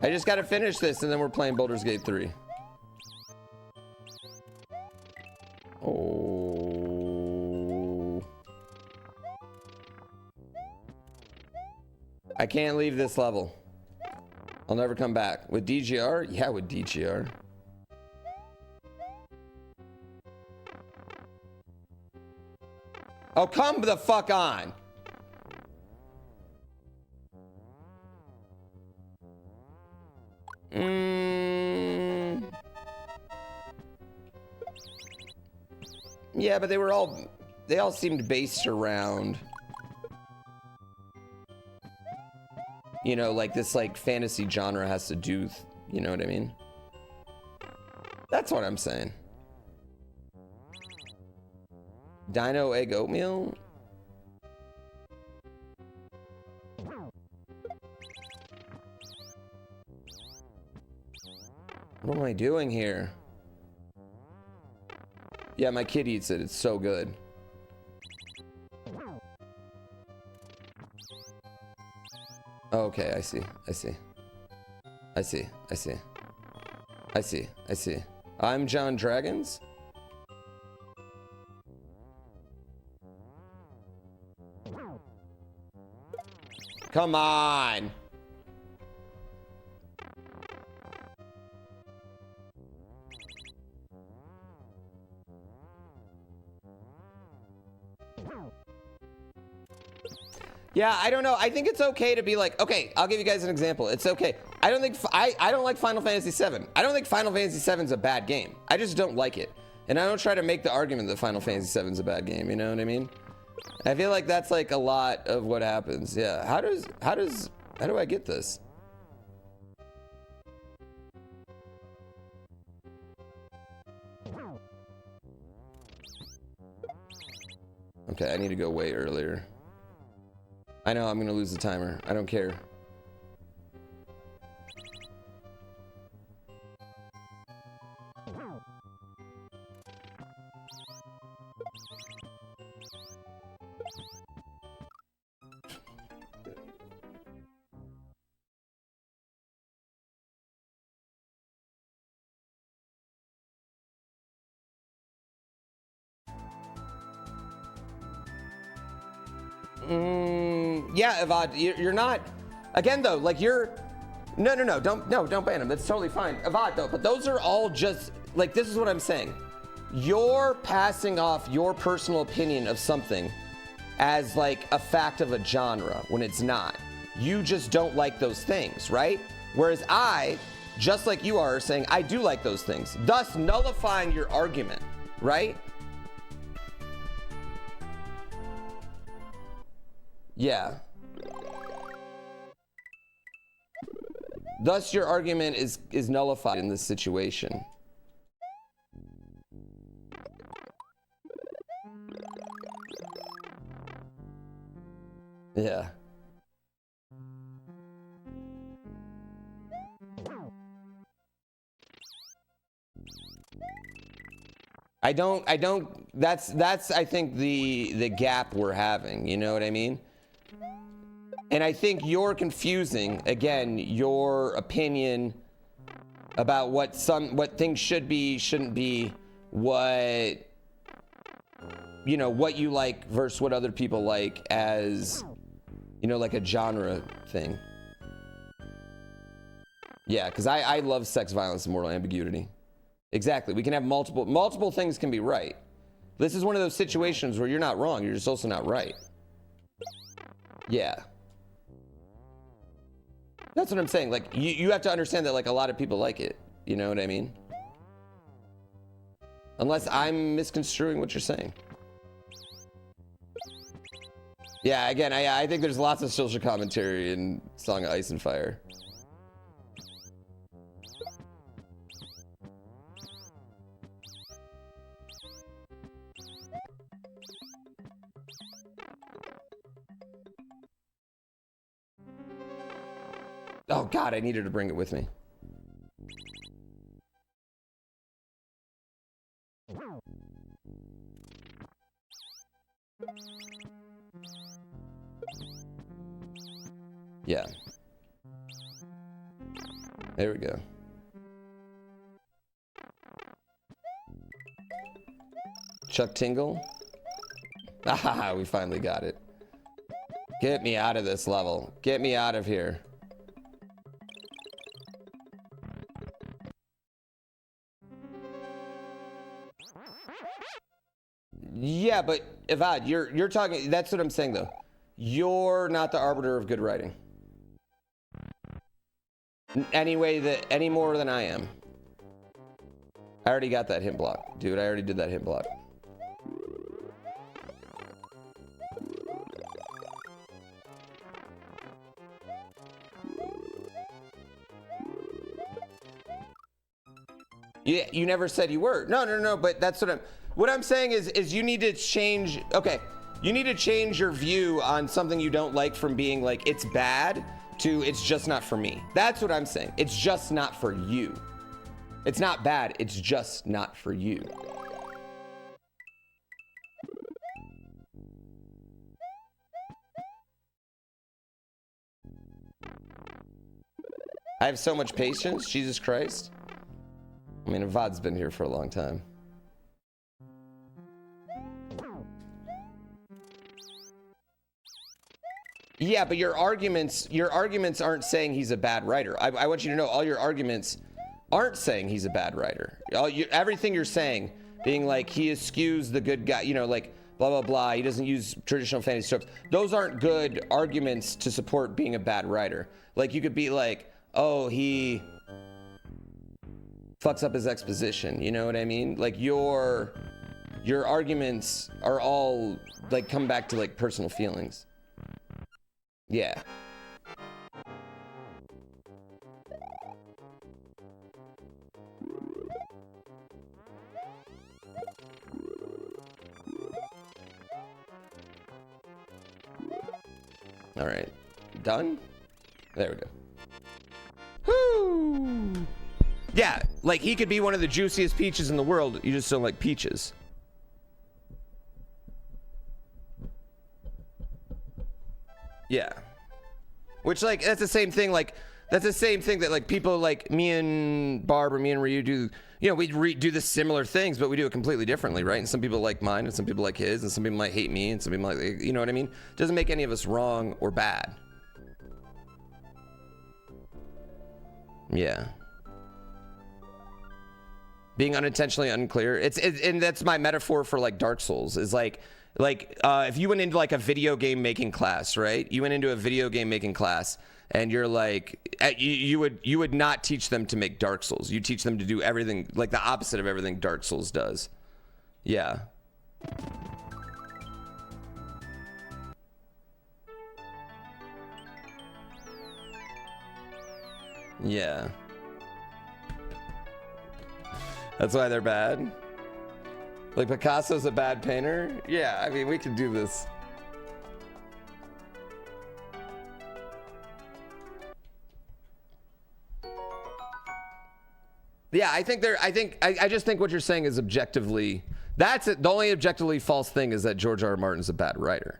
I just gotta finish this and then we're playing Baldur's Gate 3. Oh. I can't leave this level. I'll never come back. With DGR? Yeah, with DGR. Oh, come the fuck on. Yeah, but they all seemed based around, you know, like this like fantasy genre has to do, you know what I mean? That's what I'm saying. Dino egg oatmeal? What am I doing here? Yeah, my kid eats it. It's so good. Okay, I see. I see. I see. I see. I see. I see. I'm John Dragons. Come on. Yeah, I don't know. I think it's okay to be like, okay, I'll give you guys an example. It's okay. I don't think I don't like Final Fantasy VII. I don't think Final Fantasy VII is a bad game. I just don't like it. And I don't try to make the argument that Final Fantasy VII is a bad game, you know what I mean? I feel like that's like a lot of what happens. Yeah. How do I get this? Okay, I need to go way earlier. I know I'm gonna lose the timer. I don't care. Yeah, Avad, you're not. Again, though, like you're. No, don't ban him. That's totally fine, Avad. Though, but those are all just like this is what I'm saying. You're passing off your personal opinion of something as like a fact of a genre when it's not. You just don't like those things, right? Whereas I, just like you are, saying I do like those things, thus nullifying your argument, right? Yeah. Thus, your argument is nullified in this situation. Yeah. I don't, that's I think the gap we're having, you know what I mean? And I think you're confusing, again, your opinion about what things should be, shouldn't be, what, you know, what you like versus what other people like as, you know, like a genre thing. Yeah, because I love sex, violence, and moral ambiguity. Exactly. We can have multiple things can be right. This is one of those situations where you're not wrong, you're just also not right. Yeah. That's what I'm saying. Like, you have to understand that, like, a lot of people like it. You know what I mean? Unless I'm misconstruing what you're saying. Yeah, again, I think there's lots of social commentary in Song of Ice and Fire. Oh God, I needed to bring it with me. Yeah. There we go. Chuck Tingle. Ah, we finally got it. Get me out of this level. Get me out of here. Yeah, but Avad, you're talking. That's what I'm saying, though. You're not the arbiter of good writing. Any more than I am. I already got that hint block, dude. I already did that hint block. Yeah, you never said you were. No, but that's what I'm saying is you need to change. Okay, you need to change your view on something you don't like from being like it's bad to it's just not for me. That's what I'm saying. It's just not for you. It's not bad. It's just not for you. I have so much patience. Jesus Christ. I mean, Avad's been here for a long time. Yeah, but your arguments aren't saying he's a bad writer. I want you to know all your arguments aren't saying he's a bad writer. Everything you're saying, being like he eschews the good guy, you know, like blah blah blah. He doesn't use traditional fantasy tropes. Those aren't good arguments to support being a bad writer. Like you could be like, oh, he fucks up his exposition. You know what I mean? Like your arguments are all like come back to like personal feelings. Yeah. All right. Done? There we go. Whoo! Yeah, like he could be one of the juiciest peaches in the world. You just don't like peaches. Yeah. Which, like, that's the same thing, like, that's the same thing that, like, people like me and Barb or me and Ryu do, you know, we do the similar things, but we do it completely differently, right? And some people like mine, and some people like his, and some people might hate me, and some people might, you know what I mean? It doesn't make any of us wrong or bad. Yeah. Being unintentionally unclear. And that's my metaphor for, like, Dark Souls, is like, if you went into like a video game making class, right? You went into a video game making class and you're like, you would not teach them to make Dark Souls. You teach them to do everything, like the opposite of everything Dark Souls does. Yeah. Yeah. That's why they're bad. Like Picasso's a bad painter? Yeah, I mean, we could do this. Yeah, I just think what you're saying is objectively, that's it. The only objectively false thing is that George R. R. Martin's a bad writer.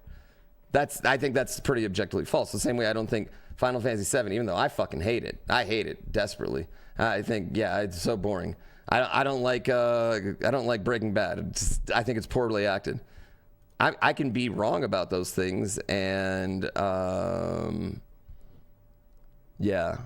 I think that's pretty objectively false. The same way I don't think Final Fantasy VII, even though I fucking hate it. I hate it desperately. I think, yeah, it's so boring. I don't like Breaking Bad. I think it's poorly acted. I can be wrong about those things, and yeah.